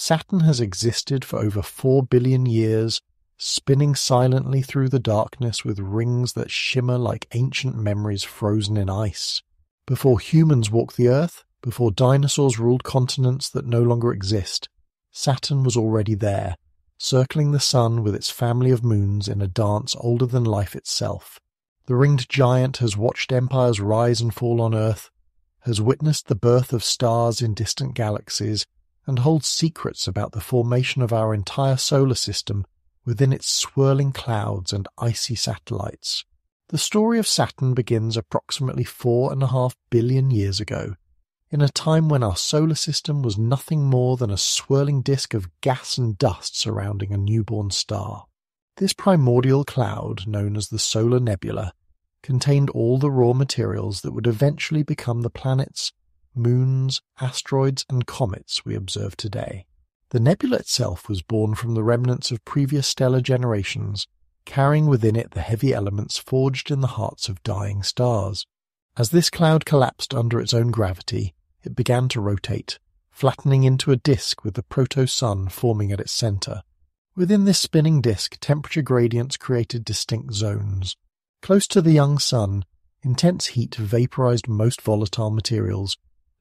Saturn has existed for over 4 billion years, spinning silently through the darkness with rings that shimmer like ancient memories frozen in ice. Before humans walked the Earth, before dinosaurs ruled continents that no longer exist, Saturn was already there, circling the Sun with its family of moons in a dance older than life itself. The ringed giant has watched empires rise and fall on Earth, has witnessed the birth of stars in distant galaxies, and holds secrets about the formation of our entire solar system within its swirling clouds and icy satellites. The story of Saturn begins approximately 4.5 billion years ago, in a time when our solar system was nothing more than a swirling disk of gas and dust surrounding a newborn star. This primordial cloud, known as the solar nebula, contained all the raw materials that would eventually become the planets, moons, asteroids, and comets we observe today. The nebula itself was born from the remnants of previous stellar generations, carrying within it the heavy elements forged in the hearts of dying stars. As this cloud collapsed under its own gravity, it began to rotate, flattening into a disk with the proto-sun forming at its center. Within this spinning disk, temperature gradients created distinct zones. Close to the young sun, intense heat vaporized most volatile materials,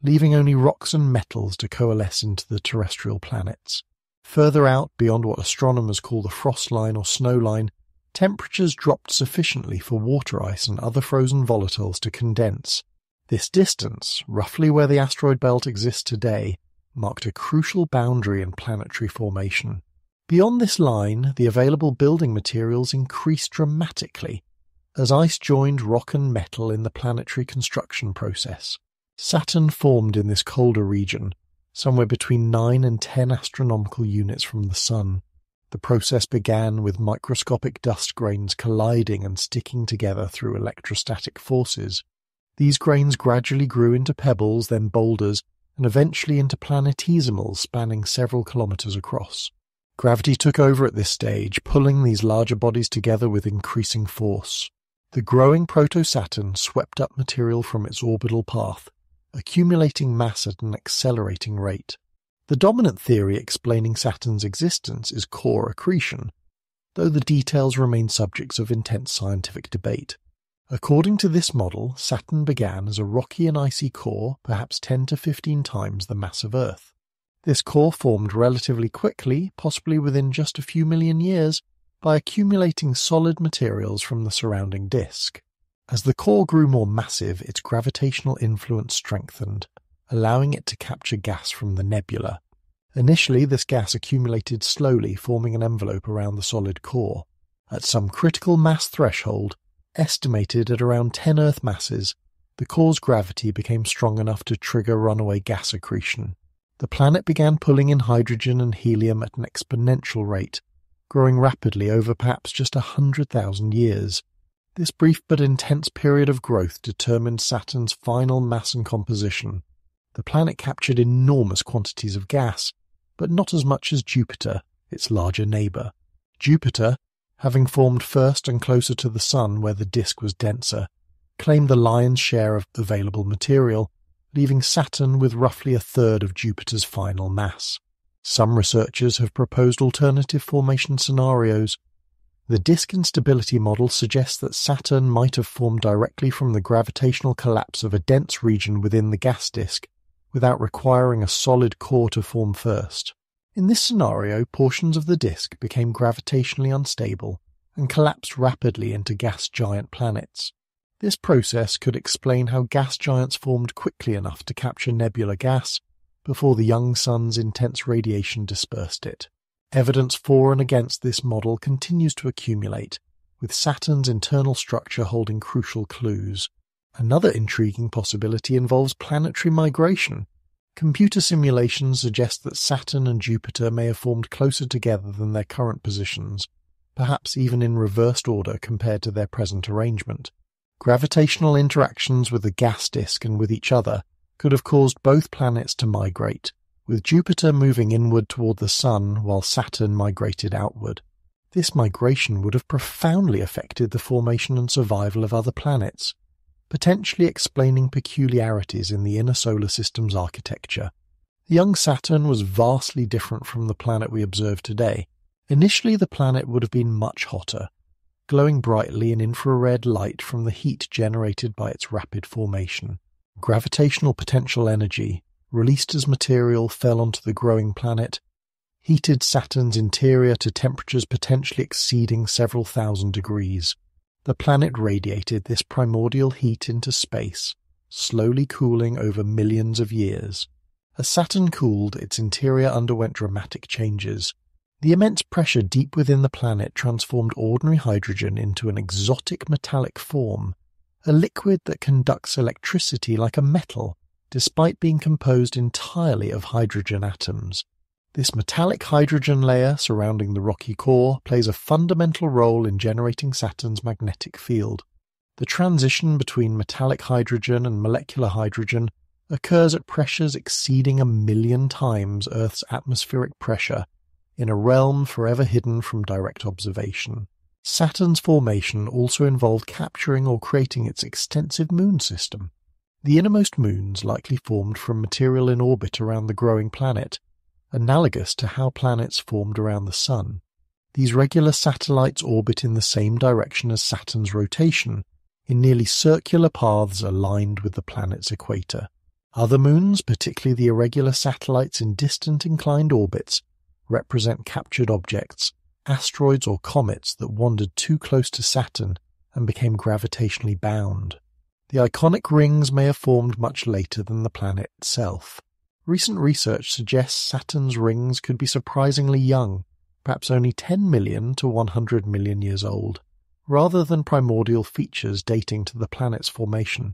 leaving only rocks and metals to coalesce into the terrestrial planets. Further out, beyond what astronomers call the frost line or snow line, temperatures dropped sufficiently for water ice and other frozen volatiles to condense. This distance, roughly where the asteroid belt exists today, marked a crucial boundary in planetary formation. Beyond this line, the available building materials increased dramatically, as ice joined rock and metal in the planetary construction process. Saturn formed in this colder region, somewhere between 9 and 10 astronomical units from the Sun. The process began with microscopic dust grains colliding and sticking together through electrostatic forces. These grains gradually grew into pebbles, then boulders, and eventually into planetesimals spanning several kilometers across. Gravity took over at this stage, pulling these larger bodies together with increasing force. The growing proto-Saturn swept up material from its orbital path, accumulating mass at an accelerating rate. The dominant theory explaining Saturn's existence is core accretion, though the details remain subjects of intense scientific debate. According to this model, Saturn began as a rocky and icy core, perhaps 10 to 15 times the mass of Earth. This core formed relatively quickly, possibly within just a few million years, by accumulating solid materials from the surrounding disk. As the core grew more massive, its gravitational influence strengthened, allowing it to capture gas from the nebula. Initially, this gas accumulated slowly, forming an envelope around the solid core. At some critical mass threshold, estimated at around 10 Earth masses, the core's gravity became strong enough to trigger runaway gas accretion. The planet began pulling in hydrogen and helium at an exponential rate, growing rapidly over perhaps just 100,000 years. This brief but intense period of growth determined Saturn's final mass and composition. The planet captured enormous quantities of gas, but not as much as Jupiter, its larger neighbour. Jupiter, having formed first and closer to the Sun where the disk was denser, claimed the lion's share of available material, leaving Saturn with roughly a third of Jupiter's final mass. Some researchers have proposed alternative formation scenarios. The disk instability model suggests that Saturn might have formed directly from the gravitational collapse of a dense region within the gas disk, without requiring a solid core to form first. In this scenario, portions of the disk became gravitationally unstable and collapsed rapidly into gas giant planets. This process could explain how gas giants formed quickly enough to capture nebular gas before the young sun's intense radiation dispersed it. Evidence for and against this model continues to accumulate, with Saturn's internal structure holding crucial clues. Another intriguing possibility involves planetary migration. Computer simulations suggest that Saturn and Jupiter may have formed closer together than their current positions, perhaps even in reversed order compared to their present arrangement. Gravitational interactions with the gas disk and with each other could have caused both planets to migrate, with Jupiter moving inward toward the Sun while Saturn migrated outward. This migration would have profoundly affected the formation and survival of other planets, potentially explaining peculiarities in the inner solar system's architecture. Young Saturn was vastly different from the planet we observe today. Initially, the planet would have been much hotter, glowing brightly in infrared light from the heat generated by its rapid formation. Gravitational potential energy, released as material, fell onto the growing planet, heated Saturn's interior to temperatures potentially exceeding several thousand degrees. The planet radiated this primordial heat into space, slowly cooling over millions of years. As Saturn cooled, its interior underwent dramatic changes. The immense pressure deep within the planet transformed ordinary hydrogen into an exotic metallic form, a liquid that conducts electricity like a metal, despite being composed entirely of hydrogen atoms. This metallic hydrogen layer surrounding the rocky core plays a fundamental role in generating Saturn's magnetic field. The transition between metallic hydrogen and molecular hydrogen occurs at pressures exceeding 1,000,000 times Earth's atmospheric pressure, in a realm forever hidden from direct observation. Saturn's formation also involved capturing or creating its extensive moon system. The innermost moons likely formed from material in orbit around the growing planet, analogous to how planets formed around the Sun. These regular satellites orbit in the same direction as Saturn's rotation, in nearly circular paths aligned with the planet's equator. Other moons, particularly the irregular satellites in distant inclined orbits, represent captured objects, asteroids or comets that wandered too close to Saturn and became gravitationally bound. The iconic rings may have formed much later than the planet itself. Recent research suggests Saturn's rings could be surprisingly young, perhaps only 10 million to 100 million years old, rather than primordial features dating to the planet's formation.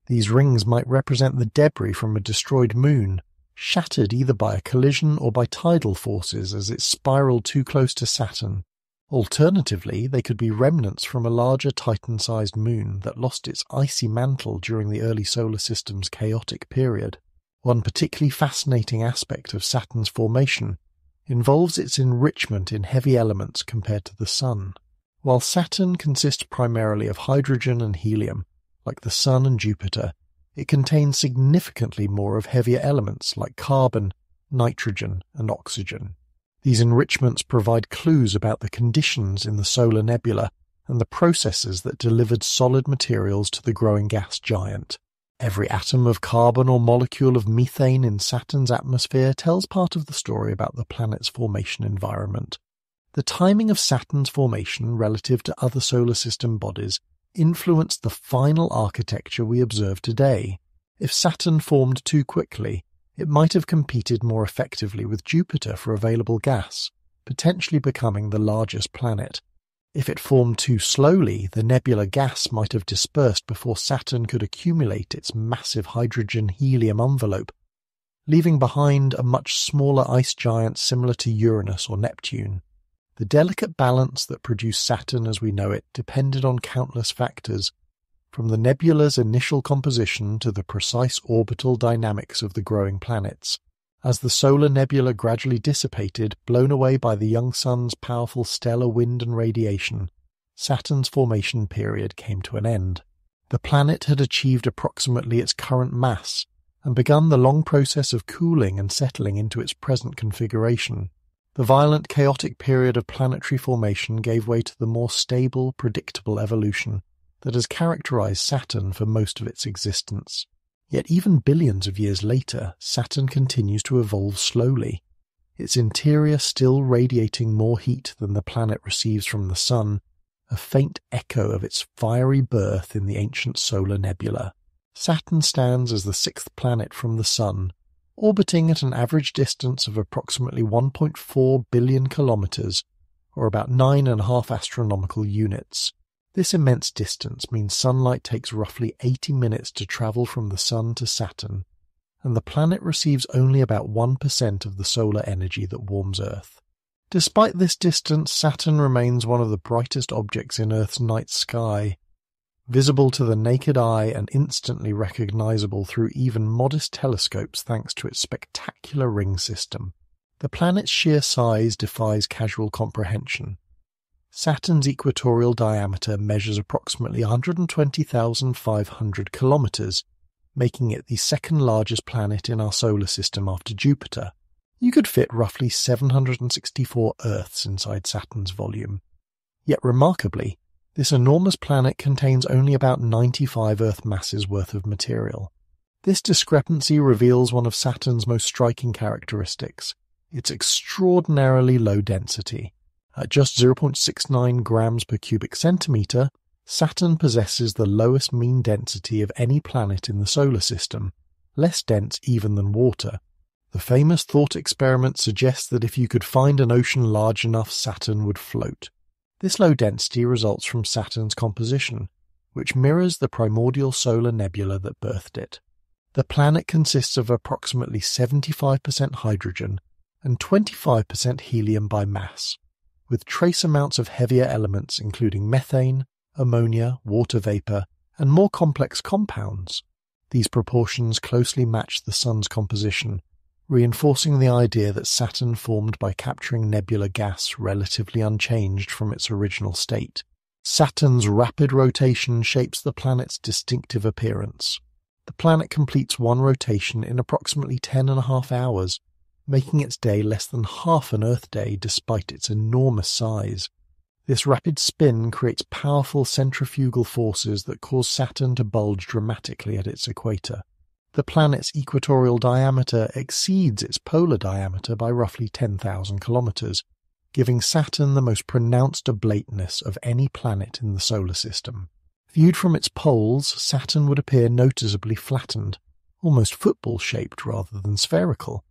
These rings might represent the debris from a destroyed moon, shattered either by a collision or by tidal forces as it spiraled too close to Saturn. Alternatively, they could be remnants from a larger Titan-sized moon that lost its icy mantle during the early solar system's chaotic period. One particularly fascinating aspect of Saturn's formation involves its enrichment in heavy elements compared to the Sun. While Saturn consists primarily of hydrogen and helium, like the Sun and Jupiter, it contains significantly more of heavier elements like carbon, nitrogen, and oxygen. These enrichments provide clues about the conditions in the solar nebula and the processes that delivered solid materials to the growing gas giant. Every atom of carbon or molecule of methane in Saturn's atmosphere tells part of the story about the planet's formation environment. The timing of Saturn's formation relative to other solar system bodies influenced the final architecture we observe today. If Saturn formed too quickly, it might have competed more effectively with Jupiter for available gas, potentially becoming the largest planet. If it formed too slowly, the nebular gas might have dispersed before Saturn could accumulate its massive hydrogen-helium envelope, leaving behind a much smaller ice giant similar to Uranus or Neptune. The delicate balance that produced Saturn as we know it depended on countless factors, from the nebula's initial composition to the precise orbital dynamics of the growing planets. As the solar nebula gradually dissipated, blown away by the young sun's powerful stellar wind and radiation, Saturn's formation period came to an end. The planet had achieved approximately its current mass and begun the long process of cooling and settling into its present configuration. The violent, chaotic period of planetary formation gave way to the more stable, predictable evolution that has characterized Saturn for most of its existence. Yet even billions of years later, Saturn continues to evolve slowly, its interior still radiating more heat than the planet receives from the Sun, a faint echo of its fiery birth in the ancient solar nebula. Saturn stands as the sixth planet from the Sun, orbiting at an average distance of approximately 1.4 billion kilometers, or about 9.5 astronomical units. This immense distance means sunlight takes roughly 80 minutes to travel from the Sun to Saturn, and the planet receives only about 1% of the solar energy that warms Earth. Despite this distance, Saturn remains one of the brightest objects in Earth's night sky, visible to the naked eye and instantly recognizable through even modest telescopes thanks to its spectacular ring system. The planet's sheer size defies casual comprehension. Saturn's equatorial diameter measures approximately 120,500 kilometers, making it the second largest planet in our solar system after Jupiter. You could fit roughly 764 Earths inside Saturn's volume. Yet remarkably, this enormous planet contains only about 95 Earth masses worth of material. This discrepancy reveals one of Saturn's most striking characteristics, its extraordinarily low density. At just 0.69 grams per cubic centimetre, Saturn possesses the lowest mean density of any planet in the solar system, less dense even than water. The famous thought experiment suggests that if you could find an ocean large enough, Saturn would float. This low density results from Saturn's composition, which mirrors the primordial solar nebula that birthed it. The planet consists of approximately 75% hydrogen and 25% helium by mass, with trace amounts of heavier elements including methane, ammonia, water vapor, and more complex compounds. These proportions closely match the Sun's composition, reinforcing the idea that Saturn formed by capturing nebular gas relatively unchanged from its original state. Saturn's rapid rotation shapes the planet's distinctive appearance. The planet completes one rotation in approximately 10.5 hours, making its day less than half an Earth day despite its enormous size. This rapid spin creates powerful centrifugal forces that cause Saturn to bulge dramatically at its equator. The planet's equatorial diameter exceeds its polar diameter by roughly 10,000 kilometers, giving Saturn the most pronounced oblateness of any planet in the solar system. Viewed from its poles, Saturn would appear noticeably flattened, almost football-shaped rather than spherical.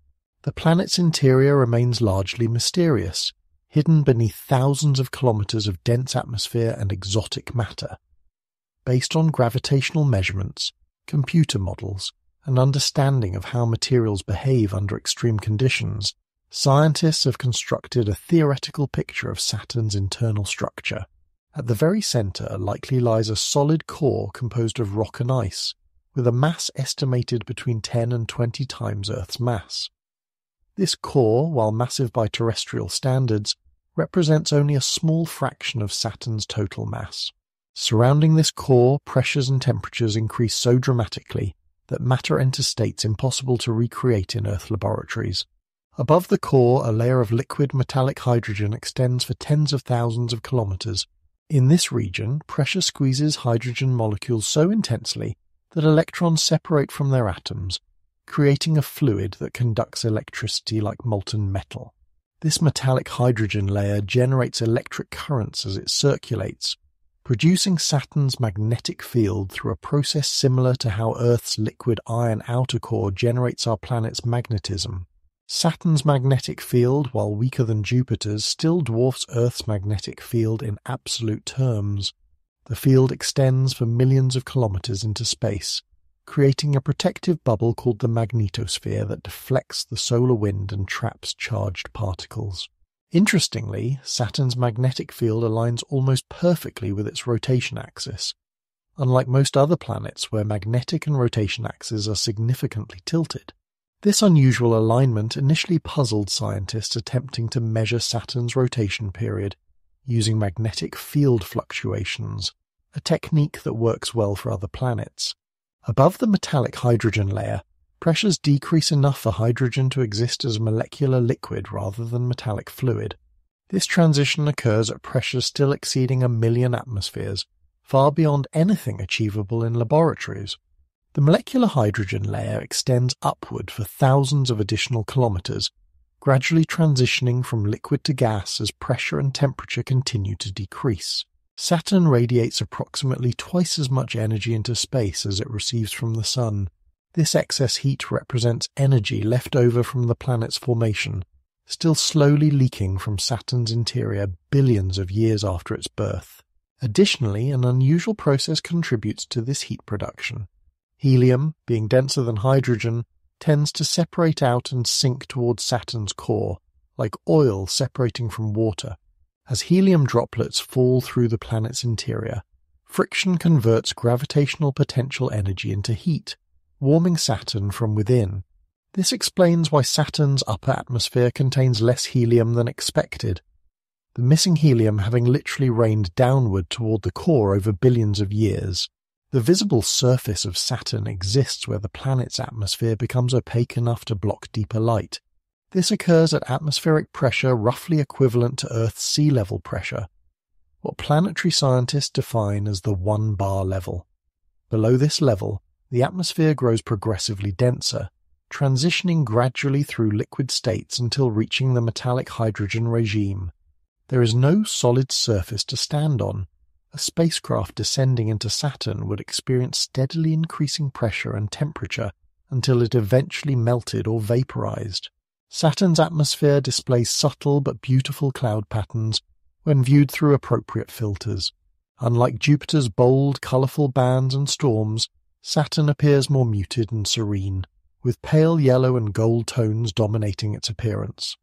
The planet's interior remains largely mysterious, hidden beneath thousands of kilometers of dense atmosphere and exotic matter. Based on gravitational measurements, computer models, and understanding of how materials behave under extreme conditions, scientists have constructed a theoretical picture of Saturn's internal structure. At the very center likely lies a solid core composed of rock and ice, with a mass estimated between 10 and 20 times Earth's mass. This core, while massive by terrestrial standards, represents only a small fraction of Saturn's total mass. Surrounding this core, pressures and temperatures increase so dramatically that matter enters states impossible to recreate in Earth laboratories. Above the core, a layer of liquid metallic hydrogen extends for tens of thousands of kilometers. In this region, pressure squeezes hydrogen molecules so intensely that electrons separate from their atoms, creating a fluid that conducts electricity like molten metal. This metallic hydrogen layer generates electric currents as it circulates, producing Saturn's magnetic field through a process similar to how Earth's liquid iron outer core generates our planet's magnetism. Saturn's magnetic field, while weaker than Jupiter's, still dwarfs Earth's magnetic field in absolute terms. The field extends for millions of kilometers into space, creating a protective bubble called the magnetosphere that deflects the solar wind and traps charged particles. Interestingly, Saturn's magnetic field aligns almost perfectly with its rotation axis, unlike most other planets where magnetic and rotation axes are significantly tilted. This unusual alignment initially puzzled scientists attempting to measure Saturn's rotation period using magnetic field fluctuations, a technique that works well for other planets. Above the metallic hydrogen layer, pressures decrease enough for hydrogen to exist as a molecular liquid rather than metallic fluid. This transition occurs at pressures still exceeding 1 million atmospheres, far beyond anything achievable in laboratories. The molecular hydrogen layer extends upward for thousands of additional kilometers, gradually transitioning from liquid to gas as pressure and temperature continue to decrease. Saturn radiates approximately twice as much energy into space as it receives from the Sun. This excess heat represents energy left over from the planet's formation, still slowly leaking from Saturn's interior billions of years after its birth. Additionally, an unusual process contributes to this heat production. Helium, being denser than hydrogen, tends to separate out and sink towards Saturn's core, like oil separating from water. As helium droplets fall through the planet's interior, friction converts gravitational potential energy into heat, warming Saturn from within. This explains why Saturn's upper atmosphere contains less helium than expected, the missing helium having literally rained downward toward the core over billions of years. The visible surface of Saturn exists where the planet's atmosphere becomes opaque enough to block deeper light. This occurs at atmospheric pressure roughly equivalent to Earth's sea level pressure, what planetary scientists define as the 1 bar level. Below this level, the atmosphere grows progressively denser, transitioning gradually through liquid states until reaching the metallic hydrogen regime. There is no solid surface to stand on. A spacecraft descending into Saturn would experience steadily increasing pressure and temperature until it eventually melted or vaporized. Saturn's atmosphere displays subtle but beautiful cloud patterns when viewed through appropriate filters. Unlike Jupiter's bold, colorful bands and storms, Saturn appears more muted and serene, with pale yellow and gold tones dominating its appearance.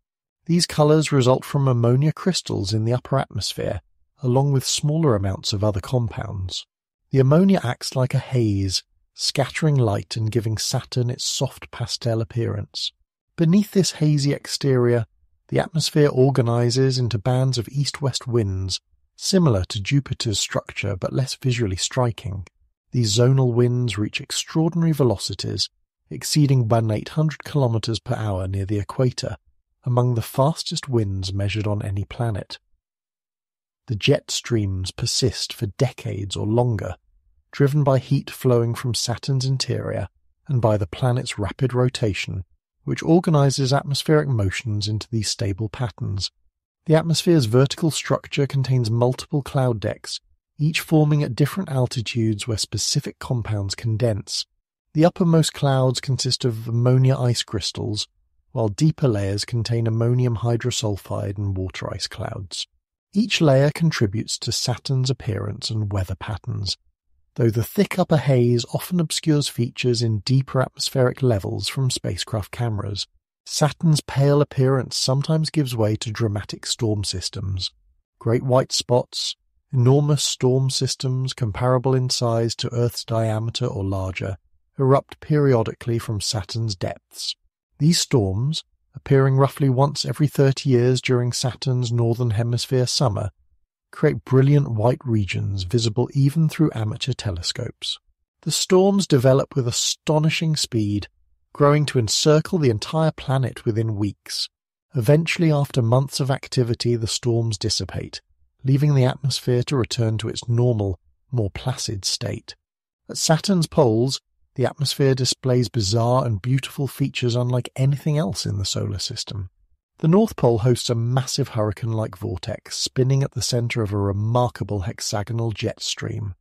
These colors result from ammonia crystals in the upper atmosphere, along with smaller amounts of other compounds. The ammonia acts like a haze, scattering light and giving Saturn its soft pastel appearance. Beneath this hazy exterior, the atmosphere organizes into bands of east-west winds, similar to Jupiter's structure but less visually striking. These zonal winds reach extraordinary velocities, exceeding 1,800 kilometers per hour near the equator, among the fastest winds measured on any planet. The jet streams persist for decades or longer, driven by heat flowing from Saturn's interior and by the planet's rapid rotation, which organizes atmospheric motions into these stable patterns. The atmosphere's vertical structure contains multiple cloud decks, each forming at different altitudes where specific compounds condense. The uppermost clouds consist of ammonia ice crystals, while deeper layers contain ammonium hydrosulfide and water ice clouds. Each layer contributes to Saturn's appearance and weather patterns, though the thick upper haze often obscures features in deeper atmospheric levels from spacecraft cameras. Saturn's pale appearance sometimes gives way to dramatic storm systems. Great white spots, enormous storm systems comparable in size to Earth's diameter or larger, erupt periodically from Saturn's depths. These storms, appearing roughly once every 30 years during Saturn's northern hemisphere summer, create brilliant white regions visible even through amateur telescopes. The storms develop with astonishing speed, growing to encircle the entire planet within weeks. Eventually, after months of activity, the storms dissipate, leaving the atmosphere to return to its normal, more placid state. At Saturn's poles, the atmosphere displays bizarre and beautiful features unlike anything else in the solar system. The North Pole hosts a massive hurricane-like vortex spinning at the center of a remarkable hexagonal jet stream.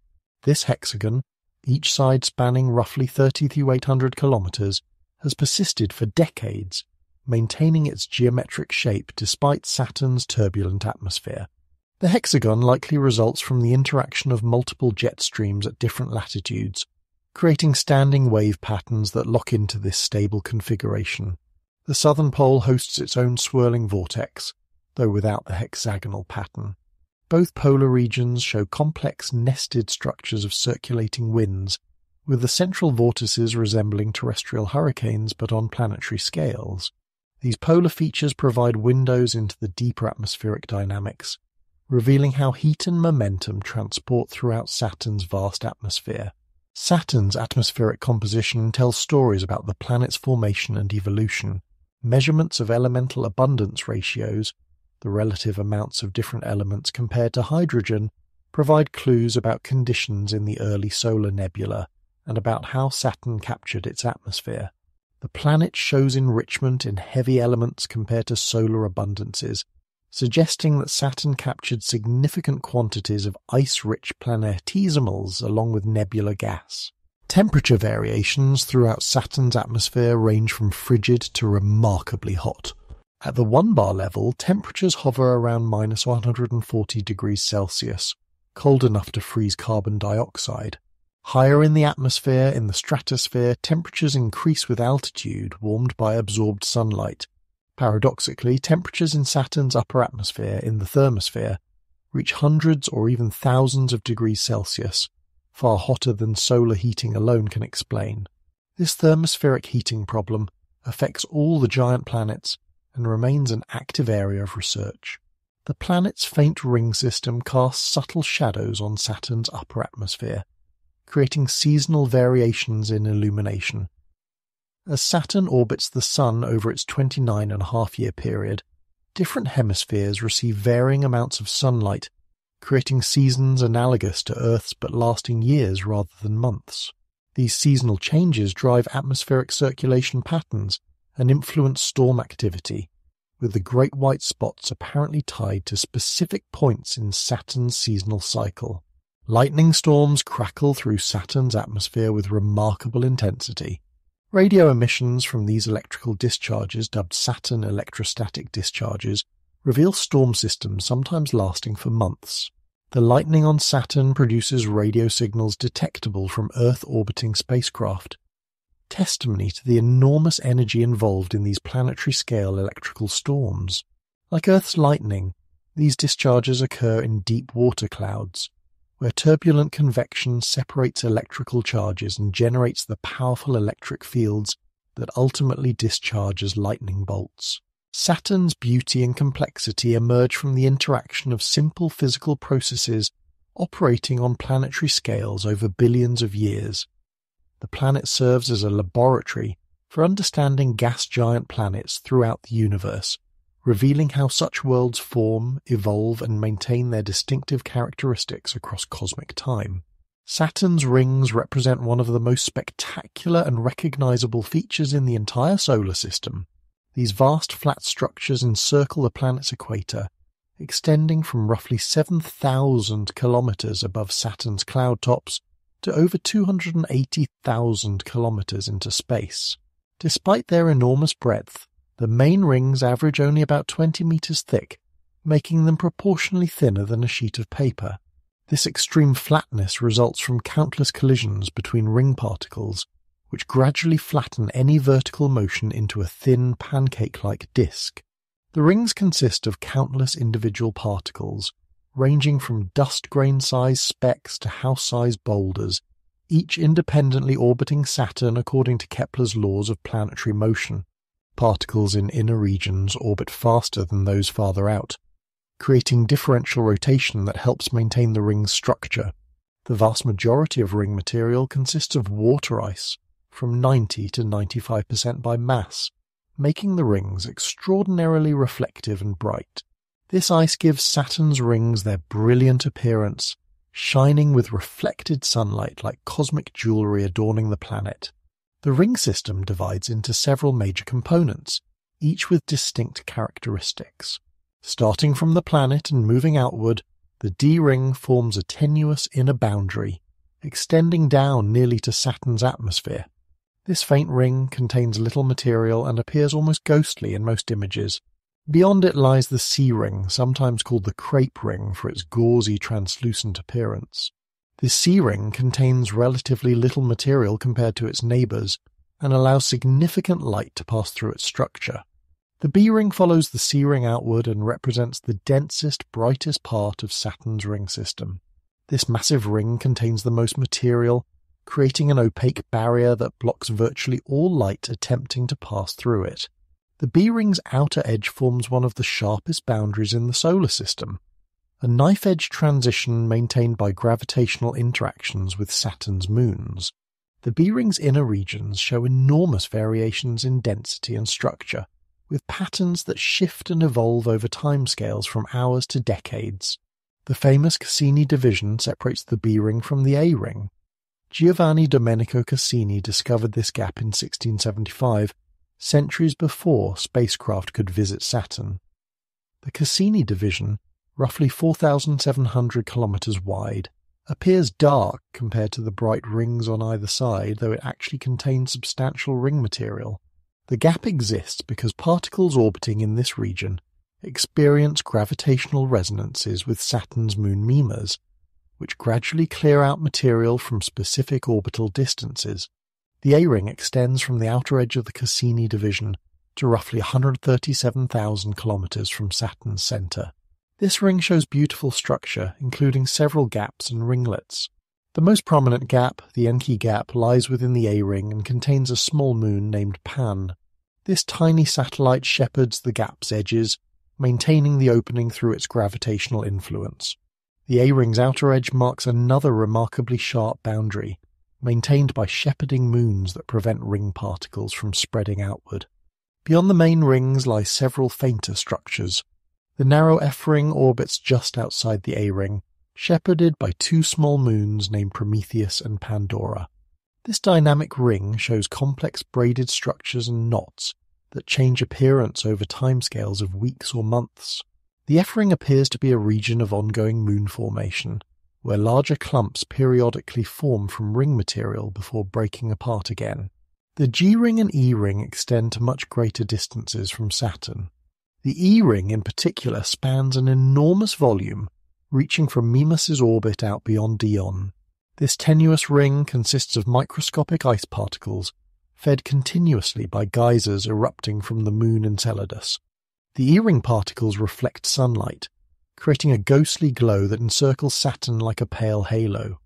This hexagon, each side spanning roughly 3,800 kilometers, has persisted for decades, maintaining its geometric shape despite Saturn's turbulent atmosphere. The hexagon likely results from the interaction of multiple jet streams at different latitudes, creating standing wave patterns that lock into this stable configuration. The southern pole hosts its own swirling vortex, though without the hexagonal pattern. Both polar regions show complex nested structures of circulating winds, with the central vortices resembling terrestrial hurricanes but on planetary scales. These polar features provide windows into the deeper atmospheric dynamics, revealing how heat and momentum transport throughout Saturn's vast atmosphere. Saturn's atmospheric composition tells stories about the planet's formation and evolution. Measurements of elemental abundance ratios, the relative amounts of different elements compared to hydrogen, provide clues about conditions in the early solar nebula and about how Saturn captured its atmosphere. The planet shows enrichment in heavy elements compared to solar abundances, suggesting that Saturn captured significant quantities of ice-rich planetesimals along with nebular gas. Temperature variations throughout Saturn's atmosphere range from frigid to remarkably hot. At the 1 bar level, temperatures hover around minus 140 degrees Celsius, cold enough to freeze carbon dioxide. Higher in the atmosphere, in the stratosphere, temperatures increase with altitude, warmed by absorbed sunlight. Paradoxically, temperatures in Saturn's upper atmosphere, in the thermosphere, reach hundreds or even thousands of degrees Celsius, far hotter than solar heating alone can explain. This thermospheric heating problem affects all the giant planets and remains an active area of research. The planet's faint ring system casts subtle shadows on Saturn's upper atmosphere, creating seasonal variations in illumination. As Saturn orbits the Sun over its 29.5-year period, different hemispheres receive varying amounts of sunlight, creating seasons analogous to Earth's but lasting years rather than months. These seasonal changes drive atmospheric circulation patterns and influence storm activity, with the great white spots apparently tied to specific points in Saturn's seasonal cycle. Lightning storms crackle through Saturn's atmosphere with remarkable intensity. Radio emissions from these electrical discharges, dubbed Saturn electrostatic discharges, reveal storm systems sometimes lasting for months. The lightning on Saturn produces radio signals detectable from Earth-orbiting spacecraft, testimony to the enormous energy involved in these planetary-scale electrical storms. Like Earth's lightning, these discharges occur in deep water clouds, where turbulent convection separates electrical charges and generates the powerful electric fields that ultimately discharge as lightning bolts. Saturn's beauty and complexity emerge from the interaction of simple physical processes operating on planetary scales over billions of years. The planet serves as a laboratory for understanding gas giant planets throughout the universe, revealing how such worlds form, evolve, and maintain their distinctive characteristics across cosmic time. Saturn's rings represent one of the most spectacular and recognizable features in the entire solar system. These vast flat structures encircle the planet's equator, extending from roughly 7,000 kilometers above Saturn's cloud tops to over 280,000 kilometers into space. Despite their enormous breadth, the main rings average only about 20 meters thick, making them proportionally thinner than a sheet of paper. This extreme flatness results from countless collisions between ring particles, which gradually flatten any vertical motion into a thin, pancake-like disk. The rings consist of countless individual particles, ranging from dust grain-sized specks to house-sized boulders, each independently orbiting Saturn according to Kepler's laws of planetary motion. Particles in inner regions orbit faster than those farther out, creating differential rotation that helps maintain the ring's structure. The vast majority of ring material consists of water ice, from 90 to 95% by mass, making the rings extraordinarily reflective and bright. This ice gives Saturn's rings their brilliant appearance, shining with reflected sunlight like cosmic jewelry adorning the planet. The ring system divides into several major components, each with distinct characteristics. Starting from the planet and moving outward, the D-ring forms a tenuous inner boundary, extending down nearly to Saturn's atmosphere. This faint ring contains little material and appears almost ghostly in most images. Beyond it lies the C-ring, sometimes called the crepe ring for its gauzy, translucent appearance. The C-ring contains relatively little material compared to its neighbours, and allows significant light to pass through its structure. The B-ring follows the C-ring outward and represents the densest, brightest part of Saturn's ring system. This massive ring contains the most material, creating an opaque barrier that blocks virtually all light attempting to pass through it. The B-ring's outer edge forms one of the sharpest boundaries in the solar system, a knife-edge transition maintained by gravitational interactions with Saturn's moons. The B-ring's inner regions show enormous variations in density and structure, with patterns that shift and evolve over timescales from hours to decades. The famous Cassini division separates the B-ring from the A-ring. Giovanni Domenico Cassini discovered this gap in 1675, centuries before spacecraft could visit Saturn. The Cassini division, roughly 4,700 kilometers wide, appears dark compared to the bright rings on either side, though it actually contains substantial ring material. The gap exists because particles orbiting in this region experience gravitational resonances with Saturn's moon Mimas, which gradually clear out material from specific orbital distances. The A-ring extends from the outer edge of the Cassini division to roughly 137,000 kilometers from Saturn's center. This ring shows beautiful structure, including several gaps and ringlets. The most prominent gap, the Encke gap, lies within the A-ring and contains a small moon named Pan. This tiny satellite shepherds the gap's edges, maintaining the opening through its gravitational influence. The A-ring's outer edge marks another remarkably sharp boundary, maintained by shepherding moons that prevent ring particles from spreading outward. Beyond the main rings lie several fainter structures. The narrow F-ring orbits just outside the A-ring, shepherded by two small moons named Prometheus and Pandora. This dynamic ring shows complex braided structures and knots that change appearance over timescales of weeks or months. The F-ring appears to be a region of ongoing moon formation, where larger clumps periodically form from ring material before breaking apart again. The G-ring and E-ring extend to much greater distances from Saturn. The E-ring in particular spans an enormous volume, reaching from Mimas's orbit out beyond Dione. This tenuous ring consists of microscopic ice particles, fed continuously by geysers erupting from the moon Enceladus. The E-ring particles reflect sunlight, creating a ghostly glow that encircles Saturn like a pale halo.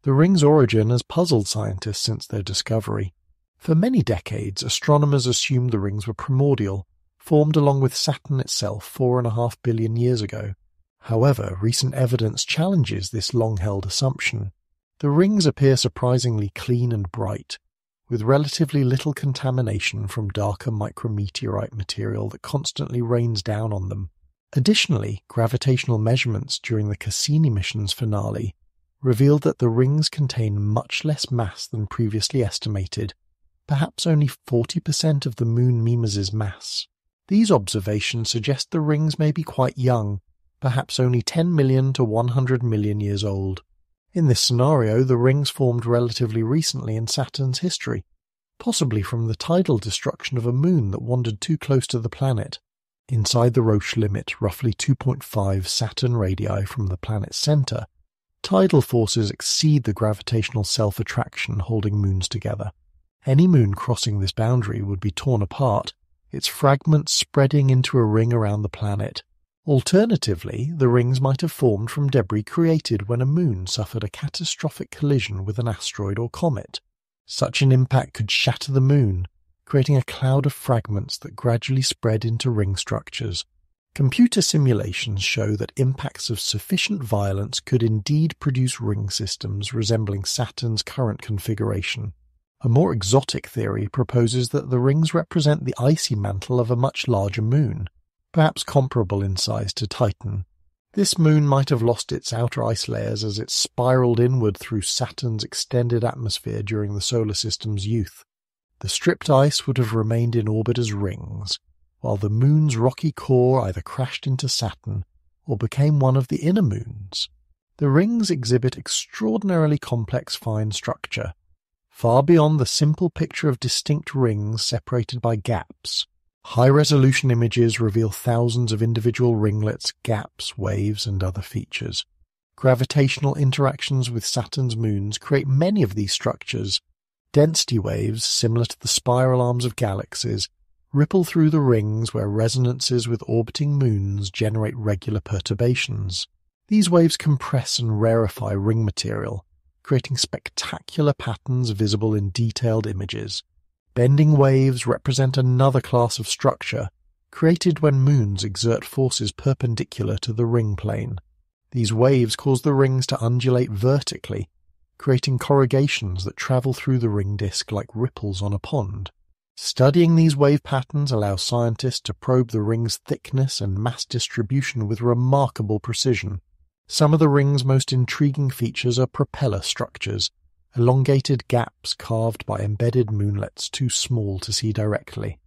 The ring's origin has puzzled scientists since their discovery. For many decades, astronomers assumed the rings were primordial, formed along with Saturn itself 4.5 billion years ago. However, recent evidence challenges this long-held assumption. The rings appear surprisingly clean and bright, with relatively little contamination from darker micrometeorite material that constantly rains down on them. Additionally, gravitational measurements during the Cassini mission's finale revealed that the rings contain much less mass than previously estimated, perhaps only 40% of the moon Mimas's mass. These observations suggest the rings may be quite young, perhaps only 10 million to 100 million years old. In this scenario, the rings formed relatively recently in Saturn's history, possibly from the tidal destruction of a moon that wandered too close to the planet. Inside the Roche limit, roughly 2.5 Saturn radii from the planet's center, tidal forces exceed the gravitational self-attraction holding moons together. Any moon crossing this boundary would be torn apart, its fragments spreading into a ring around the planet. Alternatively, the rings might have formed from debris created when a moon suffered a catastrophic collision with an asteroid or comet. Such an impact could shatter the moon, creating a cloud of fragments that gradually spread into ring structures. Computer simulations show that impacts of sufficient violence could indeed produce ring systems resembling Saturn's current configuration. A more exotic theory proposes that the rings represent the icy mantle of a much larger moon, perhaps comparable in size to Titan. This moon might have lost its outer ice layers as it spiraled inward through Saturn's extended atmosphere during the solar system's youth. The stripped ice would have remained in orbit as rings, while the moon's rocky core either crashed into Saturn or became one of the inner moons. The rings exhibit extraordinarily complex fine structure, far beyond the simple picture of distinct rings separated by gaps. High-resolution images reveal thousands of individual ringlets, gaps, waves, and other features. Gravitational interactions with Saturn's moons create many of these structures. Density waves, similar to the spiral arms of galaxies, ripple through the rings where resonances with orbiting moons generate regular perturbations. These waves compress and rarefy ring material, creating spectacular patterns visible in detailed images. Bending waves represent another class of structure, created when moons exert forces perpendicular to the ring plane. These waves cause the rings to undulate vertically, creating corrugations that travel through the ring disk like ripples on a pond. Studying these wave patterns allows scientists to probe the ring's thickness and mass distribution with remarkable precision. Some of the ring's most intriguing features are propeller structures, elongated gaps carved by embedded moonlets too small to see directly.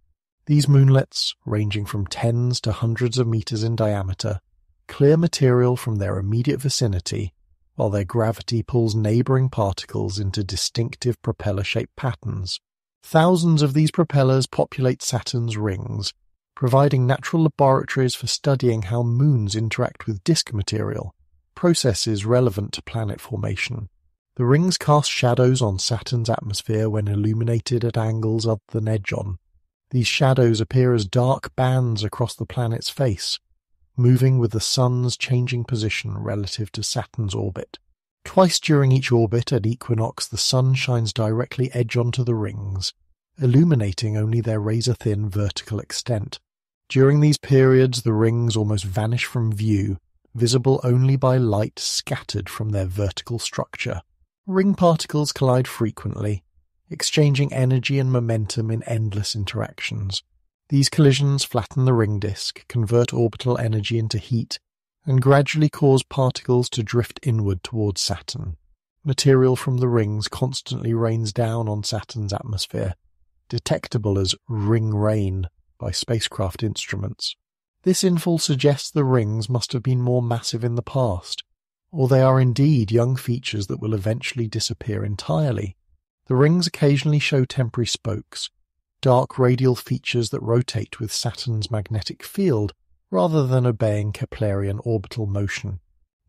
These moonlets, ranging from tens to hundreds of meters in diameter, clear material from their immediate vicinity, while their gravity pulls neighboring particles into distinctive propeller-shaped patterns. Thousands of these propellers populate Saturn's rings, providing natural laboratories for studying how moons interact with disk material, processes relevant to planet formation. The rings cast shadows on Saturn's atmosphere when illuminated at angles other than edge-on. These shadows appear as dark bands across the planet's face, moving with the Sun's changing position relative to Saturn's orbit. Twice during each orbit at equinox the Sun shines directly edge-on to the rings, illuminating only their razor-thin vertical extent. During these periods the rings almost vanish from view, visible only by light scattered from their vertical structure. Ring particles collide frequently, exchanging energy and momentum in endless interactions. These collisions flatten the ring disk, convert orbital energy into heat, and gradually cause particles to drift inward towards Saturn. Material from the rings constantly rains down on Saturn's atmosphere, detectable as ring rain by spacecraft instruments. This infall suggests the rings must have been more massive in the past, or they are indeed young features that will eventually disappear entirely. The rings occasionally show temporary spokes, dark radial features that rotate with Saturn's magnetic field rather than obeying Keplerian orbital motion.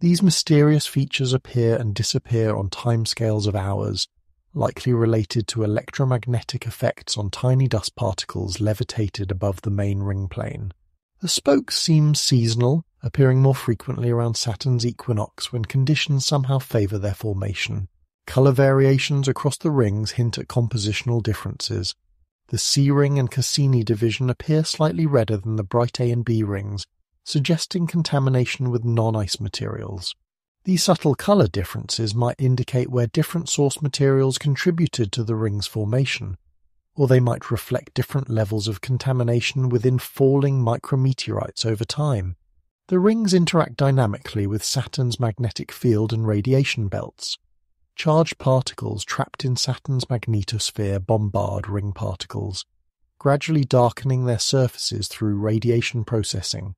These mysterious features appear and disappear on timescales of hours, likely related to electromagnetic effects on tiny dust particles levitated above the main ring plane. The spokes seem seasonal, appearing more frequently around Saturn's equinox when conditions somehow favour their formation. Colour variations across the rings hint at compositional differences. The C-ring and Cassini division appear slightly redder than the bright A and B rings, suggesting contamination with non-ice materials. These subtle colour differences might indicate where different source materials contributed to the ring's formation, or they might reflect different levels of contamination within falling micrometeorites over time. The rings interact dynamically with Saturn's magnetic field and radiation belts. Charged particles trapped in Saturn's magnetosphere bombard ring particles, gradually darkening their surfaces through radiation processing.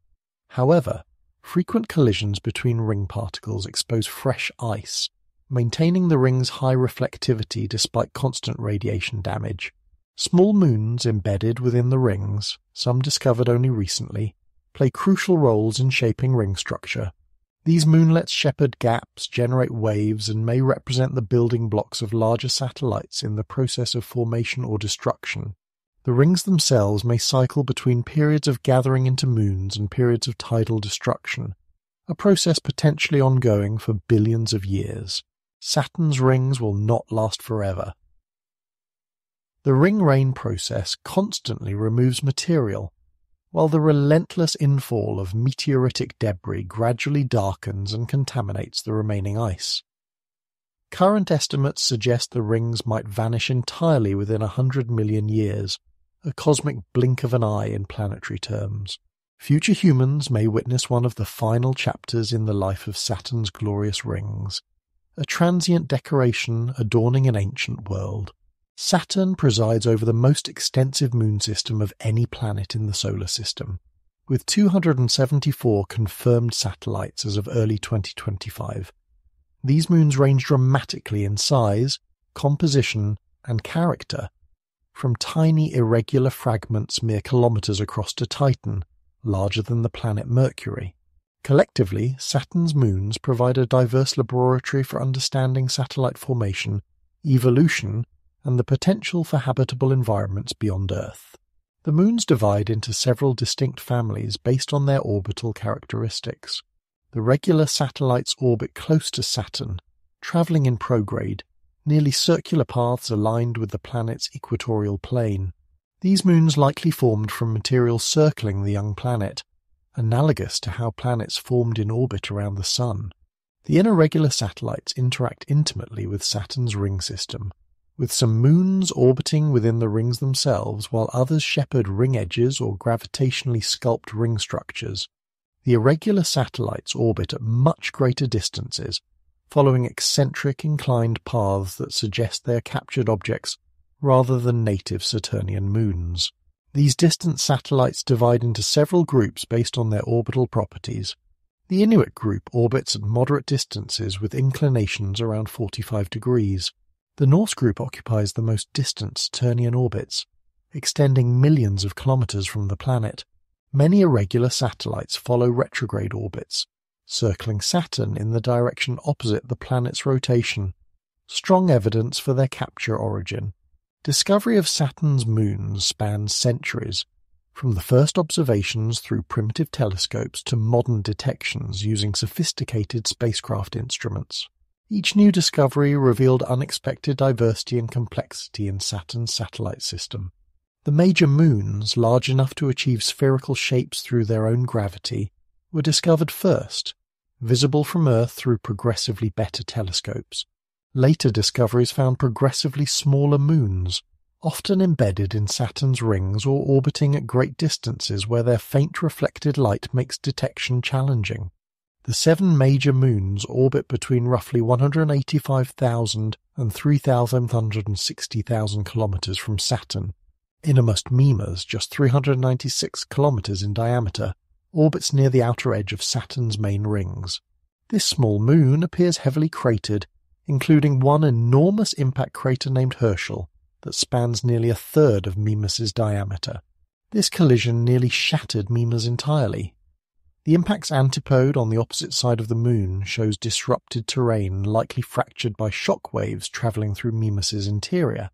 However, frequent collisions between ring particles expose fresh ice, maintaining the ring's high reflectivity despite constant radiation damage. Small moons embedded within the rings, some discovered only recently, play crucial roles in shaping ring structure. These moonlets shepherd gaps, generate waves, and may represent the building blocks of larger satellites in the process of formation or destruction. The rings themselves may cycle between periods of gathering into moons and periods of tidal destruction, a process potentially ongoing for billions of years. Saturn's rings will not last forever. The ring rain process constantly removes material, while the relentless infall of meteoritic debris gradually darkens and contaminates the remaining ice. Current estimates suggest the rings might vanish entirely within 100 million years, a cosmic blink of an eye in planetary terms. Future humans may witness one of the final chapters in the life of Saturn's glorious rings, a transient decoration adorning an ancient world. Saturn presides over the most extensive moon system of any planet in the solar system, with 274 confirmed satellites as of early 2025. These moons range dramatically in size, composition, and character, from tiny irregular fragments mere kilometres across to Titan, larger than the planet Mercury. Collectively, Saturn's moons provide a diverse laboratory for understanding satellite formation, evolution, and the potential for habitable environments beyond Earth. The moons divide into several distinct families based on their orbital characteristics. The regular satellites orbit close to Saturn, travelling in prograde, nearly circular paths aligned with the planet's equatorial plane. These moons likely formed from material circling the young planet, analogous to how planets formed in orbit around the Sun. The irregular satellites interact intimately with Saturn's ring system, with some moons orbiting within the rings themselves while others shepherd ring edges or gravitationally sculpt ring structures. The irregular satellites orbit at much greater distances, following eccentric inclined paths that suggest they are captured objects rather than native Saturnian moons. These distant satellites divide into several groups based on their orbital properties. The Inuit group orbits at moderate distances with inclinations around 45 degrees. The Norse group occupies the most distant Saturnian orbits, extending millions of kilometres from the planet. Many irregular satellites follow retrograde orbits, circling Saturn in the direction opposite the planet's rotation, strong evidence for their capture origin. Discovery of Saturn's moons spans centuries, from the first observations through primitive telescopes to modern detections using sophisticated spacecraft instruments. Each new discovery revealed unexpected diversity and complexity in Saturn's satellite system. The major moons, large enough to achieve spherical shapes through their own gravity, were discovered first, visible from Earth through progressively better telescopes. Later discoveries found progressively smaller moons, often embedded in Saturn's rings or orbiting at great distances where their faint reflected light makes detection challenging. The 7 major moons orbit between roughly 185,000 and 3,160,000 kilometers from Saturn. Innermost Mimas, just 396 kilometers in diameter, orbits near the outer edge of Saturn's main rings. This small moon appears heavily cratered, including one enormous impact crater named Herschel that spans nearly a third of Mimas's diameter. This collision nearly shattered Mimas entirely. The impact's antipode on the opposite side of the moon shows disrupted terrain likely fractured by shock waves travelling through Mimas's interior.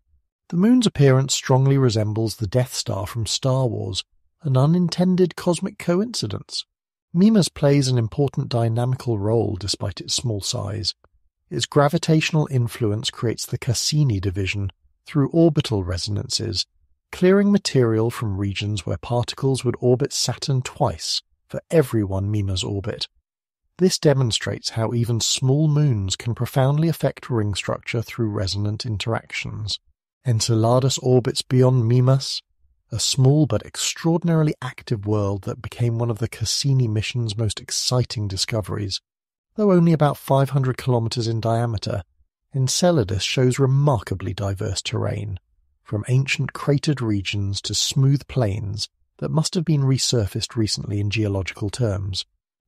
The moon's appearance strongly resembles the Death Star from Star Wars, an unintended cosmic coincidence. Mimas plays an important dynamical role despite its small size. Its gravitational influence creates the Cassini division through orbital resonances, clearing material from regions where particles would orbit Saturn twice for every one Mimas orbit. This demonstrates how even small moons can profoundly affect ring structure through resonant interactions. Enceladus orbits beyond Mimas, a small but extraordinarily active world that became one of the Cassini mission's most exciting discoveries. Though only about 500 kilometers in diameter, Enceladus shows remarkably diverse terrain, from ancient cratered regions to smooth plains that must have been resurfaced recently in geological terms.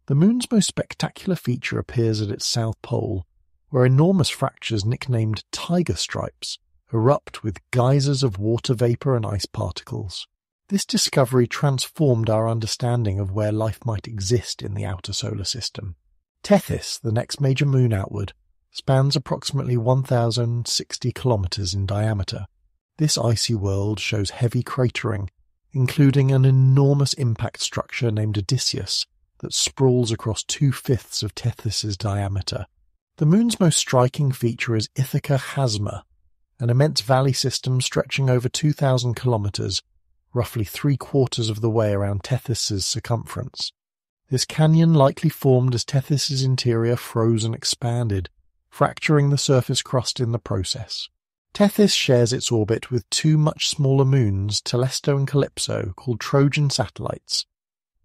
The moon's most spectacular feature appears at its south pole, where enormous fractures nicknamed tiger stripes erupt with geysers of water vapor and ice particles. This discovery transformed our understanding of where life might exist in the outer solar system. Tethys, the next major moon outward, spans approximately 1,060 kilometers in diameter. This icy world shows heavy cratering, including an enormous impact structure named Odysseus that sprawls across 2/5 of Tethys's diameter. The moon's most striking feature is Ithaca Chasma, an immense valley system stretching over 2,000 kilometers, roughly 3/4 of the way around Tethys's circumference. This canyon likely formed as Tethys's interior froze and expanded, fracturing the surface crust in the process. Tethys shares its orbit with 2 much smaller moons, Telesto and Calypso, called Trojan satellites.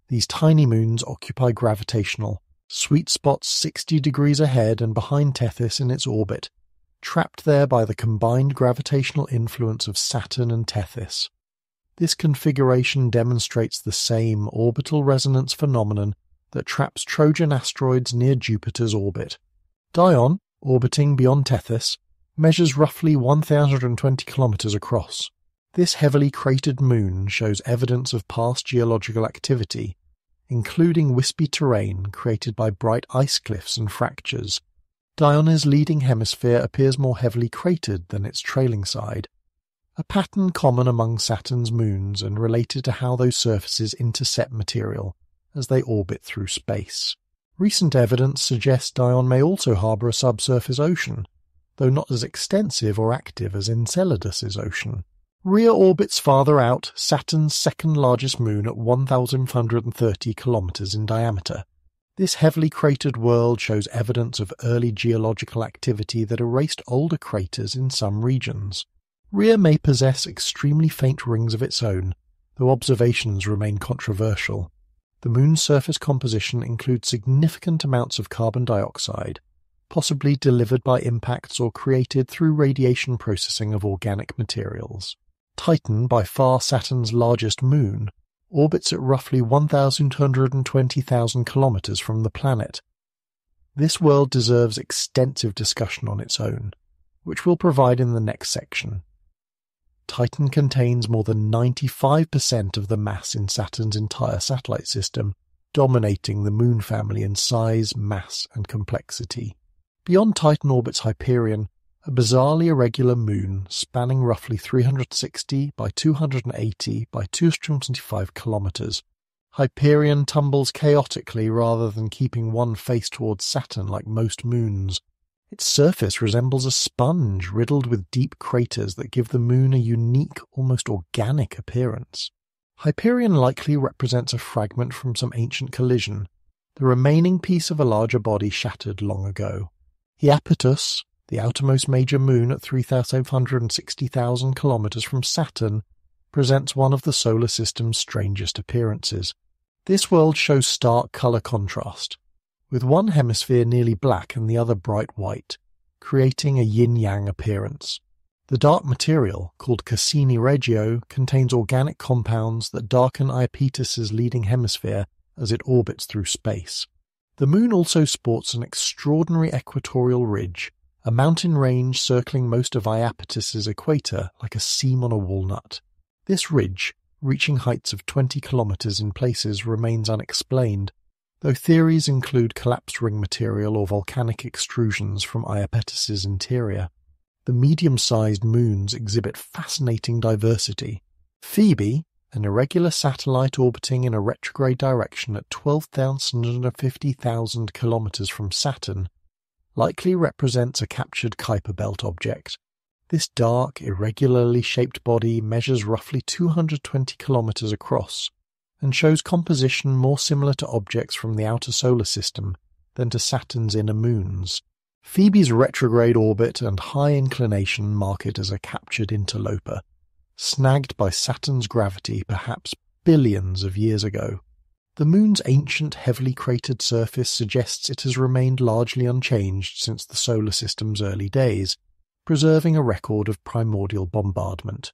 These tiny moons occupy gravitational sweet spots 60 degrees ahead and behind Tethys in its orbit, trapped there by the combined gravitational influence of Saturn and Tethys. This configuration demonstrates the same orbital resonance phenomenon that traps Trojan asteroids near Jupiter's orbit. Dione, orbiting beyond Tethys, measures roughly 1,020 kilometers across. This heavily cratered moon shows evidence of past geological activity, including wispy terrain created by bright ice cliffs and fractures. Dione's leading hemisphere appears more heavily cratered than its trailing side, a pattern common among Saturn's moons and related to how those surfaces intercept material as they orbit through space. Recent evidence suggests Dione may also harbour a subsurface ocean, though not as extensive or active as Enceladus's ocean. Rhea orbits farther out, Saturn's second largest moon at 1,530 kilometers in diameter. This heavily cratered world shows evidence of early geological activity that erased older craters in some regions. Rhea may possess extremely faint rings of its own, though observations remain controversial. The moon's surface composition includes significant amounts of carbon dioxide, possibly delivered by impacts or created through radiation processing of organic materials. Titan, by far Saturn's largest moon, orbits at roughly 1,220,000 kilometers from the planet. This world deserves extensive discussion on its own, which we'll provide in the next section. Titan contains more than 95% of the mass in Saturn's entire satellite system, dominating the Moon family in size, mass, and complexity. Beyond Titan orbits Hyperion, a bizarrely irregular moon spanning roughly 360 by 280 by 225 kilometers. Hyperion tumbles chaotically rather than keeping one face towards Saturn like most moons. Its surface resembles a sponge riddled with deep craters that give the moon a unique, almost organic appearance. Hyperion likely represents a fragment from some ancient collision, the remaining piece of a larger body shattered long ago. Iapetus, the outermost major moon at 3,560,000 kilometers from Saturn, presents one of the solar system's strangest appearances. This world shows stark color contrast, with one hemisphere nearly black and the other bright white, creating a yin-yang appearance. The dark material, called Cassini-Huygens, contains organic compounds that darken Iapetus's leading hemisphere as it orbits through space. The moon also sports an extraordinary equatorial ridge, a mountain range circling most of Iapetus's equator like a seam on a walnut. This ridge, reaching heights of 20 kilometers in places, remains unexplained, though theories include collapsed ring material or volcanic extrusions from Iapetus's interior. The medium-sized moons exhibit fascinating diversity. Phoebe, an irregular satellite orbiting in a retrograde direction at 12,150,000 kilometers from Saturn, likely represents a captured Kuiper Belt object. This dark, irregularly shaped body measures roughly 220 kilometers across and shows composition more similar to objects from the outer solar system than to Saturn's inner moons. Phoebe's retrograde orbit and high inclination mark it as a captured interloper, snagged by Saturn's gravity perhaps billions of years ago. The moon's ancient, heavily cratered surface suggests it has remained largely unchanged since the solar system's early days, preserving a record of primordial bombardment.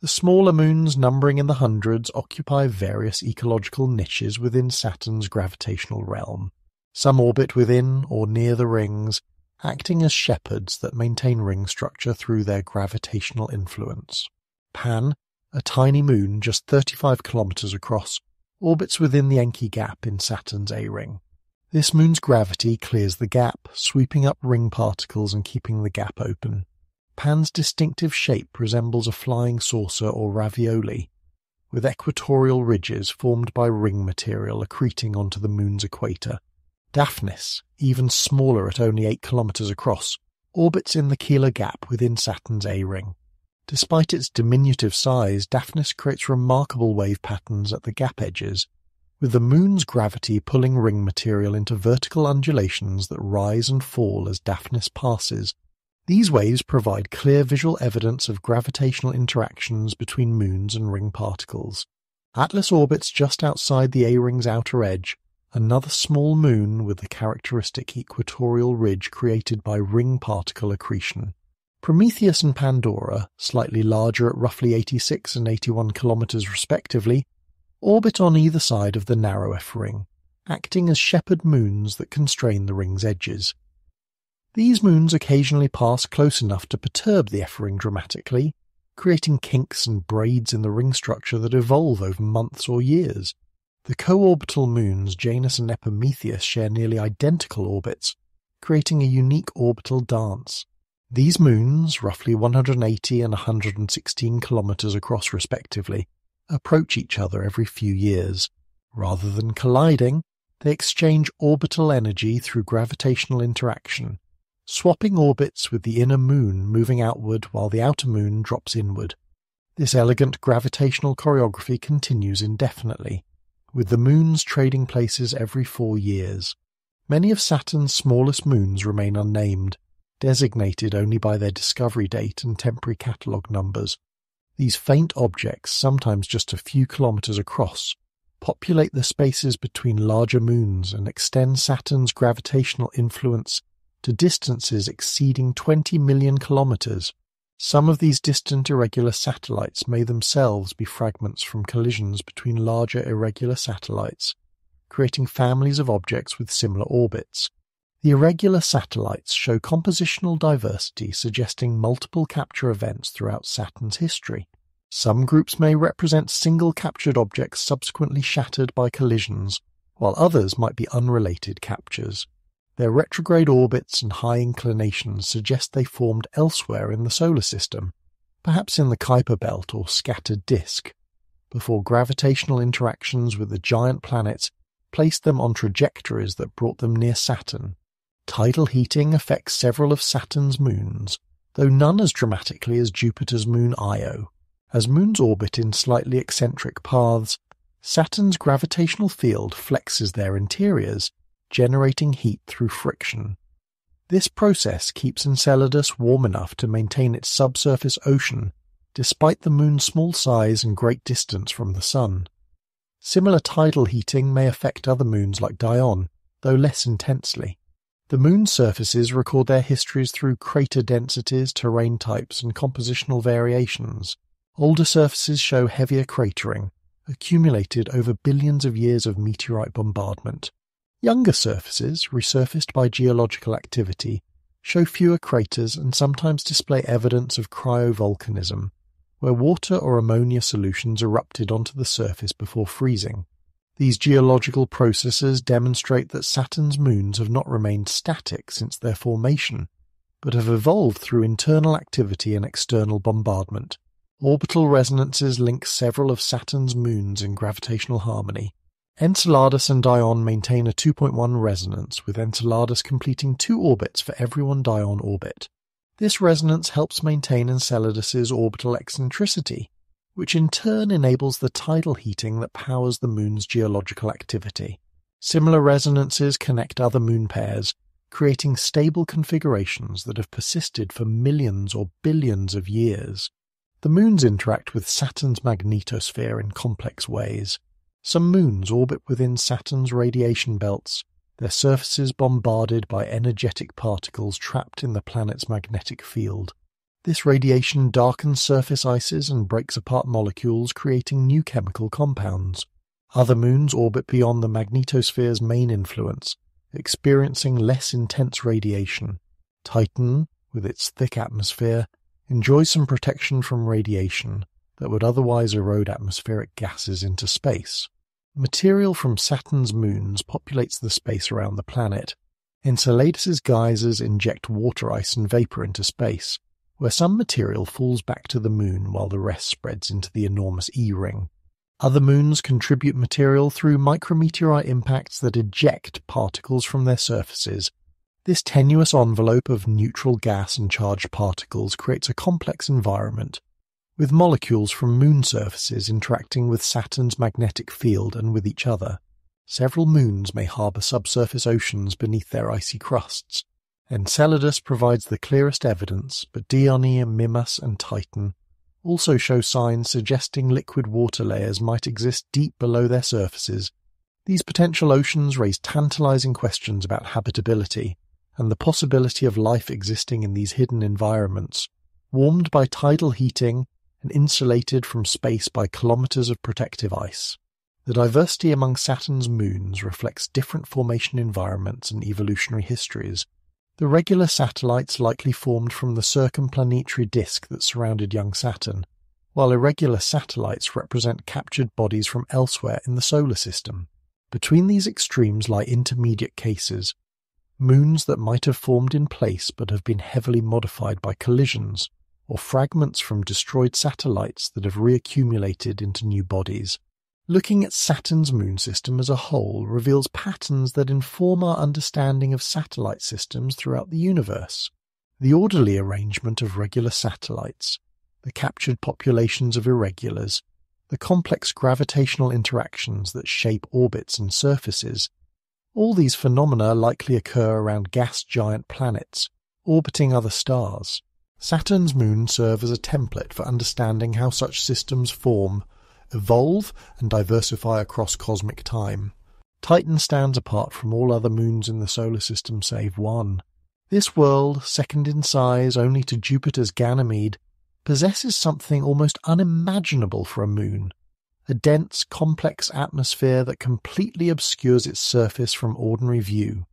The smaller moons, numbering in the hundreds, occupy various ecological niches within Saturn's gravitational realm. Some orbit within or near the rings, acting as shepherds that maintain ring structure through their gravitational influence. Pan, a tiny moon just 35 kilometers across, orbits within the Encke gap in Saturn's A-ring. This moon's gravity clears the gap, sweeping up ring particles and keeping the gap open. Pan's distinctive shape resembles a flying saucer or ravioli, with equatorial ridges formed by ring material accreting onto the moon's equator. Daphnis, even smaller at only 8 kilometers across, orbits in the Keeler Gap within Saturn's A-ring. Despite its diminutive size, Daphnis creates remarkable wave patterns at the gap edges, with the moon's gravity pulling ring material into vertical undulations that rise and fall as Daphnis passes. These waves provide clear visual evidence of gravitational interactions between moons and ring particles. Atlas orbits just outside the A-ring's outer edge, another small moon with the characteristic equatorial ridge created by ring particle accretion. Prometheus and Pandora, slightly larger at roughly 86 and 81 kilometers respectively, orbit on either side of the narrow F ring, acting as shepherd moons that constrain the ring's edges. These moons occasionally pass close enough to perturb the F ring dramatically, creating kinks and braids in the ring structure that evolve over months or years. The co-orbital moons Janus and Epimetheus share nearly identical orbits, creating a unique orbital dance. These moons, roughly 180 and 116 kilometers across respectively, approach each other every few years. Rather than colliding, they exchange orbital energy through gravitational interaction, swapping orbits with the inner moon moving outward while the outer moon drops inward. This elegant gravitational choreography continues indefinitely, with the moons trading places every 4 years. Many of Saturn's smallest moons remain unnamed, designated only by their discovery date and temporary catalogue numbers. These faint objects, sometimes just a few kilometers across, populate the spaces between larger moons and extend Saturn's gravitational influence to distances exceeding 20 million kilometers. Some of these distant irregular satellites may themselves be fragments from collisions between larger irregular satellites, creating families of objects with similar orbits. The irregular satellites show compositional diversity suggesting multiple capture events throughout Saturn's history. Some groups may represent single captured objects subsequently shattered by collisions, while others might be unrelated captures. Their retrograde orbits and high inclinations suggest they formed elsewhere in the solar system, perhaps in the Kuiper Belt or scattered disk, before gravitational interactions with the giant planets placed them on trajectories that brought them near Saturn. Tidal heating affects several of Saturn's moons, though none as dramatically as Jupiter's moon Io. As moons orbit in slightly eccentric paths, Saturn's gravitational field flexes their interiors, generating heat through friction. This process keeps Enceladus warm enough to maintain its subsurface ocean despite the moon's small size and great distance from the Sun. Similar tidal heating may affect other moons like Dione, though less intensely. The moon's surfaces record their histories through crater densities, terrain types, and compositional variations. Older surfaces show heavier cratering, accumulated over billions of years of meteorite bombardment. Younger surfaces, resurfaced by geological activity, show fewer craters and sometimes display evidence of cryovolcanism, where water or ammonia solutions erupted onto the surface before freezing. These geological processes demonstrate that Saturn's moons have not remained static since their formation, but have evolved through internal activity and external bombardment. Orbital resonances link several of Saturn's moons in gravitational harmony. Enceladus and Dione maintain a 2.1 resonance, with Enceladus completing 2 orbits for every one Dione orbit. This resonance helps maintain Enceladus's orbital eccentricity, which in turn enables the tidal heating that powers the moon's geological activity. Similar resonances connect other moon pairs, creating stable configurations that have persisted for millions or billions of years. The moons interact with Saturn's magnetosphere in complex ways. Some moons orbit within Saturn's radiation belts, their surfaces bombarded by energetic particles trapped in the planet's magnetic field. This radiation darkens surface ices and breaks apart molecules, creating new chemical compounds. Other moons orbit beyond the magnetosphere's main influence, experiencing less intense radiation. Titan, with its thick atmosphere, enjoys some protection from radiation that would otherwise erode atmospheric gases into space. Material from Saturn's moons populates the space around the planet. Enceladus's geysers inject water ice and vapor into space, where some material falls back to the moon while the rest spreads into the enormous E-ring. Other moons contribute material through micrometeorite impacts that eject particles from their surfaces. This tenuous envelope of neutral gas and charged particles creates a complex environment, with molecules from moon surfaces interacting with Saturn's magnetic field and with each other. Several moons may harbour subsurface oceans beneath their icy crusts. Enceladus provides the clearest evidence, but Dione, Mimas, and Titan also show signs suggesting liquid water layers might exist deep below their surfaces. These potential oceans raise tantalizing questions about habitability and the possibility of life existing in these hidden environments, warmed by tidal heating and insulated from space by kilometers of protective ice. The diversity among Saturn's moons reflects different formation environments and evolutionary histories. The regular satellites likely formed from the circumplanetary disk that surrounded young Saturn, while irregular satellites represent captured bodies from elsewhere in the solar system. Between these extremes lie intermediate cases, moons that might have formed in place but have been heavily modified by collisions, or fragments from destroyed satellites that have reaccumulated into new bodies. Looking at Saturn's moon system as a whole reveals patterns that inform our understanding of satellite systems throughout the universe. The orderly arrangement of regular satellites, the captured populations of irregulars, the complex gravitational interactions that shape orbits and surfaces, all these phenomena likely occur around gas giant planets, orbiting other stars. Saturn's moons serve as a template for understanding how such systems form, evolve, and diversify across cosmic time. Titan stands apart from all other moons in the solar system save one. This world, second in size only to Jupiter's Ganymede, possesses something almost unimaginable for a moon, a dense, complex atmosphere that completely obscures its surface from ordinary view.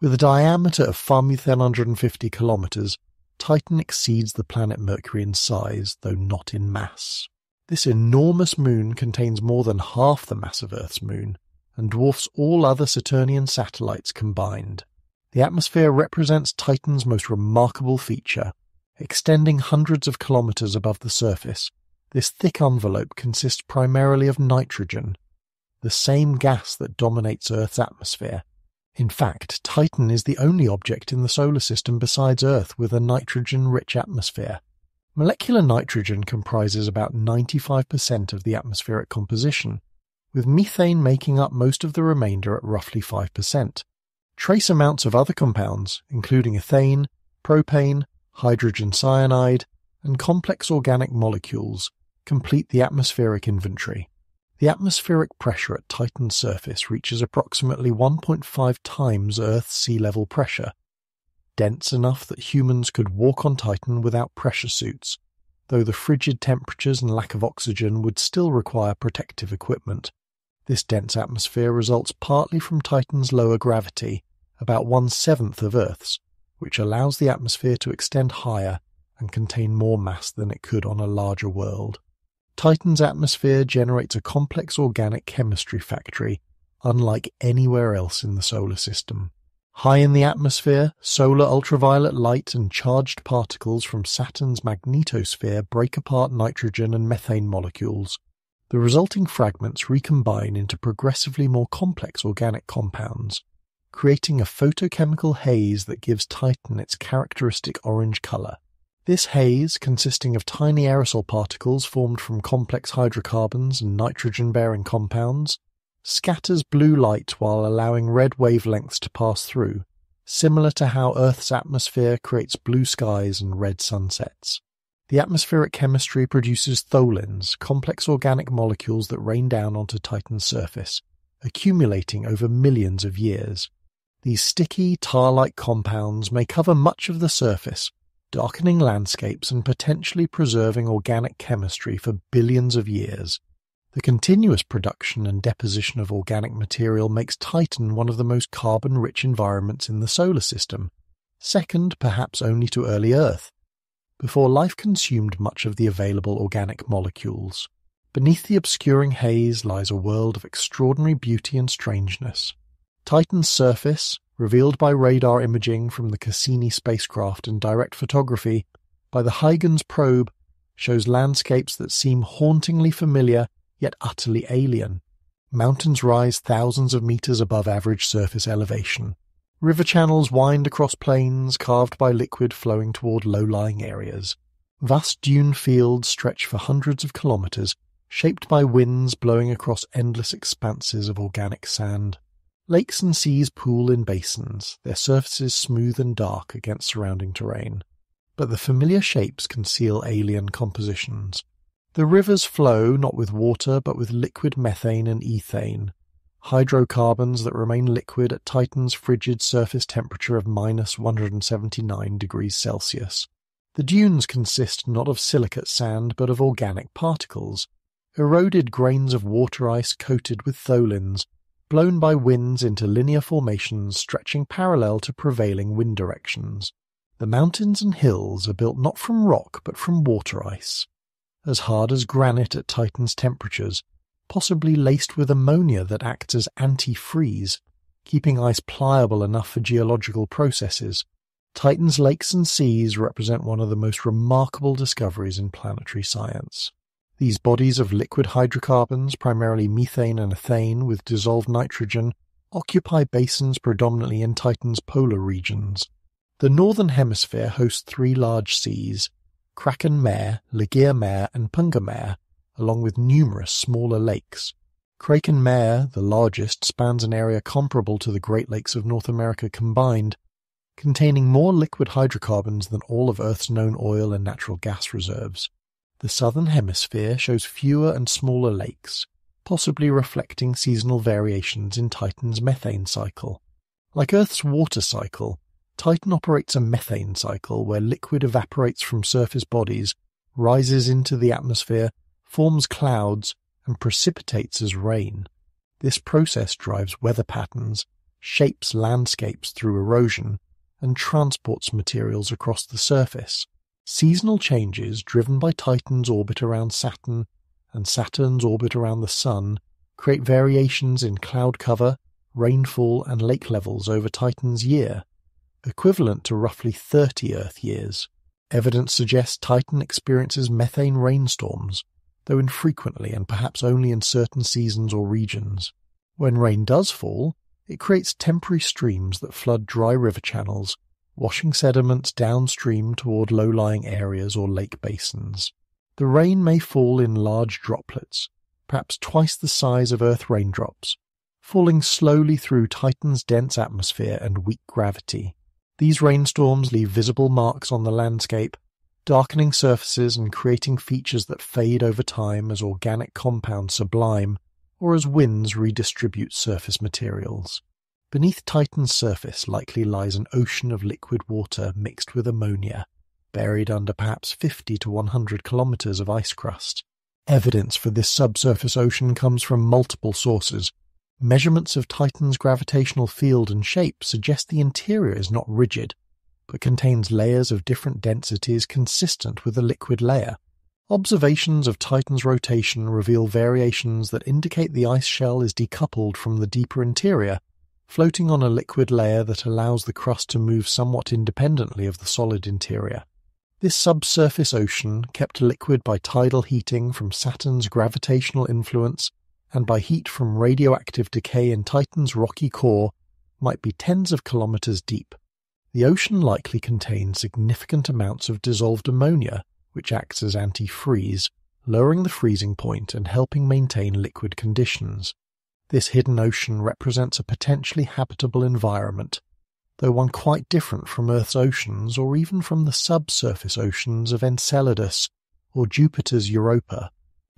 With a diameter of 5,750 kilometers, Titan exceeds the planet Mercury in size, though not in mass. This enormous moon contains more than half the mass of Earth's moon, and dwarfs all other Saturnian satellites combined. The atmosphere represents Titan's most remarkable feature. Extending hundreds of kilometers above the surface, this thick envelope consists primarily of nitrogen, the same gas that dominates Earth's atmosphere. In fact, Titan is the only object in the solar system besides Earth with a nitrogen-rich atmosphere. Molecular nitrogen comprises about 95% of the atmospheric composition, with methane making up most of the remainder at roughly 5%. Trace amounts of other compounds, including ethane, propane, hydrogen cyanide, and complex organic molecules, complete the atmospheric inventory. The atmospheric pressure at Titan's surface reaches approximately 1.5 times Earth's sea level pressure, dense enough that humans could walk on Titan without pressure suits, though the frigid temperatures and lack of oxygen would still require protective equipment. This dense atmosphere results partly from Titan's lower gravity, about 1/7 of Earth's, which allows the atmosphere to extend higher and contain more mass than it could on a larger world. Titan's atmosphere generates a complex organic chemistry factory, unlike anywhere else in the solar system. High in the atmosphere, solar ultraviolet light and charged particles from Saturn's magnetosphere break apart nitrogen and methane molecules. The resulting fragments recombine into progressively more complex organic compounds, creating a photochemical haze that gives Titan its characteristic orange color. This haze, consisting of tiny aerosol particles formed from complex hydrocarbons and nitrogen-bearing compounds, scatters blue light while allowing red wavelengths to pass through, similar to how Earth's atmosphere creates blue skies and red sunsets. The atmospheric chemistry produces tholins, complex organic molecules that rain down onto Titan's surface, accumulating over millions of years. These sticky, tar-like compounds may cover much of the surface, darkening landscapes and potentially preserving organic chemistry for billions of years. The continuous production and deposition of organic material makes Titan one of the most carbon-rich environments in the solar system, second perhaps only to early Earth, before life consumed much of the available organic molecules. Beneath the obscuring haze lies a world of extraordinary beauty and strangeness. Titan's surface, revealed by radar imaging from the Cassini spacecraft and direct photography by the Huygens probe, shows landscapes that seem hauntingly familiar yet utterly alien. Mountains rise thousands of meters above average surface elevation. River channels wind across plains carved by liquid flowing toward low-lying areas. Vast dune fields stretch for hundreds of kilometers, shaped by winds blowing across endless expanses of organic sand. Lakes and seas pool in basins, their surfaces smooth and dark against surrounding terrain. But the familiar shapes conceal alien compositions. The rivers flow not with water but with liquid methane and ethane, hydrocarbons that remain liquid at Titan's frigid surface temperature of -179 degrees Celsius. The dunes consist not of silicate sand but of organic particles, eroded grains of water ice coated with tholins, blown by winds into linear formations stretching parallel to prevailing wind directions. The mountains and hills are built not from rock but from water ice, as hard as granite at Titan's temperatures, possibly laced with ammonia that acts as anti-freeze, keeping ice pliable enough for geological processes. Titan's lakes and seas represent one of the most remarkable discoveries in planetary science. These bodies of liquid hydrocarbons, primarily methane and ethane with dissolved nitrogen, occupy basins predominantly in Titan's polar regions. The northern hemisphere hosts 3 large seas, Kraken Mare, Ligeia Mare and Punga Mare, along with numerous smaller lakes. Kraken Mare, the largest, spans an area comparable to the Great Lakes of North America combined, containing more liquid hydrocarbons than all of Earth's known oil and natural gas reserves. The southern hemisphere shows fewer and smaller lakes, possibly reflecting seasonal variations in Titan's methane cycle. Like Earth's water cycle, Titan operates a methane cycle where liquid evaporates from surface bodies, rises into the atmosphere, forms clouds, and precipitates as rain. This process drives weather patterns, shapes landscapes through erosion, and transports materials across the surface. Seasonal changes driven by Titan's orbit around Saturn and Saturn's orbit around the Sun create variations in cloud cover, rainfall, and lake levels over Titan's year, equivalent to roughly 30 Earth years. Evidence suggests Titan experiences methane rainstorms, though infrequently and perhaps only in certain seasons or regions. When rain does fall, it creates temporary streams that flood dry river channels, washing sediments downstream toward low-lying areas or lake basins. The rain may fall in large droplets, perhaps twice the size of Earth raindrops, falling slowly through Titan's dense atmosphere and weak gravity. These rainstorms leave visible marks on the landscape, darkening surfaces and creating features that fade over time as organic compounds sublime or as winds redistribute surface materials. Beneath Titan's surface likely lies an ocean of liquid water mixed with ammonia, buried under perhaps 50 to 100 kilometers of ice crust. Evidence for this subsurface ocean comes from multiple sources. Measurements of Titan's gravitational field and shape suggest the interior is not rigid, but contains layers of different densities consistent with a liquid layer. Observations of Titan's rotation reveal variations that indicate the ice shell is decoupled from the deeper interior, floating on a liquid layer that allows the crust to move somewhat independently of the solid interior. This subsurface ocean, kept liquid by tidal heating from Saturn's gravitational influence and by heat from radioactive decay in Titan's rocky core, might be tens of kilometers deep. The ocean likely contains significant amounts of dissolved ammonia, which acts as anti-freeze, lowering the freezing point and helping maintain liquid conditions. This hidden ocean represents a potentially habitable environment, though one quite different from Earth's oceans or even from the subsurface oceans of Enceladus or Jupiter's Europa.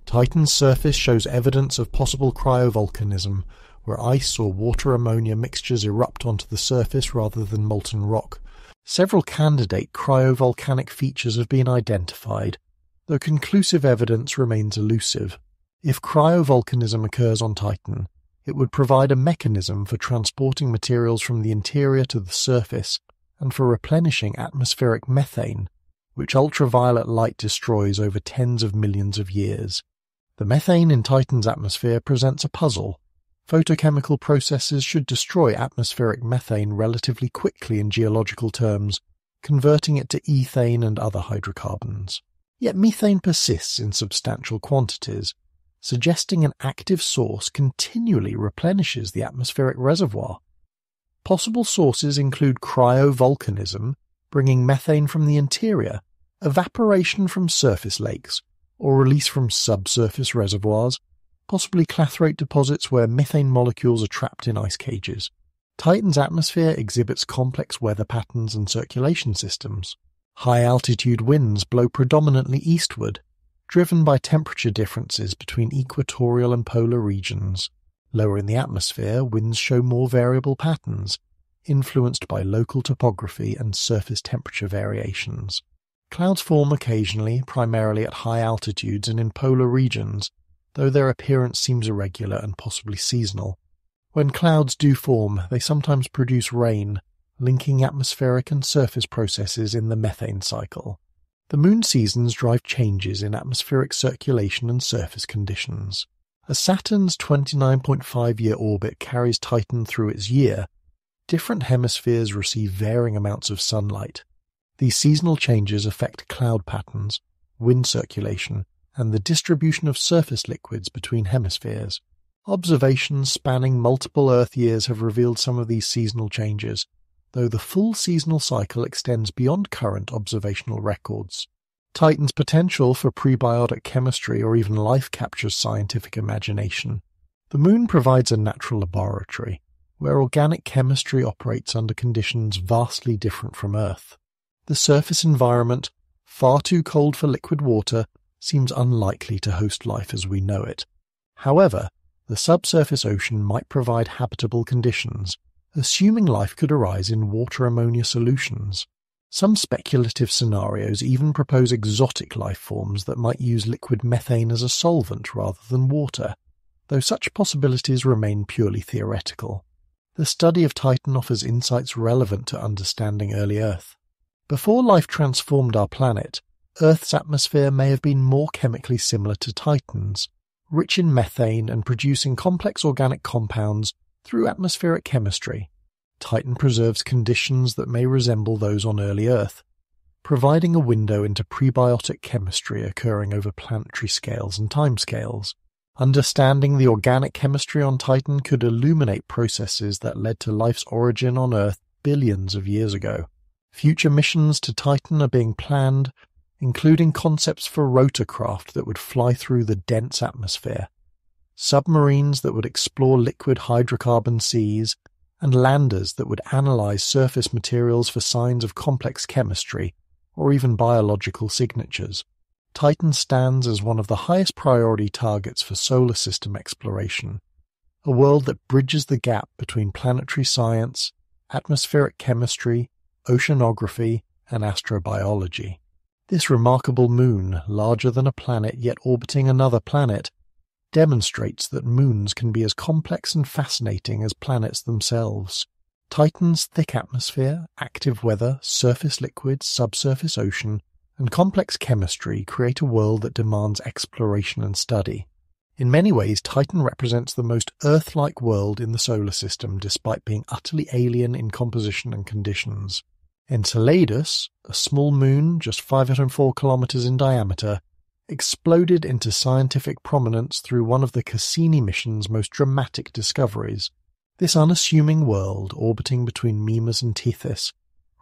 Titan's surface shows evidence of possible cryovolcanism, where ice or water-ammonia mixtures erupt onto the surface rather than molten rock. Several candidate cryovolcanic features have been identified, though conclusive evidence remains elusive. If cryovolcanism occurs on Titan, it would provide a mechanism for transporting materials from the interior to the surface and for replenishing atmospheric methane, which ultraviolet light destroys over tens of millions of years. The methane in Titan's atmosphere presents a puzzle. Photochemical processes should destroy atmospheric methane relatively quickly in geological terms, converting it to ethane and other hydrocarbons. Yet methane persists in substantial quantities, suggesting an active source continually replenishes the atmospheric reservoir. Possible sources include cryovolcanism, bringing methane from the interior, evaporation from surface lakes, or release from subsurface reservoirs, possibly clathrate deposits where methane molecules are trapped in ice cages. Titan's atmosphere exhibits complex weather patterns and circulation systems. High-altitude winds blow predominantly eastward, driven by temperature differences between equatorial and polar regions. Lower in the atmosphere, winds show more variable patterns, influenced by local topography and surface temperature variations. Clouds form occasionally, primarily at high altitudes and in polar regions, though their appearance seems irregular and possibly seasonal. When clouds do form, they sometimes produce rain, linking atmospheric and surface processes in the methane cycle. The moon seasons drive changes in atmospheric circulation and surface conditions. As Saturn's 29.5-year orbit carries Titan through its year, different hemispheres receive varying amounts of sunlight. These seasonal changes affect cloud patterns, wind circulation, and the distribution of surface liquids between hemispheres. Observations spanning multiple Earth years have revealed some of these seasonal changes, though the full seasonal cycle extends beyond current observational records. Titan's potential for prebiotic chemistry or even life captures scientific imagination. The Moon provides a natural laboratory, where organic chemistry operates under conditions vastly different from Earth. The surface environment, far too cold for liquid water, seems unlikely to host life as we know it. However, the subsurface ocean might provide habitable conditions, assuming life could arise in water-ammonia solutions. Some speculative scenarios even propose exotic life forms that might use liquid methane as a solvent rather than water, though such possibilities remain purely theoretical. The study of Titan offers insights relevant to understanding early Earth. Before life transformed our planet, Earth's atmosphere may have been more chemically similar to Titan's, rich in methane and producing complex organic compounds through atmospheric chemistry. Titan preserves conditions that may resemble those on early Earth, providing a window into prebiotic chemistry occurring over planetary scales and timescales. Understanding the organic chemistry on Titan could illuminate processes that led to life's origin on Earth billions of years ago. Future missions to Titan are being planned, including concepts for rotorcraft that would fly through the dense atmosphere. submarines that would explore liquid hydrocarbon seas, and landers that would analyze surface materials for signs of complex chemistry or even biological signatures. Titan stands as one of the highest priority targets for solar system exploration, a world that bridges the gap between planetary science, atmospheric chemistry, oceanography, and astrobiology. This remarkable moon, larger than a planet yet orbiting another planet, demonstrates that moons can be as complex and fascinating as planets themselves. Titan's thick atmosphere, active weather, surface liquids, subsurface ocean, and complex chemistry create a world that demands exploration and study. In many ways, Titan represents the most Earth-like world in the solar system despite being utterly alien in composition and conditions. Enceladus, a small moon just 504 kilometers in diameter, exploded into scientific prominence through one of the Cassini mission's most dramatic discoveries. This unassuming world, orbiting between Mimas and Tethys,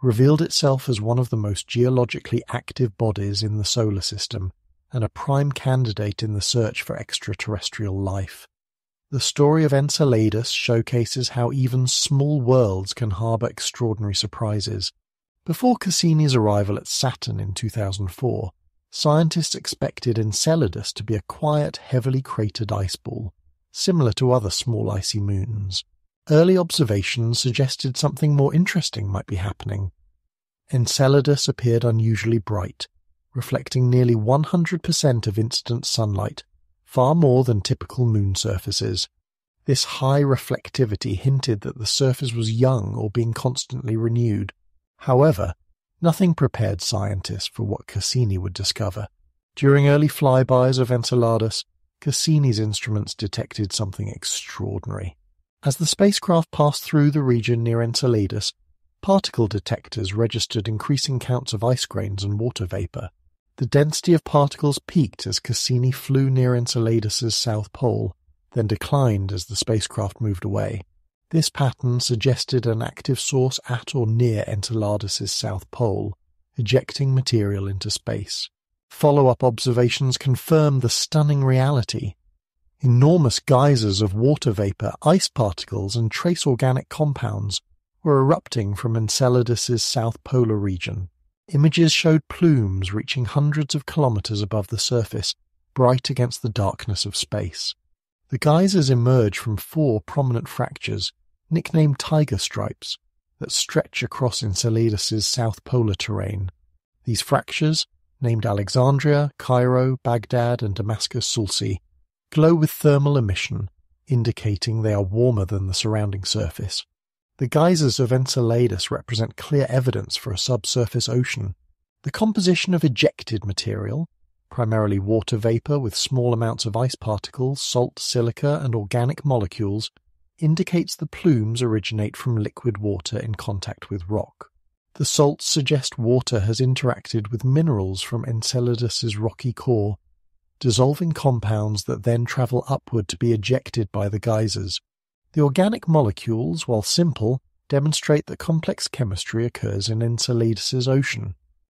revealed itself as one of the most geologically active bodies in the solar system and a prime candidate in the search for extraterrestrial life. The story of Enceladus showcases how even small worlds can harbour extraordinary surprises. Before Cassini's arrival at Saturn in 2004, scientists expected Enceladus to be a quiet, heavily cratered ice ball, similar to other small icy moons. Early observations suggested something more interesting might be happening. Enceladus appeared unusually bright, reflecting nearly 100% of incident sunlight, far more than typical moon surfaces. This high reflectivity hinted that the surface was young or being constantly renewed. However, nothing prepared scientists for what Cassini would discover. During early flybys of Enceladus, Cassini's instruments detected something extraordinary. As the spacecraft passed through the region near Enceladus, particle detectors registered increasing counts of ice grains and water vapor. The density of particles peaked as Cassini flew near Enceladus's south pole, then declined as the spacecraft moved away. This pattern suggested an active source at or near Enceladus's south pole, ejecting material into space. Follow-up observations confirmed the stunning reality. Enormous geysers of water vapor, ice particles, and trace organic compounds were erupting from Enceladus's south polar region. Images showed plumes reaching hundreds of kilometers above the surface, bright against the darkness of space. The geysers emerge from 4 prominent fractures, nicknamed tiger stripes, that stretch across Enceladus's south polar terrain. These fractures, named Alexandria, Cairo, Baghdad, and Damascus-Sulci, glow with thermal emission, indicating they are warmer than the surrounding surface. The geysers of Enceladus represent clear evidence for a subsurface ocean. The composition of ejected material, primarily water vapor with small amounts of ice particles, salt, silica, and organic molecules, indicates the plumes originate from liquid water in contact with rock. The salts suggest water has interacted with minerals from Enceladus's rocky core, dissolving compounds that then travel upward to be ejected by the geysers. The organic molecules, while simple, demonstrate that complex chemistry occurs in Enceladus's ocean.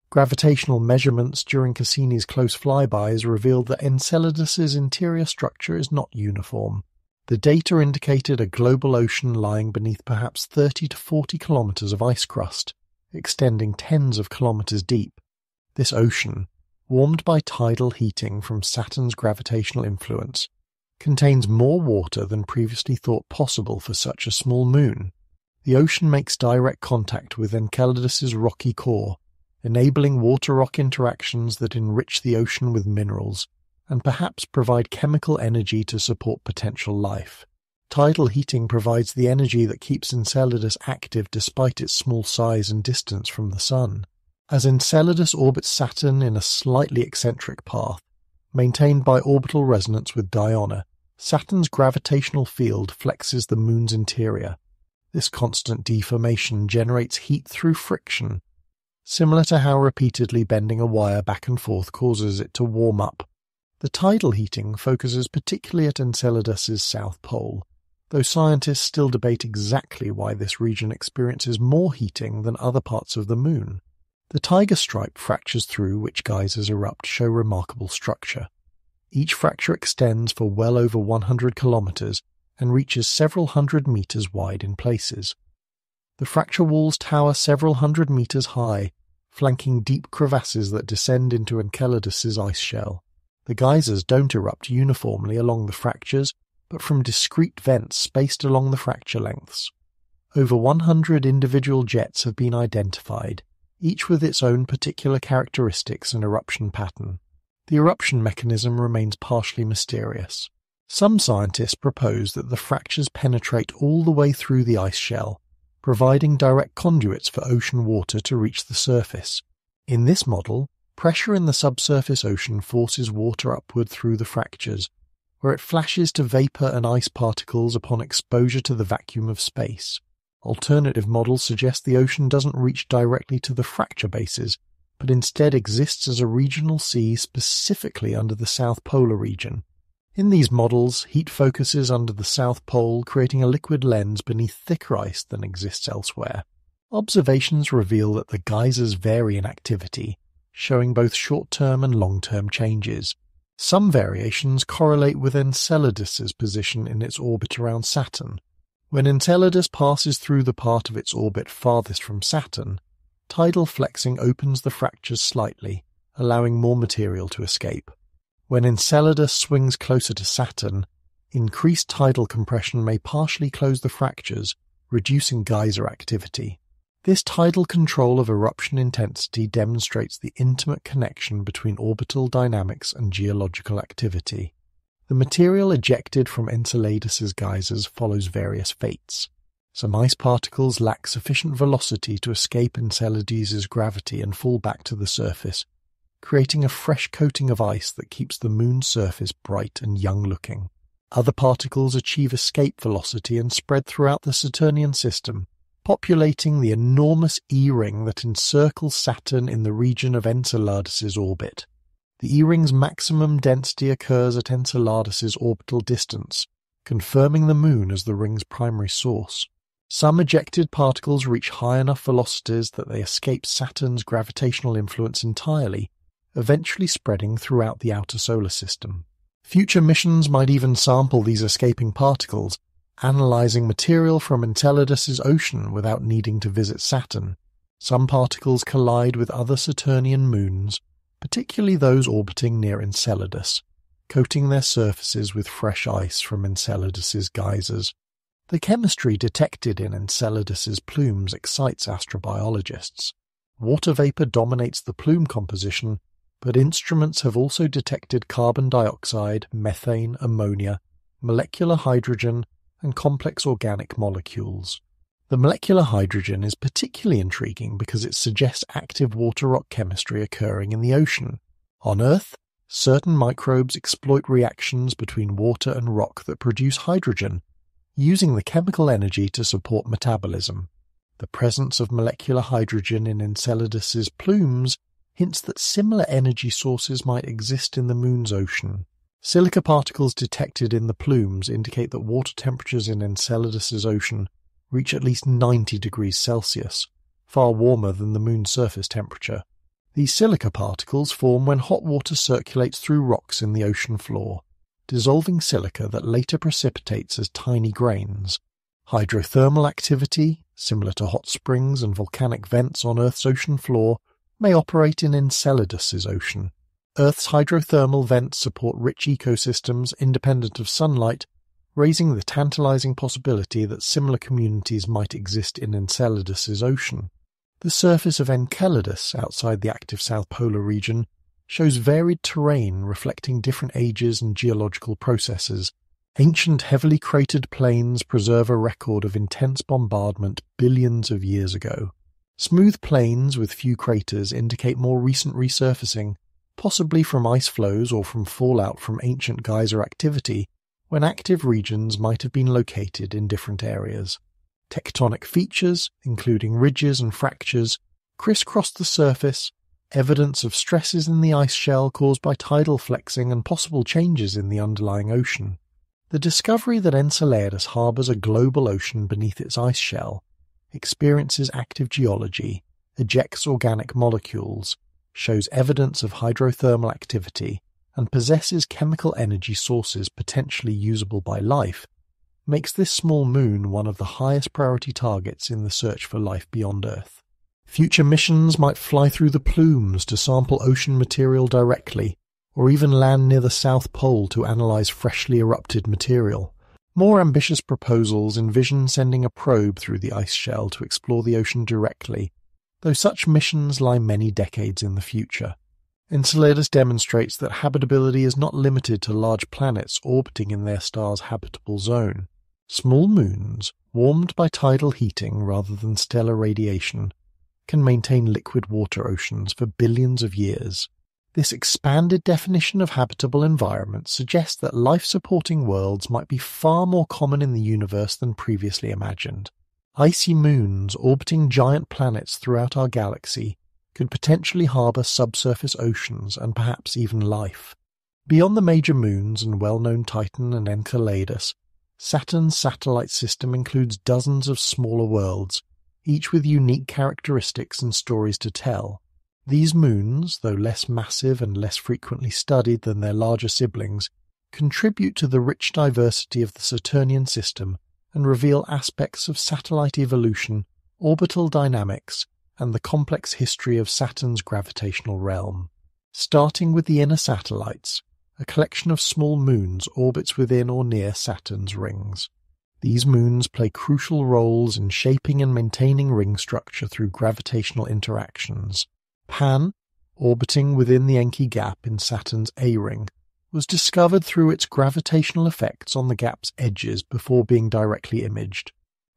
Gravitational measurements during Cassini's close flybys revealed that Enceladus's interior structure is not uniform. The data indicated a global ocean lying beneath perhaps 30 to 40 kilometers of ice crust, extending tens of kilometers deep. This ocean, warmed by tidal heating from Saturn's gravitational influence, contains more water than previously thought possible for such a small moon. The ocean makes direct contact with Enceladus's rocky core, enabling water-rock interactions that enrich the ocean with minerals and perhaps provide chemical energy to support potential life. Tidal heating provides the energy that keeps Enceladus active despite its small size and distance from the Sun. As Enceladus orbits Saturn in a slightly eccentric path, maintained by orbital resonance with Diona, Saturn's gravitational field flexes the Moon's interior. This constant deformation generates heat through friction, similar to how repeatedly bending a wire back and forth causes it to warm up. The tidal heating focuses particularly at Enceladus's south pole, though scientists still debate exactly why this region experiences more heating than other parts of the Moon. The tiger stripe fractures through which geysers erupt show remarkable structure. Each fracture extends for well over 100 kilometers and reaches several hundred meters wide in places. The fracture walls tower several hundred meters high, flanking deep crevasses that descend into Enceladus's ice shell. The geysers don't erupt uniformly along the fractures, but from discrete vents spaced along the fracture lengths. Over 100 individual jets have been identified, each with its own particular characteristics and eruption pattern. The eruption mechanism remains partially mysterious. Some scientists propose that the fractures penetrate all the way through the ice shell, providing direct conduits for ocean water to reach the surface. In this model, pressure in the subsurface ocean forces water upward through the fractures, where it flashes to vapor and ice particles upon exposure to the vacuum of space. Alternative models suggest the ocean doesn't reach directly to the fracture bases, but instead exists as a regional sea specifically under the South Polar region. In these models, heat focuses under the South Pole, creating a liquid lens beneath thicker ice than exists elsewhere. Observations reveal that the geysers vary in activity, showing both short-term and long-term changes. Some variations correlate with Enceladus's position in its orbit around Saturn. When Enceladus passes through the part of its orbit farthest from Saturn, tidal flexing opens the fractures slightly, allowing more material to escape. When Enceladus swings closer to Saturn, increased tidal compression may partially close the fractures, reducing geyser activity. This tidal control of eruption intensity demonstrates the intimate connection between orbital dynamics and geological activity. The material ejected from Enceladus's geysers follows various fates. Some ice particles lack sufficient velocity to escape Enceladus's gravity and fall back to the surface, creating a fresh coating of ice that keeps the moon's surface bright and young-looking. Other particles achieve escape velocity and spread throughout the Saturnian system, populating the enormous E-ring that encircles Saturn in the region of Enceladus's orbit. The E-ring's maximum density occurs at Enceladus's orbital distance, confirming the Moon as the ring's primary source. Some ejected particles reach high enough velocities that they escape Saturn's gravitational influence entirely, eventually spreading throughout the outer solar system. Future missions might even sample these escaping particles, analyzing material from Enceladus's ocean without needing to visit Saturn. Some particles collide with other Saturnian moons, particularly those orbiting near Enceladus, coating their surfaces with fresh ice from Enceladus's geysers. The chemistry detected in Enceladus's plumes excites astrobiologists. Water vapor dominates the plume composition, but instruments have also detected carbon dioxide, methane, ammonia, molecular hydrogen, and complex organic molecules. The molecular hydrogen is particularly intriguing because it suggests active water rock chemistry occurring in the ocean. On Earth, certain microbes exploit reactions between water and rock that produce hydrogen, using the chemical energy to support metabolism. The presence of molecular hydrogen in Enceladus's plumes hints that similar energy sources might exist in the Moon's ocean. Silica particles detected in the plumes indicate that water temperatures in Enceladus's ocean reach at least 90 degrees Celsius, far warmer than the Moon's surface temperature. These silica particles form when hot water circulates through rocks in the ocean floor, dissolving silica that later precipitates as tiny grains. Hydrothermal activity, similar to hot springs and volcanic vents on Earth's ocean floor, may operate in Enceladus's ocean. Earth's hydrothermal vents support rich ecosystems independent of sunlight, raising the tantalizing possibility that similar communities might exist in Enceladus's ocean. The surface of Enceladus, outside the active South Polar region, shows varied terrain reflecting different ages and geological processes. Ancient heavily cratered plains preserve a record of intense bombardment billions of years ago. Smooth plains with few craters indicate more recent resurfacing, possibly from ice flows or from fallout from ancient geyser activity, when active regions might have been located in different areas. Tectonic features, including ridges and fractures, crisscross the surface, evidence of stresses in the ice shell caused by tidal flexing and possible changes in the underlying ocean. The discovery that Enceladus harbours a global ocean beneath its ice shell, experiences active geology, ejects organic molecules, shows evidence of hydrothermal activity, and possesses chemical energy sources potentially usable by life, makes this small moon one of the highest priority targets in the search for life beyond Earth. Future missions might fly through the plumes to sample ocean material directly, or even land near the South Pole to analyze freshly erupted material. More ambitious proposals envision sending a probe through the ice shell to explore the ocean directly, though such missions lie many decades in the future. Enceladus demonstrates that habitability is not limited to large planets orbiting in their star's habitable zone. Small moons, warmed by tidal heating rather than stellar radiation, can maintain liquid water oceans for billions of years. This expanded definition of habitable environments suggests that life-supporting worlds might be far more common in the universe than previously imagined. Icy moons orbiting giant planets throughout our galaxy could potentially harbour subsurface oceans and perhaps even life. Beyond the major moons and well-known Titan and Enceladus, Saturn's satellite system includes dozens of smaller worlds, each with unique characteristics and stories to tell. These moons, though less massive and less frequently studied than their larger siblings, contribute to the rich diversity of the Saturnian system and reveal aspects of satellite evolution, orbital dynamics, and the complex history of Saturn's gravitational realm. Starting with the inner satellites, a collection of small moons orbits within or near Saturn's rings. These moons play crucial roles in shaping and maintaining ring structure through gravitational interactions. Pan, orbiting within the Encke gap in Saturn's A-ring, was discovered through its gravitational effects on the gap's edges before being directly imaged.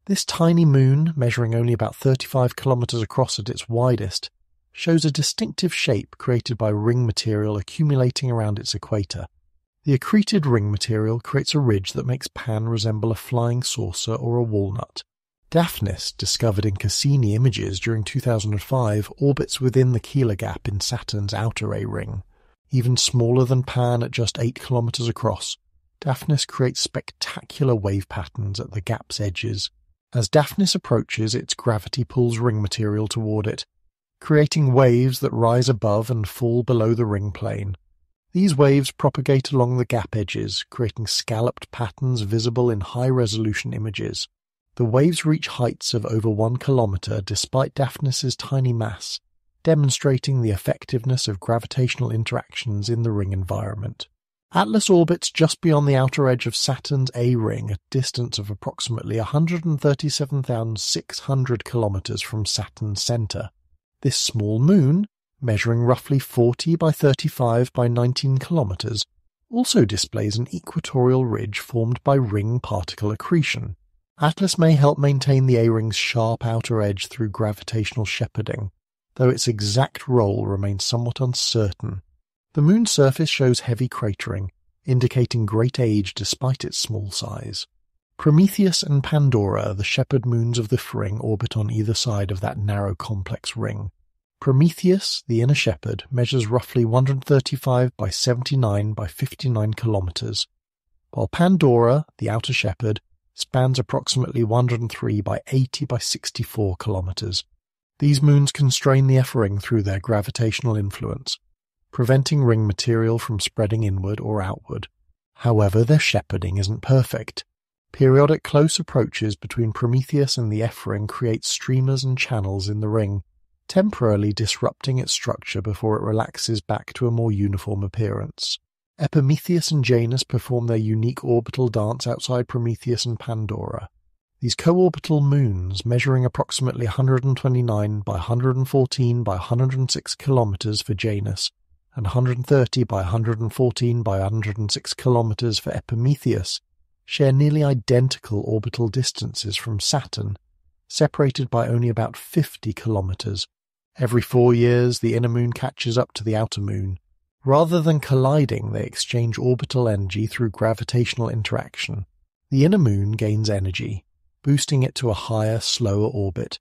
This tiny moon, measuring only about 35 kilometers across at its widest, shows a distinctive shape created by ring material accumulating around its equator. The accreted ring material creates a ridge that makes Pan resemble a flying saucer or a walnut. Daphnis, discovered in Cassini images during 2005, orbits within the Keeler gap in Saturn's outer A-ring. Even smaller than Pan at just 8 kilometers across, Daphnis creates spectacular wave patterns at the gap's edges. As Daphnis approaches, its gravity pulls ring material toward it, creating waves that rise above and fall below the ring plane. These waves propagate along the gap edges, creating scalloped patterns visible in high-resolution images. The waves reach heights of over 1 kilometer despite Daphnis's tiny mass, demonstrating the effectiveness of gravitational interactions in the ring environment. Atlas orbits just beyond the outer edge of Saturn's A-ring at a distance of approximately 137,600 kilometers from Saturn's center. This small moon, measuring roughly 40 by 35 by 19 kilometers, also displays an equatorial ridge formed by ring particle accretion. Atlas may help maintain the A-ring's sharp outer edge through gravitational shepherding, though its exact role remains somewhat uncertain. The moon's surface shows heavy cratering, indicating great age despite its small size. Prometheus and Pandora, the shepherd moons of the ring, orbit on either side of that narrow complex ring. Prometheus, the inner shepherd, measures roughly 135 by 79 by 59 kilometers, while Pandora, the outer shepherd, spans approximately 103 by 80 by 64 kilometers. These moons constrain the F-ring through their gravitational influence, preventing ring material from spreading inward or outward. However, their shepherding isn't perfect. Periodic close approaches between Prometheus and the F-ring create streamers and channels in the ring, temporarily disrupting its structure before it relaxes back to a more uniform appearance. Epimetheus and Janus perform their unique orbital dance outside Prometheus and Pandora. These co-orbital moons, measuring approximately 129 by 114 by 106 kilometers for Janus, and 130 by 114 by 106 kilometers for Epimetheus, share nearly identical orbital distances from Saturn, separated by only about 50 kilometers. Every 4 years, the inner moon catches up to the outer moon. Rather than colliding, they exchange orbital energy through gravitational interaction. The inner moon gains energy, boosting it to a higher, slower orbit,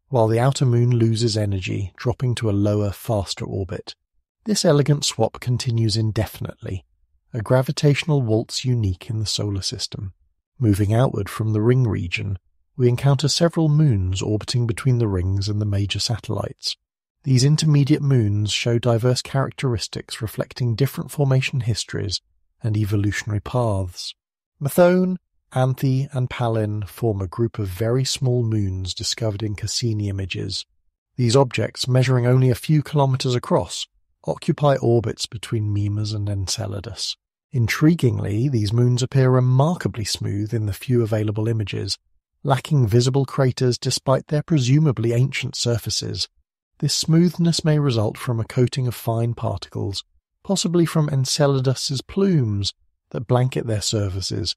while the outer moon loses energy, dropping to a lower, faster orbit. This elegant swap continues indefinitely, a gravitational waltz unique in the solar system. Moving outward from the ring region, we encounter several moons orbiting between the rings and the major satellites. These intermediate moons show diverse characteristics reflecting different formation histories and evolutionary paths. Methone, Anthe, and Palin form a group of very small moons discovered in Cassini images. These objects, measuring only a few kilometers across, occupy orbits between Mimas and Enceladus. Intriguingly, these moons appear remarkably smooth in the few available images, lacking visible craters despite their presumably ancient surfaces. This smoothness may result from a coating of fine particles, possibly from Enceladus's plumes, that blanket their surfaces.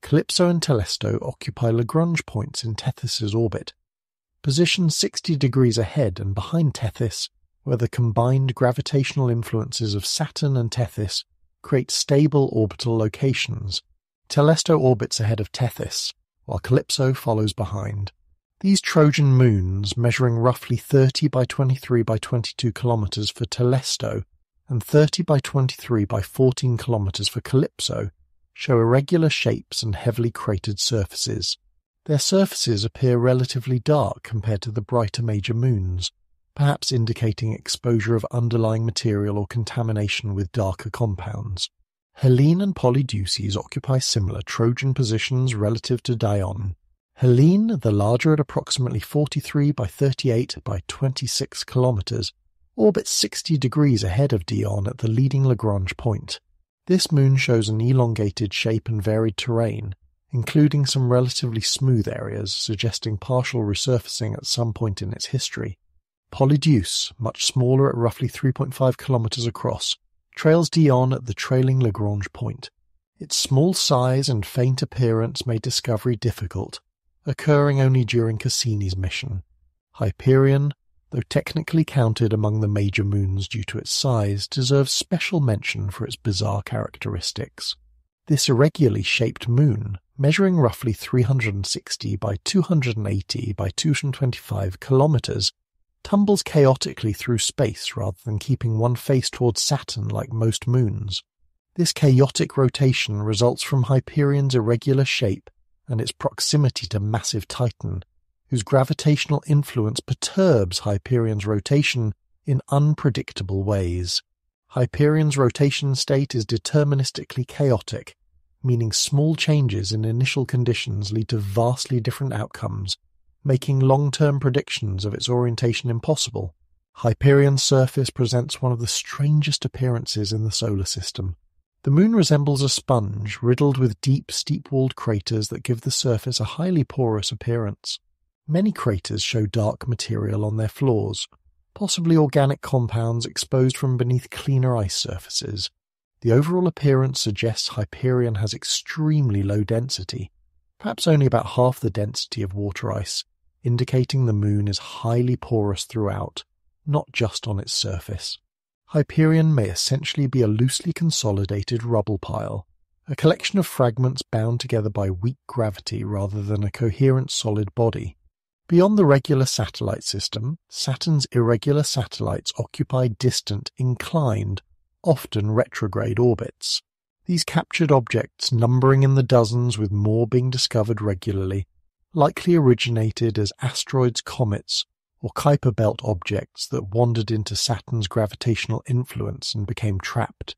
Calypso and Telesto occupy Lagrange points in Tethys's orbit. Positioned 60 degrees ahead and behind Tethys, where the combined gravitational influences of Saturn and Tethys create stable orbital locations, Telesto orbits ahead of Tethys, while Calypso follows behind. These Trojan moons, measuring roughly 30 by 23 by 22 kilometers for Telesto and 30 by 23 by 14 kilometers for Calypso, show irregular shapes and heavily cratered surfaces. Their surfaces appear relatively dark compared to the brighter major moons, perhaps indicating exposure of underlying material or contamination with darker compounds. Helene and Polydeuces occupy similar Trojan positions relative to Dione. Helene, the larger at approximately 43 by 38 by 26 kilometers, orbits 60 degrees ahead of Dione at the leading Lagrange point. This moon shows an elongated shape and varied terrain, including some relatively smooth areas suggesting partial resurfacing at some point in its history. Polydeuce, much smaller at roughly 3.5 kilometers across, trails Dione at the trailing Lagrange point. Its small size and faint appearance made discovery difficult, occurring only during Cassini's mission. Hyperion, though technically counted among the major moons due to its size, deserves special mention for its bizarre characteristics. This irregularly shaped moon, measuring roughly 360 by 280 by 225 kilometers, tumbles chaotically through space rather than keeping one face towards Saturn like most moons. This chaotic rotation results from Hyperion's irregular shape and its proximity to massive Titan, whose gravitational influence perturbs Hyperion's rotation in unpredictable ways. Hyperion's rotation state is deterministically chaotic, meaning small changes in initial conditions lead to vastly different outcomes, making long-term predictions of its orientation impossible. Hyperion's surface presents one of the strangest appearances in the solar system. The moon resembles a sponge riddled with deep, steep-walled craters that give the surface a highly porous appearance. Many craters show dark material on their floors, possibly organic compounds exposed from beneath cleaner ice surfaces. The overall appearance suggests Hyperion has extremely low density, perhaps only about half the density of water ice, indicating the moon is highly porous throughout, not just on its surface. Hyperion may essentially be a loosely consolidated rubble pile, a collection of fragments bound together by weak gravity rather than a coherent solid body. Beyond the regular satellite system, Saturn's irregular satellites occupy distant, inclined, often retrograde orbits. These captured objects, numbering in the dozens with more being discovered regularly, likely originated as asteroids, comets, or Kuiper belt objects that wandered into Saturn's gravitational influence and became trapped.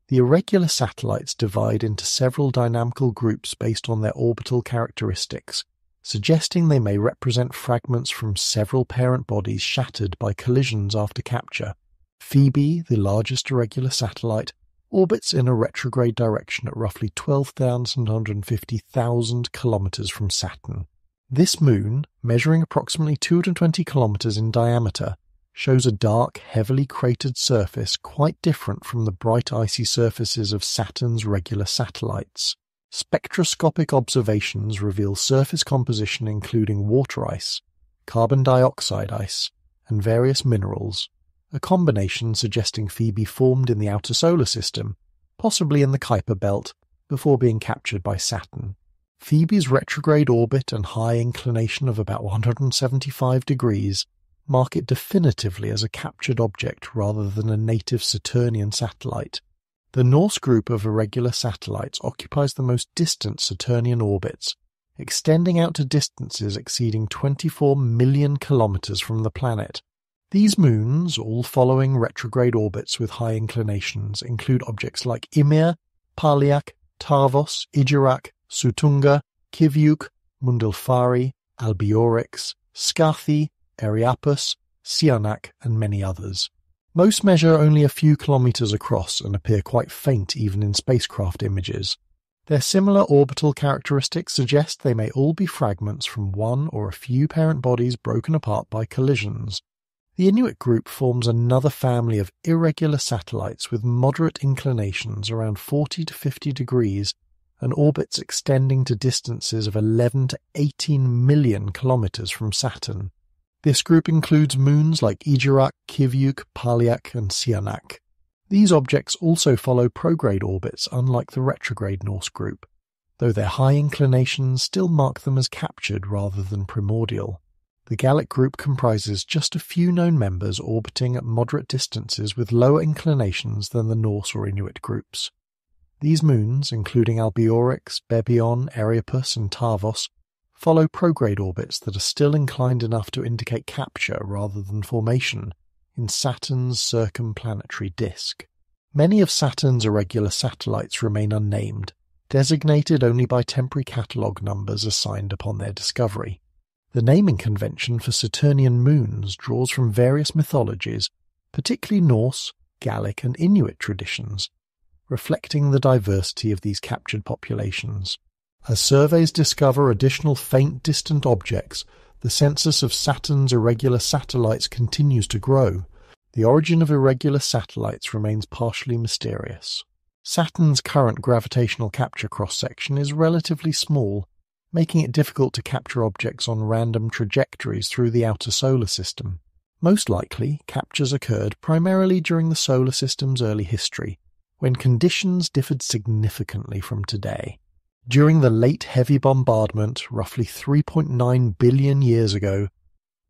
The irregular satellites divide into several dynamical groups based on their orbital characteristics, suggesting they may represent fragments from several parent bodies shattered by collisions after capture. Phoebe, the largest irregular satellite, orbits in a retrograde direction at roughly 12,150,000 kilometers from Saturn. This moon, measuring approximately 220 kilometers in diameter, shows a dark, heavily cratered surface quite different from the bright icy surfaces of Saturn's regular satellites. Spectroscopic observations reveal surface composition including water ice, carbon dioxide ice, and various minerals, a combination suggesting Phoebe formed in the outer solar system, possibly in the Kuiper belt, before being captured by Saturn. Phoebe's retrograde orbit and high inclination of about 175 degrees mark it definitively as a captured object rather than a native Saturnian satellite. The Norse group of irregular satellites occupies the most distant Saturnian orbits, extending out to distances exceeding 24 million kilometers from the planet. These moons, all following retrograde orbits with high inclinations, include objects like Ymir, Palyak, Tarvos, Igerak, Sutunga, Kivyuk, Mundilfari, Albiorix, Scathi, Eriapus, Sianak, and many others. Most measure only a few kilometers across and appear quite faint even in spacecraft images. Their similar orbital characteristics suggest they may all be fragments from one or a few parent bodies broken apart by collisions. The Inuit group forms another family of irregular satellites with moderate inclinations around 40 to 50 degrees and orbits extending to distances of 11 to 18 million kilometers from Saturn. This group includes moons like Igerak, Kivyuk, Palyak, and Sianak. These objects also follow prograde orbits unlike the retrograde Norse group, though their high inclinations still mark them as captured rather than primordial. The Gallic group comprises just a few known members orbiting at moderate distances with lower inclinations than the Norse or Inuit groups. These moons, including Albiorix, Bebion, Eriapus, and Tarvos, follow prograde orbits that are still inclined enough to indicate capture rather than formation in Saturn's circumplanetary disk. Many of Saturn's irregular satellites remain unnamed, designated only by temporary catalogue numbers assigned upon their discovery. The naming convention for Saturnian moons draws from various mythologies, particularly Norse, Gallic, and Inuit traditions, reflecting the diversity of these captured populations. As surveys discover additional faint distant objects, the census of Saturn's irregular satellites continues to grow. The origin of irregular satellites remains partially mysterious. Saturn's current gravitational capture cross-section is relatively small, making it difficult to capture objects on random trajectories through the outer solar system. Most likely, captures occurred primarily during the solar system's early history, when conditions differed significantly from today. During the late heavy bombardment, roughly 3.9 billion years ago,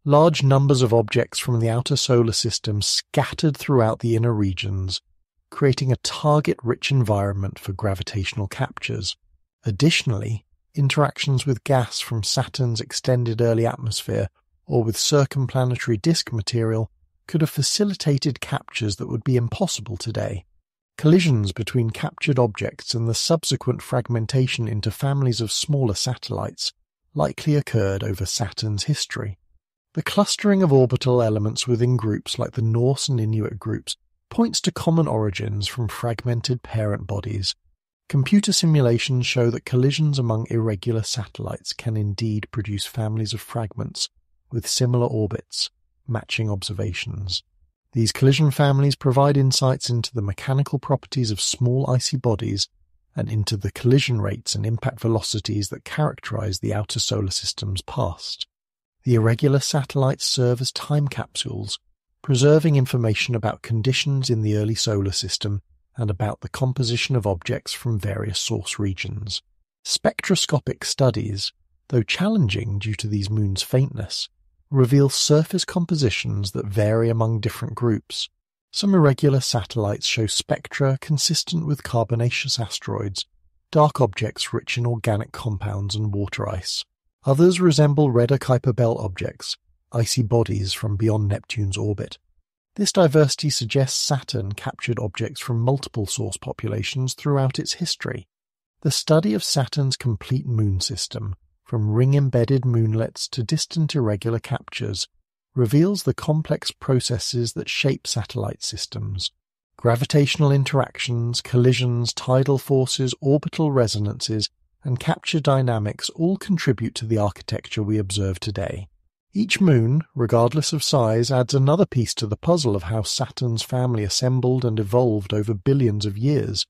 large numbers of objects from the outer solar system scattered throughout the inner regions, creating a target-rich environment for gravitational captures. Additionally, interactions with gas from Saturn's extended early atmosphere or with circumplanetary disk material could have facilitated captures that would be impossible today. Collisions between captured objects and the subsequent fragmentation into families of smaller satellites likely occurred over Saturn's history. The clustering of orbital elements within groups like the Norse and Inuit groups points to common origins from fragmented parent bodies. Computer simulations show that collisions among irregular satellites can indeed produce families of fragments with similar orbits, matching observations. These collision families provide insights into the mechanical properties of small icy bodies and into the collision rates and impact velocities that characterize the outer solar system's past. The irregular satellites serve as time capsules, preserving information about conditions in the early solar system and about the composition of objects from various source regions. Spectroscopic studies, though challenging due to these moons' faintness, reveal surface compositions that vary among different groups. Some irregular satellites show spectra consistent with carbonaceous asteroids, dark objects rich in organic compounds and water ice. Others resemble redder Kuiper belt objects, icy bodies from beyond Neptune's orbit. This diversity suggests Saturn captured objects from multiple source populations throughout its history. The study of Saturn's complete moon system, from ring-embedded moonlets to distant irregular captures, reveals the complex processes that shape satellite systems. Gravitational interactions, collisions, tidal forces, orbital resonances, and capture dynamics all contribute to the architecture we observe today. Each moon, regardless of size, adds another piece to the puzzle of how Saturn's family assembled and evolved over billions of years.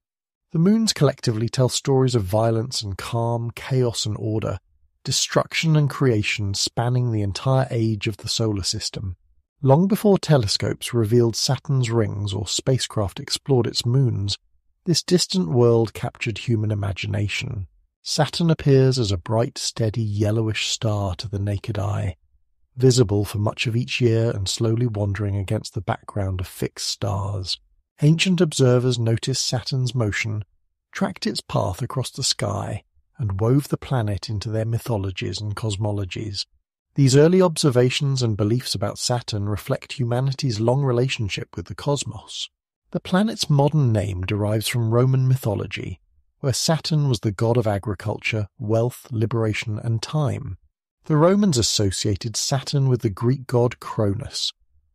The moons collectively tell stories of violence and calm, chaos and order, destruction and creation spanning the entire age of the solar system. Long before telescopes revealed Saturn's rings or spacecraft explored its moons, this distant world captured human imagination. Saturn appears as a bright, steady, yellowish star to the naked eye, visible for much of each year and slowly wandering against the background of fixed stars. Ancient observers noticed Saturn's motion, tracked its path across the sky, and wove the planet into their mythologies and cosmologies. These early observations and beliefs about Saturn reflect humanity's long relationship with the cosmos. The planet's modern name derives from Roman mythology, where Saturn was the god of agriculture, wealth, liberation, and time. The Romans associated Saturn with the Greek god Cronus,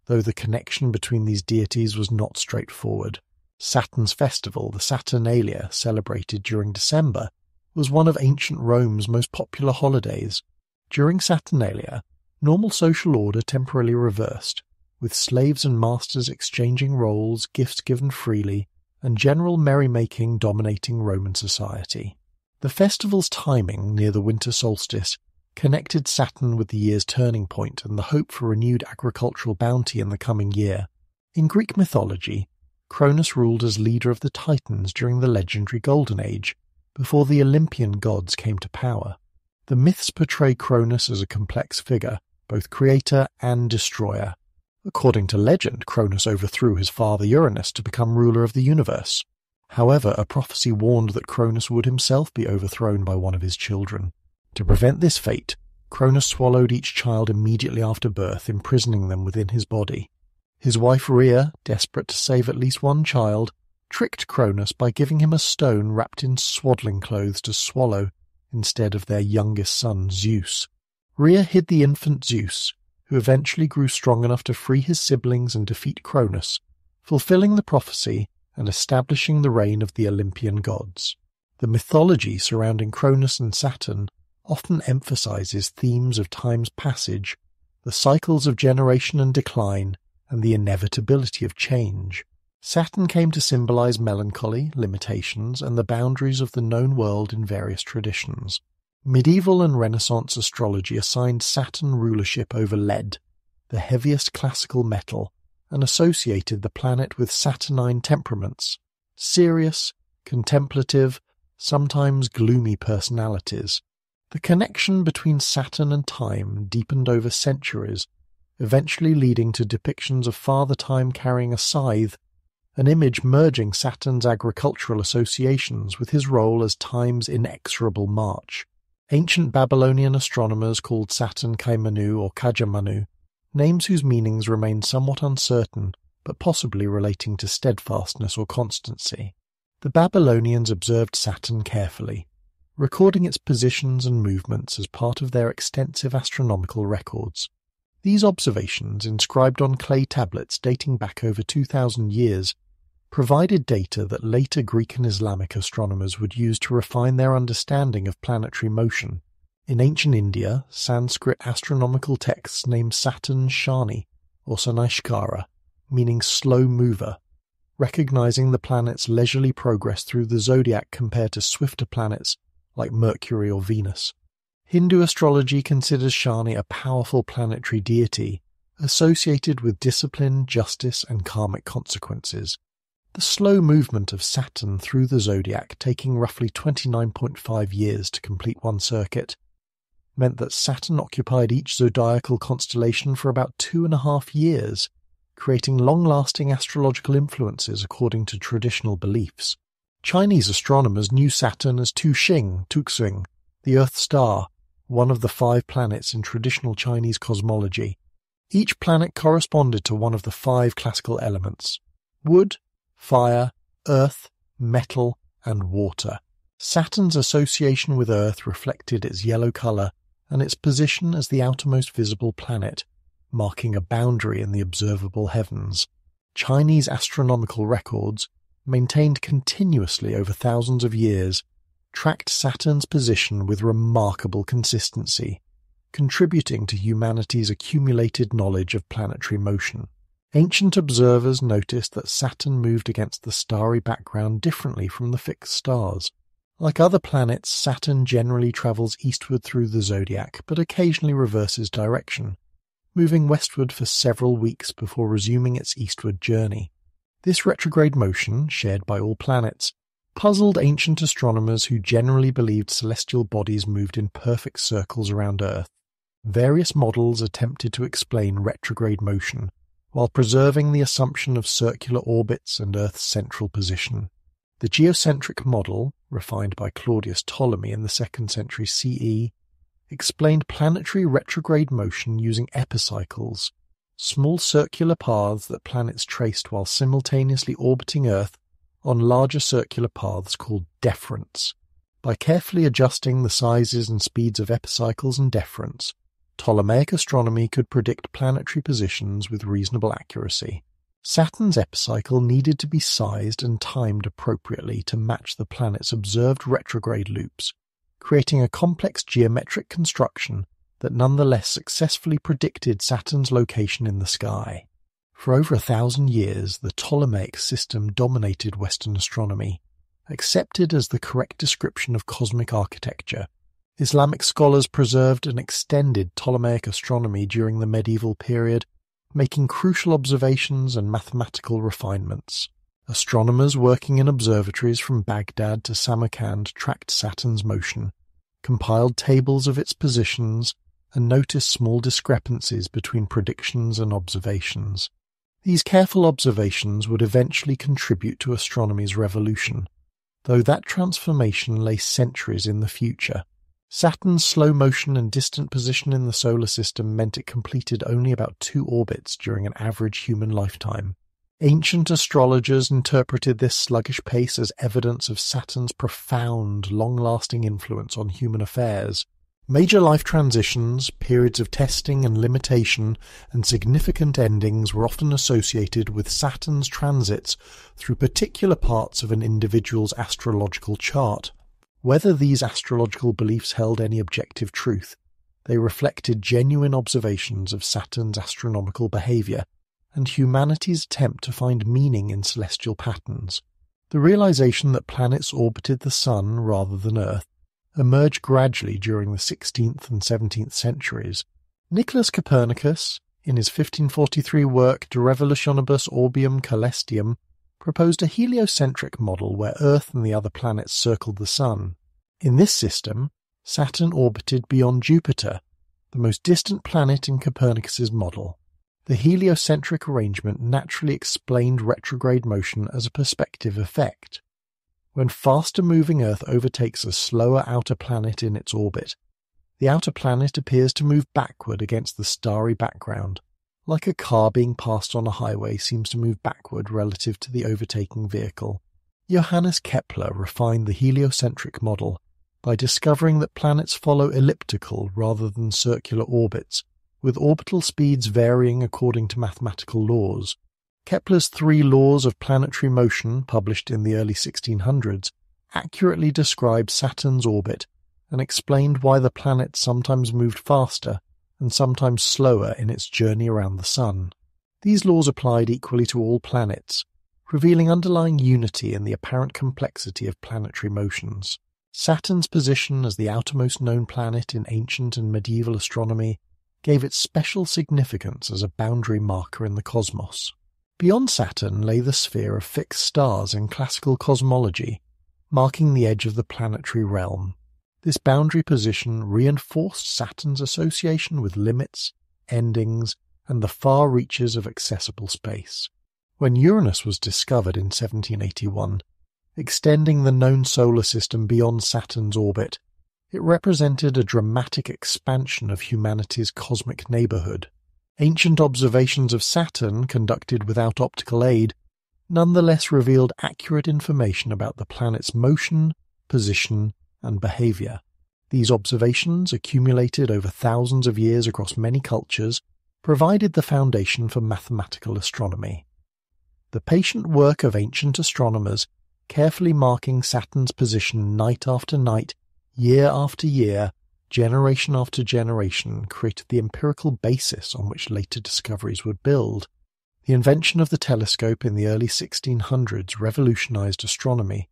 though the connection between these deities was not straightforward. Saturn's festival, the Saturnalia, celebrated during December, was one of ancient Rome's most popular holidays. During Saturnalia, normal social order temporarily reversed, with slaves and masters exchanging roles, gifts given freely, and general merrymaking dominating Roman society. The festival's timing, near the winter solstice, connected Saturn with the year's turning point and the hope for renewed agricultural bounty in the coming year. In Greek mythology, Cronus ruled as leader of the Titans during the legendary Golden Age, before the Olympian gods came to power. The myths portray Cronus as a complex figure, both creator and destroyer. According to legend, Cronus overthrew his father Uranus to become ruler of the universe. However, a prophecy warned that Cronus would himself be overthrown by one of his children. To prevent this fate, Cronus swallowed each child immediately after birth, imprisoning them within his body. His wife Rhea, desperate to save at least one child, tricked Cronus by giving him a stone wrapped in swaddling clothes to swallow instead of their youngest son Zeus. Rhea hid the infant Zeus, who eventually grew strong enough to free his siblings and defeat Cronus, fulfilling the prophecy and establishing the reign of the Olympian gods. The mythology surrounding Cronus and Saturn often emphasizes themes of time's passage, the cycles of generation and decline, and the inevitability of change. Saturn came to symbolize melancholy, limitations, and the boundaries of the known world in various traditions. Medieval and Renaissance astrology assigned Saturn rulership over lead, the heaviest classical metal, and associated the planet with Saturnine temperaments, serious, contemplative, sometimes gloomy personalities. The connection between Saturn and time deepened over centuries, eventually leading to depictions of Father Time carrying a scythe, an image merging Saturn's agricultural associations with his role as time's inexorable march. Ancient Babylonian astronomers called Saturn Kaimanu or Kajamanu, names whose meanings remain somewhat uncertain, but possibly relating to steadfastness or constancy. The Babylonians observed Saturn carefully, recording its positions and movements as part of their extensive astronomical records. These observations, inscribed on clay tablets dating back over 2,000 years, provided data that later Greek and Islamic astronomers would use to refine their understanding of planetary motion. In ancient India, Sanskrit astronomical texts named Saturn Shani, or Sanaiskara, meaning slow mover, recognizing the planet's leisurely progress through the zodiac compared to swifter planets like Mercury or Venus. Hindu astrology considers Shani a powerful planetary deity associated with discipline, justice, and karmic consequences. The slow movement of Saturn through the zodiac, taking roughly 29.5 years to complete one circuit, meant that Saturn occupied each zodiacal constellation for about 2.5 years, creating long-lasting astrological influences according to traditional beliefs. Chinese astronomers knew Saturn as Tuxing, the Earth star, one of the 5 planets in traditional Chinese cosmology. Each planet corresponded to one of the 5 classical elements: wood, fire, earth, metal, and water. Saturn's association with Earth reflected its yellow color and its position as the outermost visible planet, marking a boundary in the observable heavens. Chinese astronomical records, maintained continuously over thousands of years, tracked Saturn's position with remarkable consistency, contributing to humanity's accumulated knowledge of planetary motion. Ancient observers noticed that Saturn moved against the starry background differently from the fixed stars. Like other planets, Saturn generally travels eastward through the zodiac, but occasionally reverses direction, moving westward for several weeks before resuming its eastward journey. This retrograde motion, shared by all planets, puzzled ancient astronomers who generally believed celestial bodies moved in perfect circles around Earth. Various models attempted to explain retrograde motion, while preserving the assumption of circular orbits and Earth's central position. The geocentric model, refined by Claudius Ptolemy in the 2nd century CE, explained planetary retrograde motion using epicycles, small circular paths that planets traced while simultaneously orbiting Earth on larger circular paths called deferents. By carefully adjusting the sizes and speeds of epicycles and deferents, Ptolemaic astronomy could predict planetary positions with reasonable accuracy. Saturn's epicycle needed to be sized and timed appropriately to match the planet's observed retrograde loops, creating a complex geometric construction that nonetheless successfully predicted Saturn's location in the sky. For over 1,000 years, the Ptolemaic system dominated Western astronomy. Accepted as the correct description of cosmic architecture, Islamic scholars preserved and extended Ptolemaic astronomy during the medieval period, making crucial observations and mathematical refinements. Astronomers working in observatories from Baghdad to Samarkand tracked Saturn's motion, compiled tables of its positions, and noticed small discrepancies between predictions and observations. These careful observations would eventually contribute to astronomy's revolution, though that transformation lay centuries in the future. Saturn's slow motion and distant position in the solar system meant it completed only about 2 orbits during an average human lifetime. Ancient astrologers interpreted this sluggish pace as evidence of Saturn's profound, long-lasting influence on human affairs. Major life transitions, periods of testing and limitation, and significant endings were often associated with Saturn's transits through particular parts of an individual's astrological chart. Whether these astrological beliefs held any objective truth, they reflected genuine observations of Saturn's astronomical behavior and humanity's attempt to find meaning in celestial patterns. The realization that planets orbited the Sun rather than Earth emerged gradually during the 16th and 17th centuries. Nicholas Copernicus, in his 1543 work De Revolutionibus Orbium Caelestium, proposed a heliocentric model where Earth and the other planets circled the Sun. In this system, Saturn orbited beyond Jupiter, the most distant planet in Copernicus's model. The heliocentric arrangement naturally explained retrograde motion as a perspective effect. When faster-moving Earth overtakes a slower outer planet in its orbit, the outer planet appears to move backward against the starry background, like a car being passed on a highway seems to move backward relative to the overtaking vehicle. Johannes Kepler refined the heliocentric model by discovering that planets follow elliptical rather than circular orbits, with orbital speeds varying according to mathematical laws. Kepler's 3 laws of planetary motion, published in the early 1600s, accurately described Saturn's orbit and explained why the planet sometimes moved faster and sometimes slower in its journey around the Sun. These laws applied equally to all planets, revealing underlying unity in the apparent complexity of planetary motions. Saturn's position as the outermost known planet in ancient and medieval astronomy gave it special significance as a boundary marker in the cosmos. Beyond Saturn lay the sphere of fixed stars in classical cosmology, marking the edge of the planetary realm. This boundary position reinforced Saturn's association with limits, endings, and the far reaches of accessible space. When Uranus was discovered in 1781, extending the known solar system beyond Saturn's orbit, it represented a dramatic expansion of humanity's cosmic neighborhood. Ancient observations of Saturn, conducted without optical aid, nonetheless revealed accurate information about the planet's motion, position, and behavior. These observations, accumulated over thousands of years across many cultures, provided the foundation for mathematical astronomy. The patient work of ancient astronomers, carefully marking Saturn's position night after night, year after year, generation after generation, created the empirical basis on which later discoveries would build. The invention of the telescope in the early 1600s revolutionized astronomy,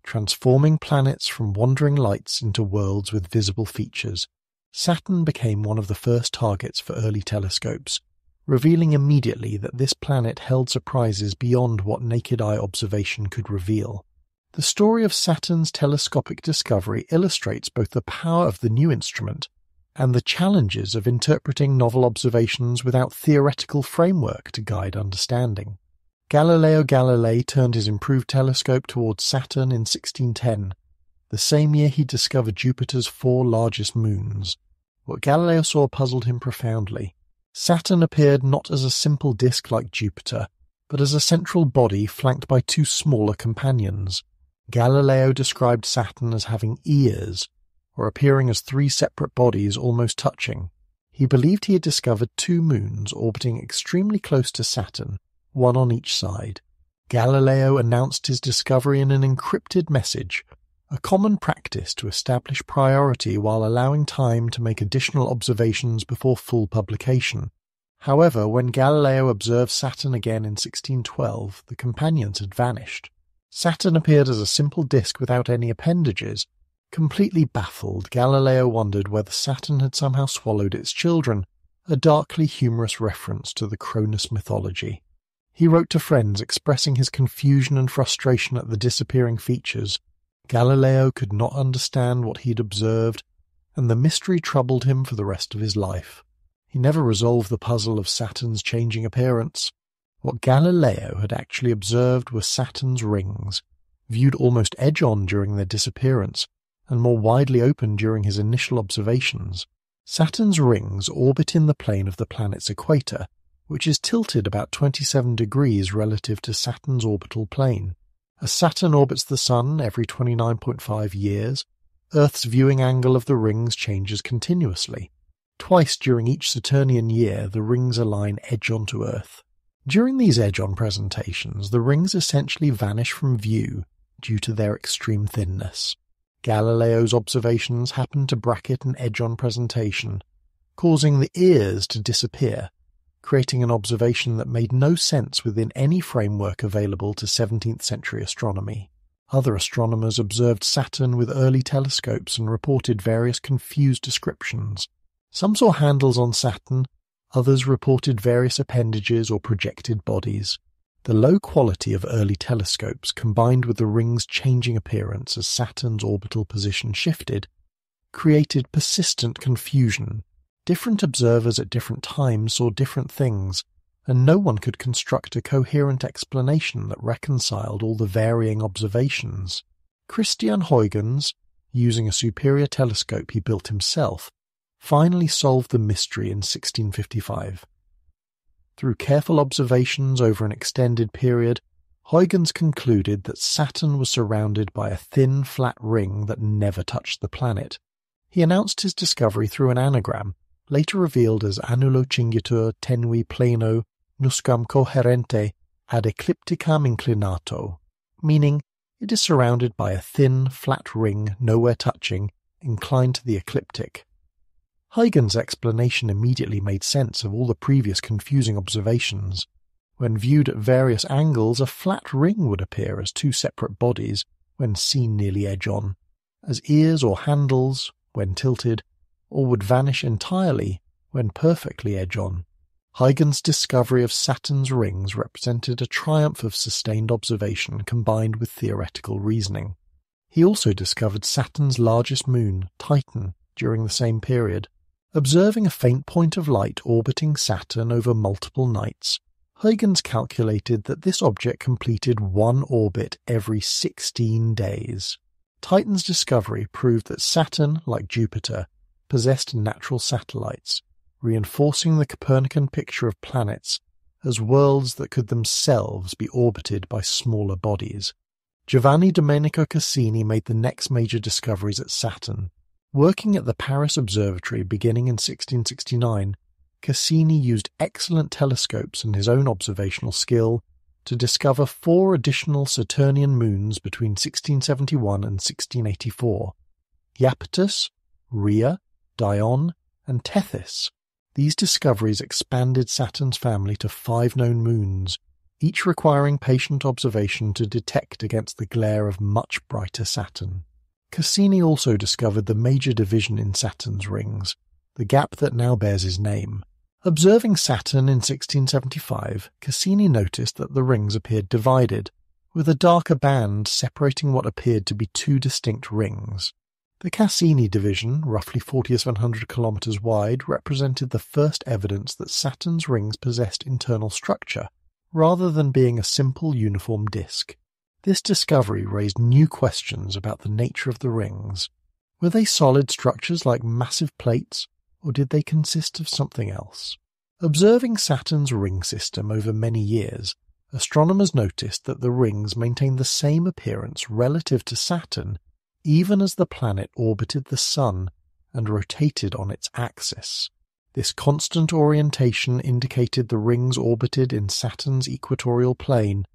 transforming planets from wandering lights into worlds with visible features. Saturn became one of the first targets for early telescopes, revealing immediately that this planet held surprises beyond what naked eye observation could reveal. The story of Saturn's telescopic discovery illustrates both the power of the new instrument and the challenges of interpreting novel observations without theoretical framework to guide understanding. Galileo Galilei turned his improved telescope towards Saturn in 1610, the same year he discovered Jupiter's 4 largest moons. What Galileo saw puzzled him profoundly. Saturn appeared not as a simple disk like Jupiter, but as a central body flanked by two smaller companions. Galileo described Saturn as having ears, or appearing as three separate bodies almost touching. He believed he had discovered two moons orbiting extremely close to Saturn, one on each side. Galileo announced his discovery in an encrypted message, a common practice to establish priority while allowing time to make additional observations before full publication. However, when Galileo observed Saturn again in 1612, the companions had vanished. Saturn appeared as a simple disk without any appendages. Completely baffled, Galileo wondered whether Saturn had somehow swallowed its children, a darkly humorous reference to the Cronus mythology. He wrote to friends expressing his confusion and frustration at the disappearing features. Galileo could not understand what he'd observed, and the mystery troubled him for the rest of his life. He never resolved the puzzle of Saturn's changing appearance. What Galileo had actually observed were Saturn's rings, viewed almost edge-on during their disappearance, and more widely open during his initial observations. Saturn's rings orbit in the plane of the planet's equator, which is tilted about 27 degrees relative to Saturn's orbital plane. As Saturn orbits the Sun every 29.5 years, Earth's viewing angle of the rings changes continuously. Twice during each Saturnian year, the rings align edge-on to Earth. During these edge-on presentations, the rings essentially vanish from view due to their extreme thinness. Galileo's observations happened to bracket an edge-on presentation, causing the ears to disappear, creating an observation that made no sense within any framework available to 17th century astronomy. Other astronomers observed Saturn with early telescopes and reported various confused descriptions. Some saw handles on Saturn, others reported various appendages or projected bodies. The low quality of early telescopes, combined with the ring's changing appearance as Saturn's orbital position shifted, created persistent confusion. Different observers at different times saw different things, and no one could construct a coherent explanation that reconciled all the varying observations. Cassini-Huygens, using a superior telescope he built himself, finally solved the mystery in 1655. Through careful observations over an extended period, Huygens concluded that Saturn was surrounded by a thin, flat ring that never touched the planet. He announced his discovery through an anagram, later revealed as annulo cingitur tenui plano nuscam coherente ad eclipticam inclinato, meaning it is surrounded by a thin, flat ring nowhere touching, inclined to the ecliptic. Huygens' explanation immediately made sense of all the previous confusing observations. When viewed at various angles, a flat ring would appear as two separate bodies when seen nearly edge-on, as ears or handles when tilted, or would vanish entirely when perfectly edge-on. Huygens' discovery of Saturn's rings represented a triumph of sustained observation combined with theoretical reasoning. He also discovered Saturn's largest moon, Titan, during the same period. Observing a faint point of light orbiting Saturn over multiple nights, Huygens calculated that this object completed one orbit every 16 days. Titan's discovery proved that Saturn, like Jupiter, possessed natural satellites, reinforcing the Copernican picture of planets as worlds that could themselves be orbited by smaller bodies. Giovanni Domenico Cassini made the next major discoveries at Saturn. Working at the Paris Observatory beginning in 1669, Cassini used excellent telescopes and his own observational skill to discover 4 additional Saturnian moons between 1671 and 1684: Iapetus, Rhea, Dione, and Tethys. These discoveries expanded Saturn's family to 5 known moons, each requiring patient observation to detect against the glare of much brighter Saturn. Cassini also discovered the major division in Saturn's rings, the gap that now bears his name. Observing Saturn in 1675, Cassini noticed that the rings appeared divided, with a darker band separating what appeared to be 2 distinct rings. The Cassini division, roughly 4,700 kilometers wide, represented the first evidence that Saturn's rings possessed internal structure, rather than being a simple uniform disk. This discovery raised new questions about the nature of the rings. Were they solid structures like massive plates, or did they consist of something else? Observing Saturn's ring system over many years, astronomers noticed that the rings maintained the same appearance relative to Saturn even as the planet orbited the Sun and rotated on its axis. This constant orientation indicated the rings orbited in Saturn's equatorial plane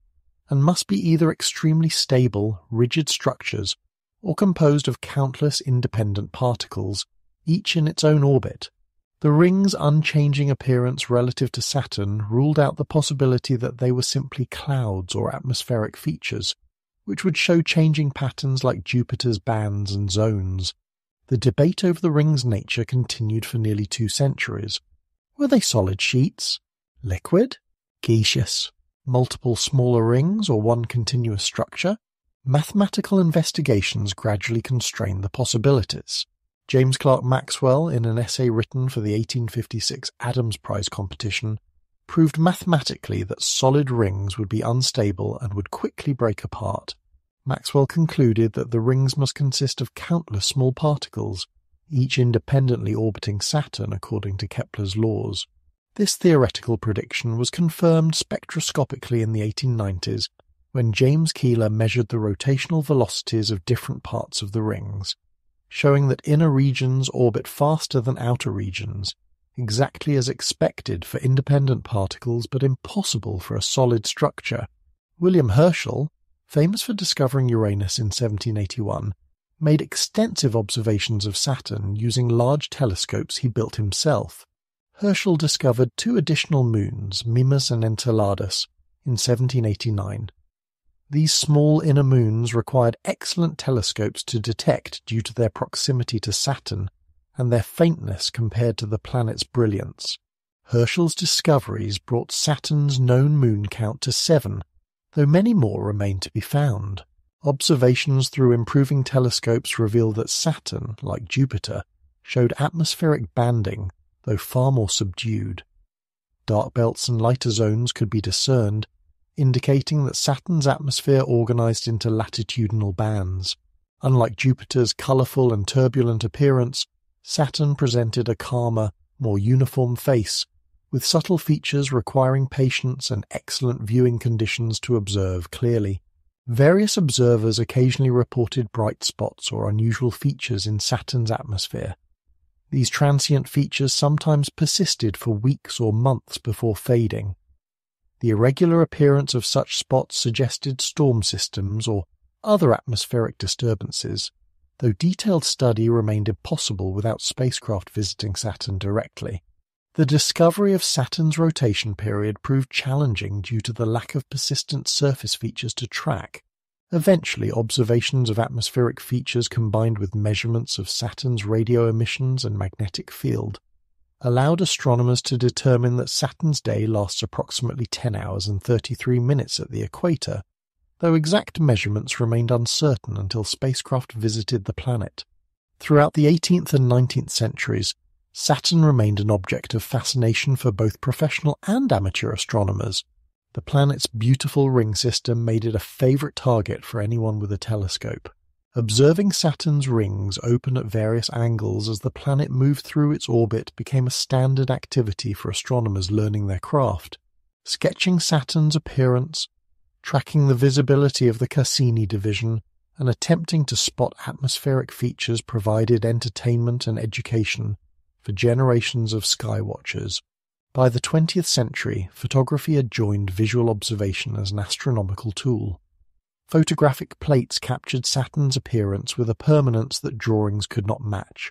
and must be either extremely stable, rigid structures or composed of countless independent particles, each in its own orbit. The rings' unchanging appearance relative to Saturn ruled out the possibility that they were simply clouds or atmospheric features, which would show changing patterns like Jupiter's bands and zones. The debate over the rings' nature continued for nearly 2 centuries. Were they solid sheets? Liquid? Gaseous? Multiple smaller rings or one continuous structure? Mathematical investigations gradually constrained the possibilities. James Clerk Maxwell, in an essay written for the 1856 Adams Prize competition, proved mathematically that solid rings would be unstable and would quickly break apart. Maxwell concluded that the rings must consist of countless small particles, each independently orbiting Saturn according to Kepler's laws. This theoretical prediction was confirmed spectroscopically in the 1890s when James Keeler measured the rotational velocities of different parts of the rings, showing that inner regions orbit faster than outer regions, exactly as expected for independent particles but impossible for a solid structure. William Herschel, famous for discovering Uranus in 1781, made extensive observations of Saturn using large telescopes he built himself. Herschel discovered 2 additional moons, Mimas and Enceladus, in 1789. These small inner moons required excellent telescopes to detect due to their proximity to Saturn and their faintness compared to the planet's brilliance. Herschel's discoveries brought Saturn's known moon count to 7, though many more remain to be found. Observations through improving telescopes revealed that Saturn, like Jupiter, showed atmospheric banding, though far more subdued. Dark belts and lighter zones could be discerned, indicating that Saturn's atmosphere organized into latitudinal bands. Unlike Jupiter's colorful and turbulent appearance, Saturn presented a calmer, more uniform face, with subtle features requiring patience and excellent viewing conditions to observe clearly. Various observers occasionally reported bright spots or unusual features in Saturn's atmosphere. These transient features sometimes persisted for weeks or months before fading. The irregular appearance of such spots suggested storm systems or other atmospheric disturbances, though detailed study remained impossible without spacecraft visiting Saturn directly. The discovery of Saturn's rotation period proved challenging due to the lack of persistent surface features to track. Eventually, observations of atmospheric features combined with measurements of Saturn's radio emissions and magnetic field allowed astronomers to determine that Saturn's day lasts approximately 10 hours and 33 minutes at the equator, though exact measurements remained uncertain until spacecraft visited the planet. Throughout the 18th and 19th centuries, Saturn remained an object of fascination for both professional and amateur astronomers. The planet's beautiful ring system made it a favorite target for anyone with a telescope. Observing Saturn's rings open at various angles as the planet moved through its orbit became a standard activity for astronomers learning their craft. Sketching Saturn's appearance, tracking the visibility of the Cassini division, and attempting to spot atmospheric features provided entertainment and education for generations of skywatchers. By the 20th century, photography had joined visual observation as an astronomical tool. Photographic plates captured Saturn's appearance with a permanence that drawings could not match.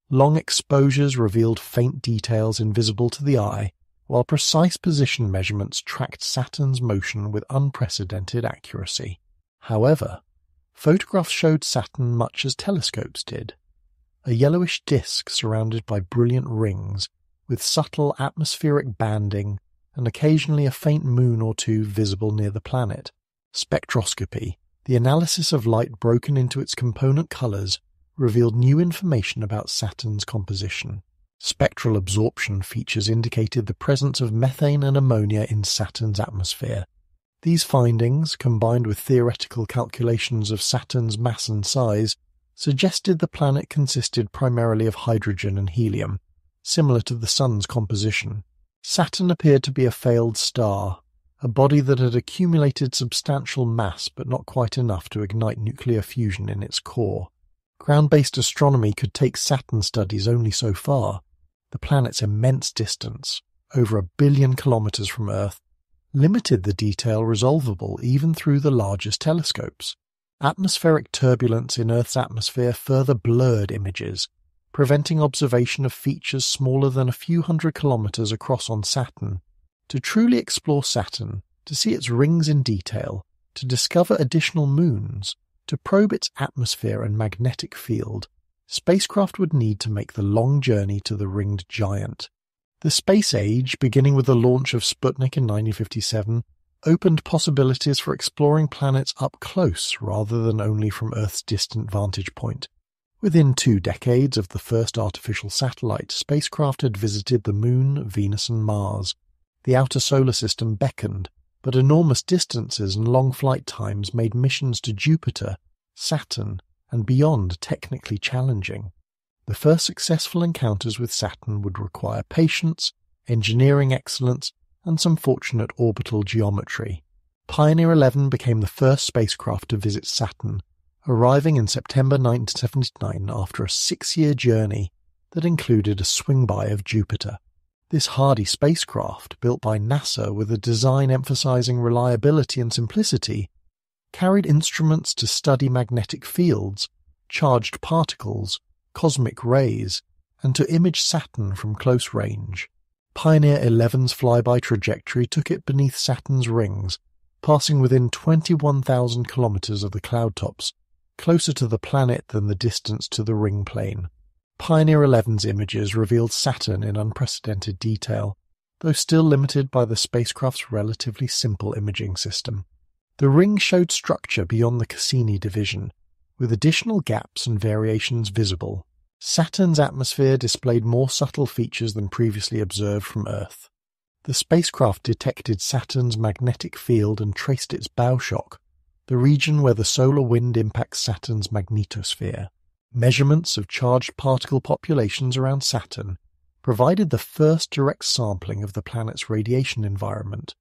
Long exposures revealed faint details invisible to the eye, while precise position measurements tracked Saturn's motion with unprecedented accuracy. However, photographs showed Saturn much as telescopes did. A yellowish disk surrounded by brilliant rings, with subtle atmospheric banding and occasionally a faint moon or two visible near the planet. Spectroscopy, the analysis of light broken into its component colors, revealed new information about Saturn's composition. Spectral absorption features indicated the presence of methane and ammonia in Saturn's atmosphere. These findings, combined with theoretical calculations of Saturn's mass and size, suggested the planet consisted primarily of hydrogen and helium, similar to the Sun's composition. Saturn appeared to be a failed star, a body that had accumulated substantial mass but not quite enough to ignite nuclear fusion in its core. Ground-based astronomy could take Saturn studies only so far. The planet's immense distance, over 1 billion kilometers from Earth, limited the detail resolvable even through the largest telescopes. Atmospheric turbulence in Earth's atmosphere further blurred images, preventing observation of features smaller than a few hundred kilometers across on Saturn. To truly explore Saturn, to see its rings in detail, to discover additional moons, to probe its atmosphere and magnetic field, spacecraft would need to make the long journey to the ringed giant. The space age, beginning with the launch of Sputnik in 1957, opened possibilities for exploring planets up close rather than only from Earth's distant vantage point. Within 2 decades of the first artificial satellite, spacecraft had visited the Moon, Venus and Mars. The outer solar system beckoned, but enormous distances and long flight times made missions to Jupiter, Saturn, and beyond technically challenging. The first successful encounters with Saturn would require patience, engineering excellence, and some fortunate orbital geometry. Pioneer 11 became the first spacecraft to visit Saturn, arriving in September 1979 after a 6-year journey that included a swingby of Jupiter. This hardy spacecraft, built by NASA with a design emphasizing reliability and simplicity, carried instruments to study magnetic fields, charged particles, cosmic rays, and to image Saturn from close range. Pioneer 11's flyby trajectory took it beneath Saturn's rings, passing within 21,000 kilometers of the cloud tops, closer to the planet than the distance to the ring plane. Pioneer 11's images revealed Saturn in unprecedented detail, though still limited by the spacecraft's relatively simple imaging system. The ring showed structure beyond the Cassini division, with additional gaps and variations visible. Saturn's atmosphere displayed more subtle features than previously observed from Earth. The spacecraft detected Saturn's magnetic field and traced its bow shock, the region where the solar wind impacts Saturn's magnetosphere. Measurements of charged particle populations around Saturn provided the first direct sampling of the planet's radiation environment.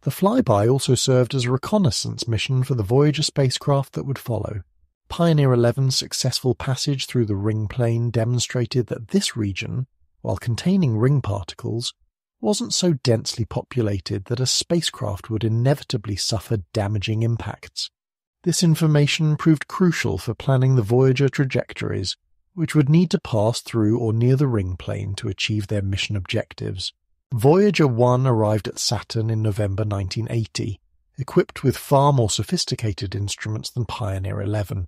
The flyby also served as a reconnaissance mission for the Voyager spacecraft that would follow. Pioneer 11's successful passage through the ring plane demonstrated that this region, while containing ring particles, wasn't so densely populated that a spacecraft would inevitably suffer damaging impacts. This information proved crucial for planning the Voyager trajectories, which would need to pass through or near the ring plane to achieve their mission objectives. Voyager 1 arrived at Saturn in November 1980, equipped with far more sophisticated instruments than Pioneer 11.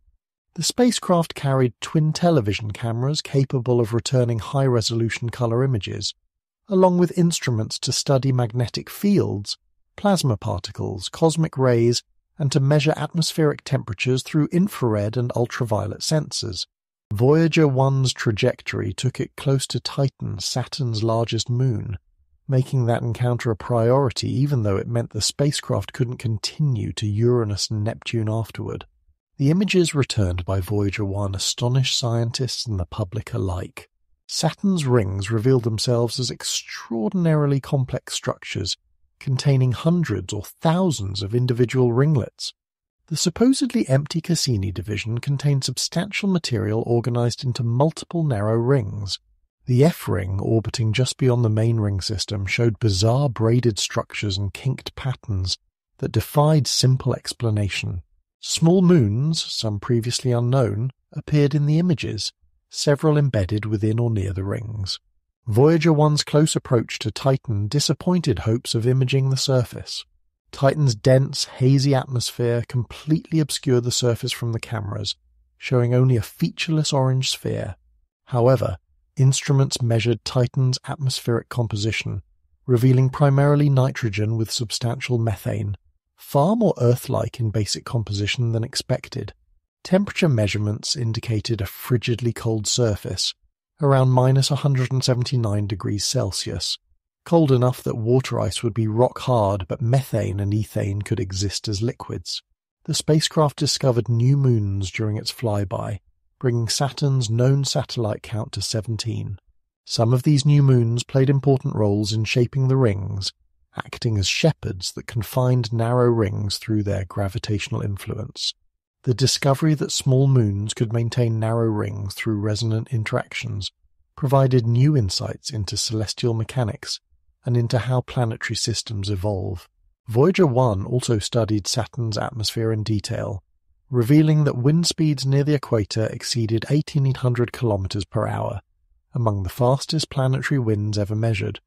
The spacecraft carried twin television cameras capable of returning high-resolution color images, along with instruments to study magnetic fields, plasma particles, cosmic rays, and to measure atmospheric temperatures through infrared and ultraviolet sensors. Voyager 1's trajectory took it close to Titan, Saturn's largest moon, making that encounter a priority even though it meant the spacecraft couldn't continue to Uranus and Neptune afterward. The images returned by Voyager 1 astonished scientists and the public alike. Saturn's rings revealed themselves as extraordinarily complex structures containing hundreds or thousands of individual ringlets. The supposedly empty Cassini division contained substantial material organized into multiple narrow rings. The F-ring, orbiting just beyond the main ring system, showed bizarre braided structures and kinked patterns that defied simple explanation. Small moons, some previously unknown, appeared in the images, several embedded within or near the rings. Voyager 1's close approach to Titan disappointed hopes of imaging the surface. Titan's dense, hazy atmosphere completely obscured the surface from the cameras, showing only a featureless orange sphere. However, instruments measured Titan's atmospheric composition, revealing primarily nitrogen with substantial methane, far more Earth-like in basic composition than expected. Temperature measurements indicated a frigidly cold surface, around minus 179 degrees Celsius, cold enough that water ice would be rock hard, but methane and ethane could exist as liquids. The spacecraft discovered new moons during its flyby, bringing Saturn's known satellite count to 17. Some of these new moons played important roles in shaping the rings, acting as shepherds that confined narrow rings through their gravitational influence. The discovery that small moons could maintain narrow rings through resonant interactions provided new insights into celestial mechanics and into how planetary systems evolve. Voyager 1 also studied Saturn's atmosphere in detail, revealing that wind speeds near the equator exceeded 1,800 kilometers per hour, among the fastest planetary winds ever measured.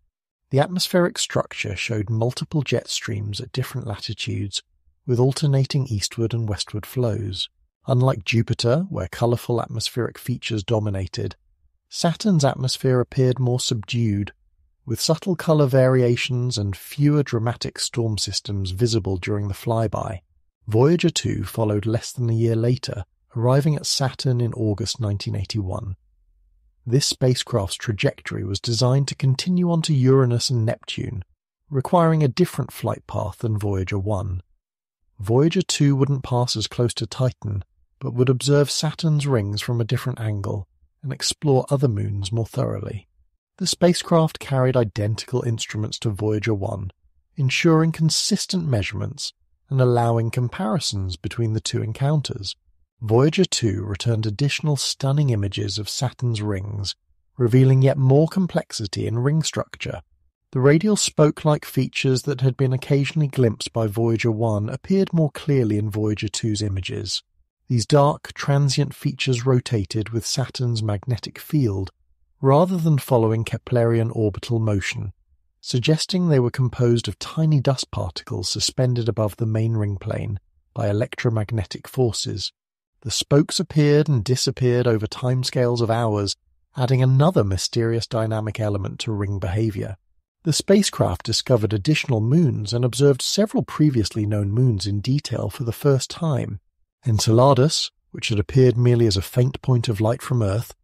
The atmospheric structure showed multiple jet streams at different latitudes, with alternating eastward and westward flows. Unlike Jupiter, where colourful atmospheric features dominated, Saturn's atmosphere appeared more subdued, with subtle colour variations and fewer dramatic storm systems visible during the flyby. Voyager 2 followed less than a year later, arriving at Saturn in August 1981. This spacecraft's trajectory was designed to continue on to Uranus and Neptune, requiring a different flight path than Voyager 1. Voyager 2 wouldn't pass as close to Titan, but would observe Saturn's rings from a different angle and explore other moons more thoroughly. The spacecraft carried identical instruments to Voyager 1, ensuring consistent measurements and allowing comparisons between the two encounters. Voyager 2 returned additional stunning images of Saturn's rings, revealing yet more complexity in ring structure. The radial spoke-like features that had been occasionally glimpsed by Voyager 1 appeared more clearly in Voyager 2's images. These dark, transient features rotated with Saturn's magnetic field, rather than following Keplerian orbital motion, suggesting they were composed of tiny dust particles suspended above the main ring plane by electromagnetic forces. The spokes appeared and disappeared over timescales of hours, adding another mysterious dynamic element to ring behavior. The spacecraft discovered additional moons and observed several previously known moons in detail for the first time. Enceladus, which had appeared merely as a faint point of light from Earth,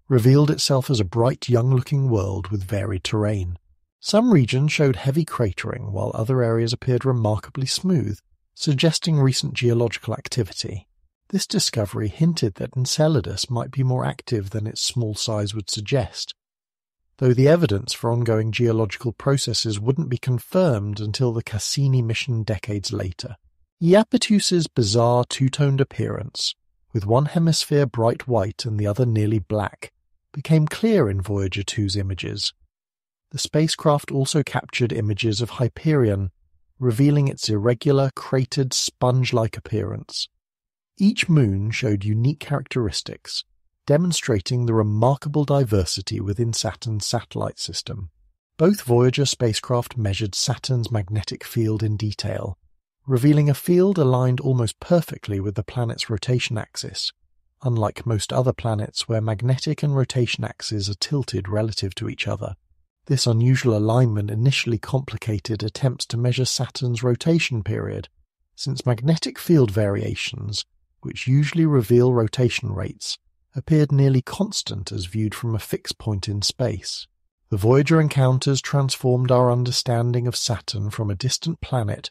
revealed itself as a bright young-looking world with varied terrain. Some regions showed heavy cratering, while other areas appeared remarkably smooth, suggesting recent geological activity. This discovery hinted that Enceladus might be more active than its small size would suggest, though the evidence for ongoing geological processes wouldn't be confirmed until the Cassini mission decades later. Iapetus's bizarre two-toned appearance, with one hemisphere bright white and the other nearly black, became clear in Voyager 2's images. The spacecraft also captured images of Hyperion, revealing its irregular, cratered, sponge-like appearance. Each moon showed unique characteristics, demonstrating the remarkable diversity within Saturn's satellite system. Both Voyager spacecraft measured Saturn's magnetic field in detail, revealing a field aligned almost perfectly with the planet's rotation axis, unlike most other planets where magnetic and rotation axes are tilted relative to each other. This unusual alignment initially complicated attempts to measure Saturn's rotation period, since magnetic field variations, which usually reveal rotation rates, appeared nearly constant as viewed from a fixed point in space. The Voyager encounters transformed our understanding of Saturn from a distant planet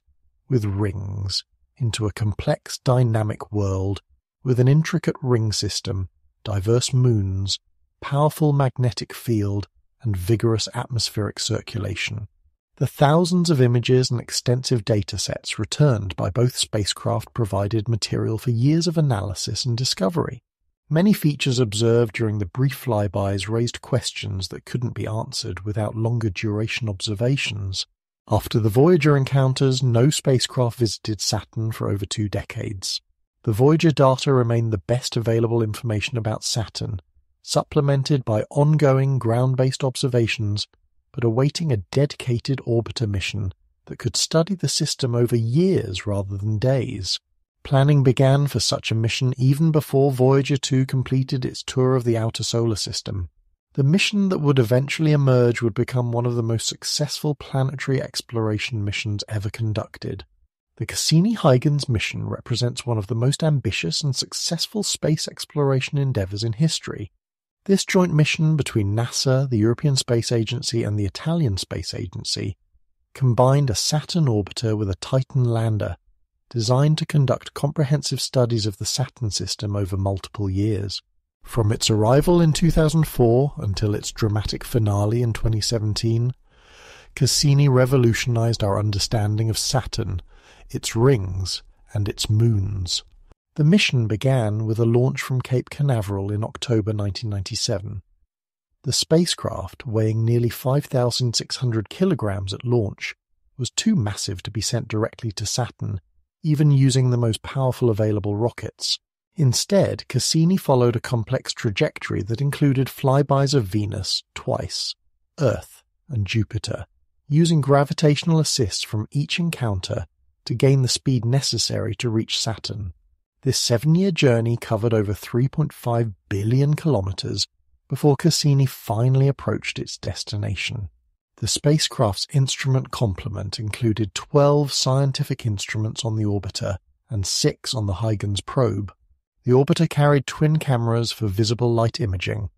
with rings into a complex, dynamic world with an intricate ring system, diverse moons, powerful magnetic field, and vigorous atmospheric circulation. The thousands of images and extensive datasets returned by both spacecraft provided material for years of analysis and discovery. Many features observed during the brief flybys raised questions that couldn't be answered without longer duration observations. After the Voyager encounters, no spacecraft visited Saturn for over 2 decades. The Voyager data remained the best available information about Saturn, supplemented by ongoing ground-based observations, but awaiting a dedicated orbiter mission that could study the system over years rather than days. Planning began for such a mission even before Voyager 2 completed its tour of the outer solar system. The mission that would eventually emerge would become one of the most successful planetary exploration missions ever conducted. The Cassini-Huygens mission represents one of the most ambitious and successful space exploration endeavours in history. This joint mission between NASA, the European Space Agency, and the Italian Space Agency combined a Saturn orbiter with a Titan lander, designed to conduct comprehensive studies of the Saturn system over multiple years. From its arrival in 2004 until its dramatic finale in 2017, Cassini revolutionized our understanding of Saturn, its rings, and its moons. The mission began with a launch from Cape Canaveral in October 1997. The spacecraft, weighing nearly 5,600 kilograms at launch, was too massive to be sent directly to Saturn, even using the most powerful available rockets. Instead, Cassini followed a complex trajectory that included flybys of Venus twice, Earth, and Jupiter, using gravitational assists from each encounter to gain the speed necessary to reach Saturn. This 7-year journey covered over 3.5 billion kilometers before Cassini huygens approached its destination. The spacecraft's instrument complement included 12 scientific instruments on the orbiter and 6 on the Huygens probe. The orbiter carried twin cameras for visible light imaging,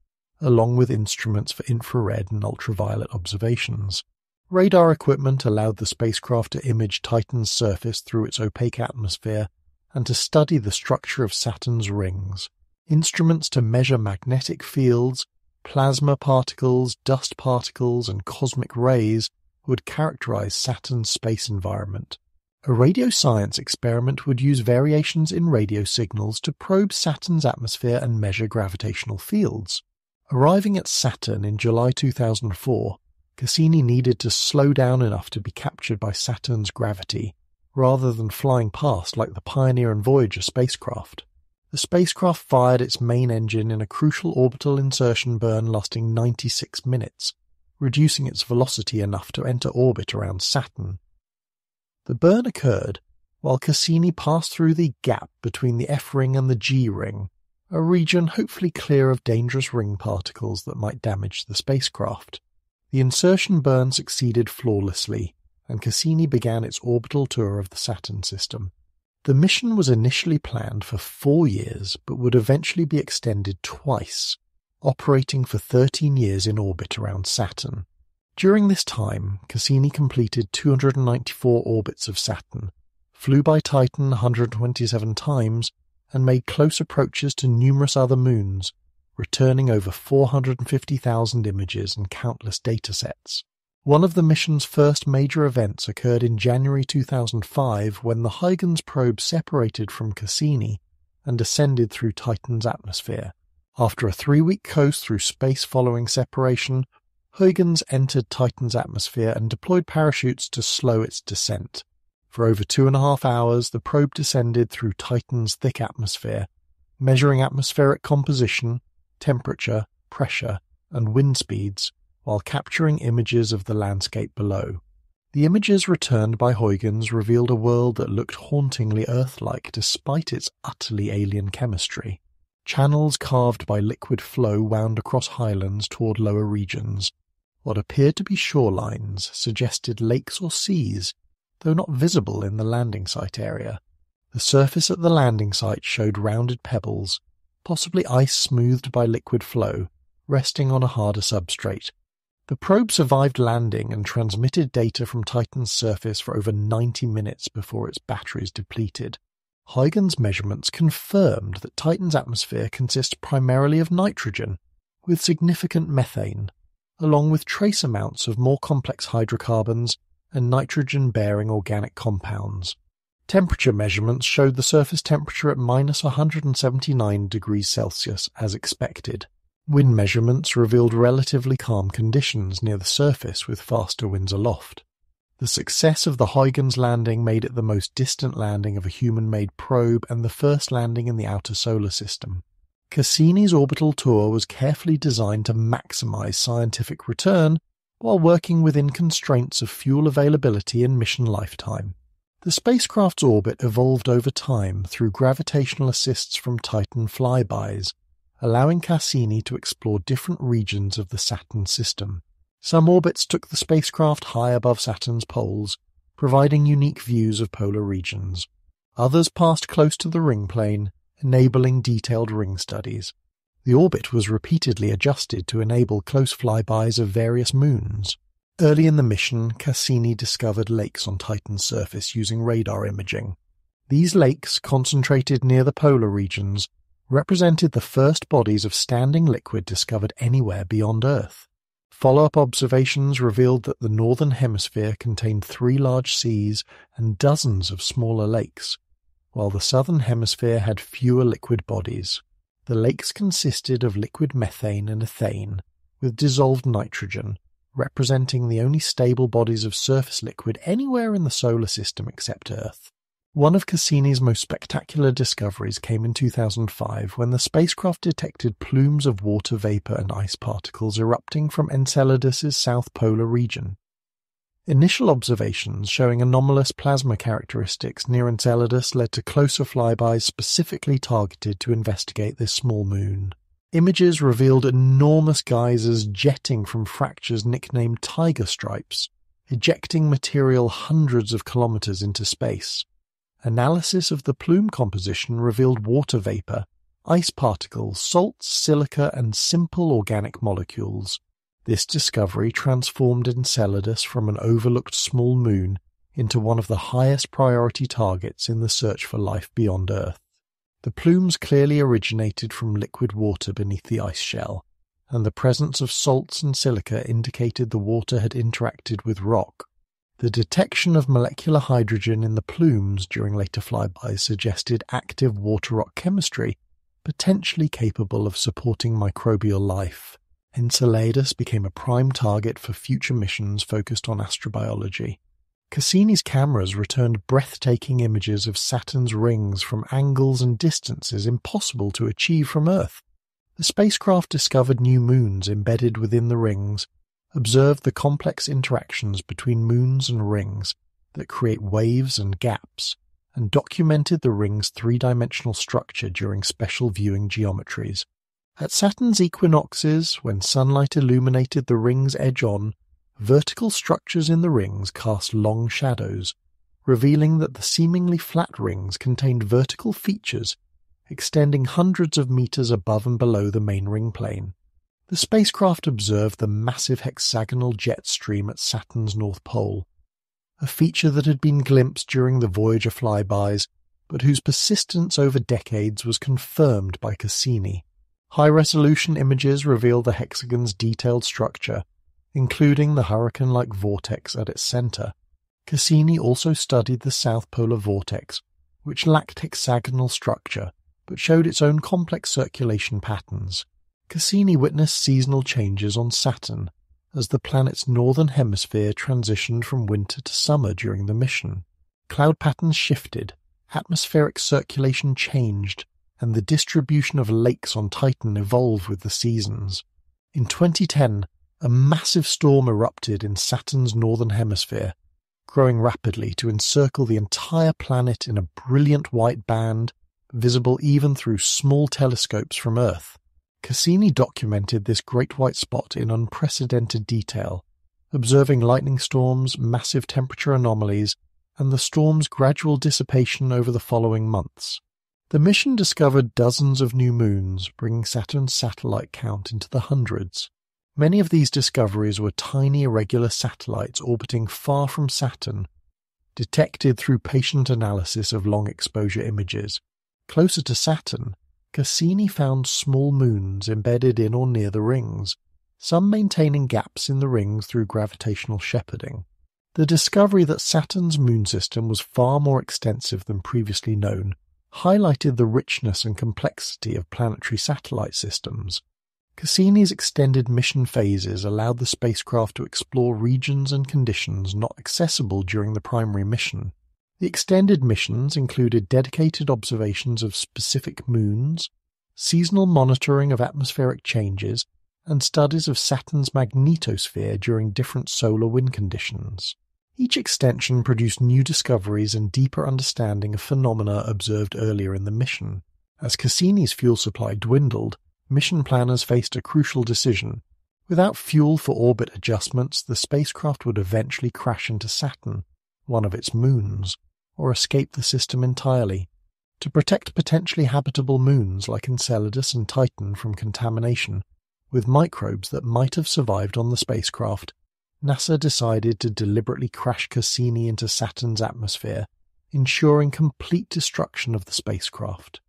along with instruments for infrared and ultraviolet observations. Radar equipment allowed the spacecraft to image Titan's surface through its opaque atmosphere and to study the structure of Saturn's rings. Instruments to measure magnetic fields, plasma particles, dust particles, and cosmic rays would characterize Saturn's space environment. A radio science experiment would use variations in radio signals to probe Saturn's atmosphere and measure gravitational fields. Arriving at Saturn in July 2004, Cassini needed to slow down enough to be captured by Saturn's gravity, rather than flying past like the Pioneer and Voyager spacecraft. The spacecraft fired its main engine in a crucial orbital insertion burn lasting 96 minutes, reducing its velocity enough to enter orbit around Saturn. The burn occurred while Cassini passed through the gap between the F ring and the G ring, a region hopefully clear of dangerous ring particles that might damage the spacecraft. The insertion burn succeeded flawlessly, and Cassini began its orbital tour of the Saturn system. The mission was initially planned for 4 years, but would eventually be extended twice, operating for 13 years in orbit around Saturn. During this time, Cassini completed 294 orbits of Saturn, flew by Titan 127 times, and made close approaches to numerous other moons, returning over 450,000 images and countless datasets. One of the mission's first major events occurred in January 2005 when the Huygens probe separated from Cassini and descended through Titan's atmosphere. After a 3-week coast through space following separation, Huygens entered Titan's atmosphere and deployed parachutes to slow its descent. For over 2.5 hours, the probe descended through Titan's thick atmosphere, measuring atmospheric composition, temperature, pressure, and wind speeds, while capturing images of the landscape below. The images returned by Huygens revealed a world that looked hauntingly Earth-like despite its utterly alien chemistry. Channels carved by liquid flow wound across highlands toward lower regions. What appeared to be shorelines suggested lakes or seas, though not visible in the landing site area. The surface at the landing site showed rounded pebbles, possibly ice smoothed by liquid flow, resting on a harder substrate. The probe survived landing and transmitted data from Titan's surface for over 90 minutes before its batteries depleted. Huygens measurements confirmed that Titan's atmosphere consists primarily of nitrogen, with significant methane, along with trace amounts of more complex hydrocarbons and nitrogen-bearing organic compounds. Temperature measurements showed the surface temperature at minus 179 degrees Celsius as expected. Wind measurements revealed relatively calm conditions near the surface with faster winds aloft. The success of the Huygens landing made it the most distant landing of a human-made probe and the first landing in the outer solar system. Cassini's orbital tour was carefully designed to maximize scientific return while working within constraints of fuel availability and mission lifetime. The spacecraft's orbit evolved over time through gravitational assists from Titan flybys, allowing Cassini to explore different regions of the Saturn system. Some orbits took the spacecraft high above Saturn's poles, providing unique views of polar regions. Others passed close to the ring plane, enabling detailed ring studies. The orbit was repeatedly adjusted to enable close flybys of various moons. Early in the mission, Cassini discovered lakes on Titan's surface using radar imaging. These lakes, concentrated near the polar regions, represented the first bodies of standing liquid discovered anywhere beyond Earth. Follow-up observations revealed that the northern hemisphere contained 3 large seas and dozens of smaller lakes, while the southern hemisphere had fewer liquid bodies. The lakes consisted of liquid methane and ethane, with dissolved nitrogen, representing the only stable bodies of surface liquid anywhere in the solar system except Earth. One of Cassini's most spectacular discoveries came in 2005 when the spacecraft detected plumes of water vapor and ice particles erupting from Enceladus's south polar region. Initial observations showing anomalous plasma characteristics near Enceladus led to closer flybys specifically targeted to investigate this small moon. Images revealed enormous geysers jetting from fractures nicknamed tiger stripes, ejecting material hundreds of kilometers into space. Analysis of the plume composition revealed water vapor, ice particles, salts, silica, and simple organic molecules. This discovery transformed Enceladus from an overlooked small moon into one of the highest priority targets in the search for life beyond Earth. The plumes clearly originated from liquid water beneath the ice shell, and the presence of salts and silica indicated the water had interacted with rock. The detection of molecular hydrogen in the plumes during later flybys suggested active water rock chemistry, potentially capable of supporting microbial life. Enceladus became a prime target for future missions focused on astrobiology. Cassini's cameras returned breathtaking images of Saturn's rings from angles and distances impossible to achieve from Earth. The spacecraft discovered new moons embedded within the rings, observed the complex interactions between moons and rings that create waves and gaps, and documented the ring's 3-dimensional structure during special viewing geometries. At Saturn's equinoxes, when sunlight illuminated the ring's edge-on, vertical structures in the rings cast long shadows, revealing that the seemingly flat rings contained vertical features extending hundreds of meters above and below the main ring plane. The spacecraft observed the massive hexagonal jet stream at Saturn's north pole, a feature that had been glimpsed during the Voyager flybys, but whose persistence over decades was confirmed by Cassini. High-resolution images reveal the hexagon's detailed structure, including the hurricane-like vortex at its center. Cassini also studied the south polar vortex, which lacked hexagonal structure, but showed its own complex circulation patterns. Cassini witnessed seasonal changes on Saturn, as the planet's northern hemisphere transitioned from winter to summer during the mission. Cloud patterns shifted, atmospheric circulation changed, and the distribution of lakes on Titan evolved with the seasons. In 2010, a massive storm erupted in Saturn's northern hemisphere, growing rapidly to encircle the entire planet in a brilliant white band, visible even through small telescopes from Earth. Cassini documented this great white spot in unprecedented detail, observing lightning storms, massive temperature anomalies, and the storm's gradual dissipation over the following months. The mission discovered dozens of new moons, bringing Saturn's satellite count into the hundreds. Many of these discoveries were tiny irregular satellites orbiting far from Saturn, detected through patient analysis of long-exposure images. Closer to Saturn, Cassini found small moons embedded in or near the rings, some maintaining gaps in the rings through gravitational shepherding. The discovery that Saturn's moon system was far more extensive than previously known highlighted the richness and complexity of planetary satellite systems. Cassini's extended mission phases allowed the spacecraft to explore regions and conditions not accessible during the primary mission. The extended missions included dedicated observations of specific moons, seasonal monitoring of atmospheric changes, and studies of Saturn's magnetosphere during different solar wind conditions. Each extension produced new discoveries and deeper understanding of phenomena observed earlier in the mission. As Cassini's fuel supply dwindled, mission planners faced a crucial decision. Without fuel for orbit adjustments, the spacecraft would eventually crash into Saturn, one of its moons, or escape the system entirely. To protect potentially habitable moons like Enceladus and Titan from contamination with microbes that might have survived on the spacecraft, NASA decided to deliberately crash Cassini into Saturn's atmosphere, ensuring complete destruction of the spacecraft.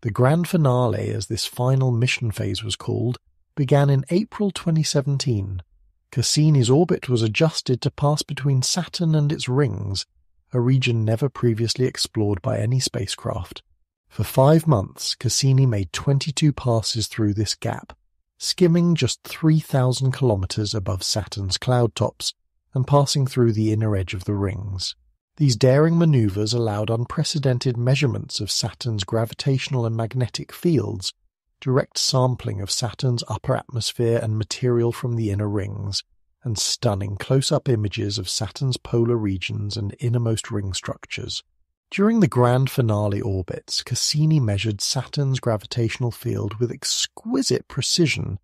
The grand finale, as this final mission phase was called, began in April 2017. Cassini's orbit was adjusted to pass between Saturn and its rings, a region never previously explored by any spacecraft. For 5 months, Cassini made 22 passes through this gap, skimming just 3,000 kilometers above Saturn's cloud tops and passing through the inner edge of the rings. These daring maneuvers allowed unprecedented measurements of Saturn's gravitational and magnetic fields, direct sampling of Saturn's upper atmosphere and material from the inner rings, and stunning close-up images of Saturn's polar regions and innermost ring structures. During the grand finale orbits, Cassini measured Saturn's gravitational field with exquisite precision,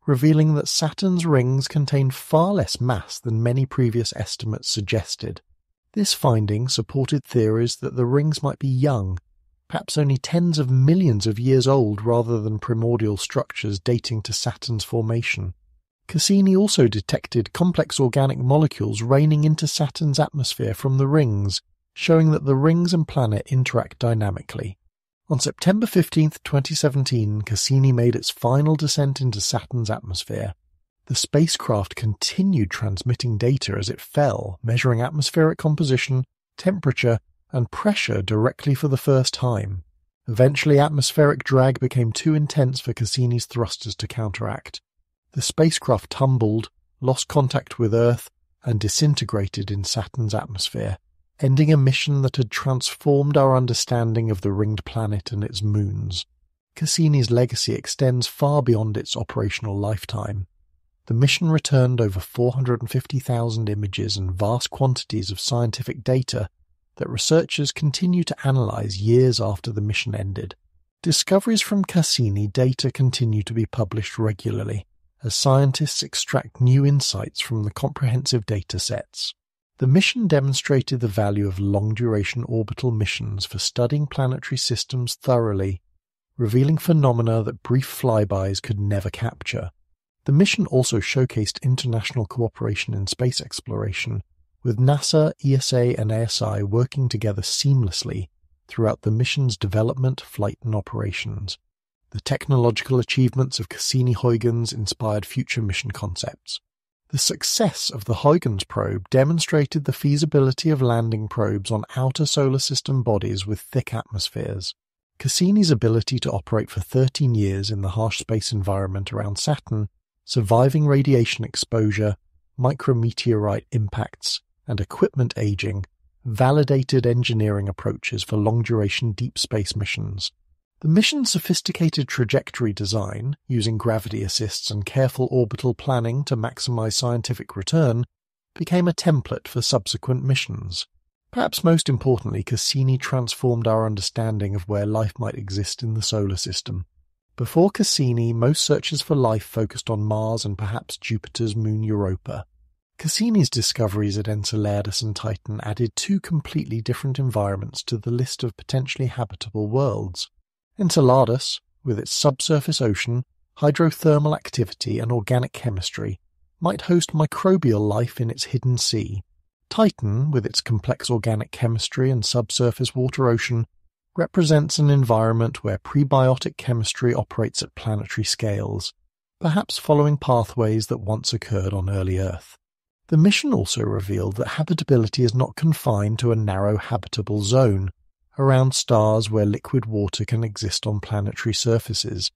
revealing that Saturn's rings contain far less mass than many previous estimates suggested. This finding supported theories that the rings might be young, perhaps only tens of millions of years old rather than primordial structures dating to Saturn's formation. Cassini also detected complex organic molecules raining into Saturn's atmosphere from the rings, showing that the rings and planet interact dynamically. On September 15, 2017, Cassini made its final descent into Saturn's atmosphere. The spacecraft continued transmitting data as it fell, measuring atmospheric composition, temperature, and pressure directly for the first time. Eventually, atmospheric drag became too intense for Cassini's thrusters to counteract. The spacecraft tumbled, lost contact with Earth, and disintegrated in Saturn's atmosphere, ending a mission that had transformed our understanding of the ringed planet and its moons. Cassini's legacy extends far beyond its operational lifetime. The mission returned over 450,000 images and vast quantities of scientific data that researchers continue to analyze years after the mission ended. Discoveries from Cassini data continue to be published regularly, as scientists extract new insights from the comprehensive data sets. The mission demonstrated the value of long-duration orbital missions for studying planetary systems thoroughly, revealing phenomena that brief flybys could never capture. The mission also showcased international cooperation in space exploration, with NASA, ESA, and ASI working together seamlessly throughout the mission's development, flight, and operations. The technological achievements of Cassini-Huygens inspired future mission concepts. The success of the Huygens probe demonstrated the feasibility of landing probes on outer solar system bodies with thick atmospheres. Cassini's ability to operate for 13 years in the harsh space environment around Saturn, surviving radiation exposure, micrometeorite impacts, and equipment aging, validated engineering approaches for long-duration deep space missions. The mission's sophisticated trajectory design, using gravity assists and careful orbital planning to maximize scientific return, became a template for subsequent missions. Perhaps most importantly, Cassini transformed our understanding of where life might exist in the solar system. Before Cassini, most searches for life focused on Mars and perhaps Jupiter's moon Europa. Cassini's discoveries at Enceladus and Titan added 2 completely different environments to the list of potentially habitable worlds. Enceladus, with its subsurface ocean, hydrothermal activity and organic chemistry, might host microbial life in its hidden sea. Titan, with its complex organic chemistry and subsurface water ocean, represents an environment where prebiotic chemistry operates at planetary scales, perhaps following pathways that once occurred on early Earth. The mission also revealed that habitability is not confined to a narrow habitable zone, around stars where liquid water can exist on planetary surfaces.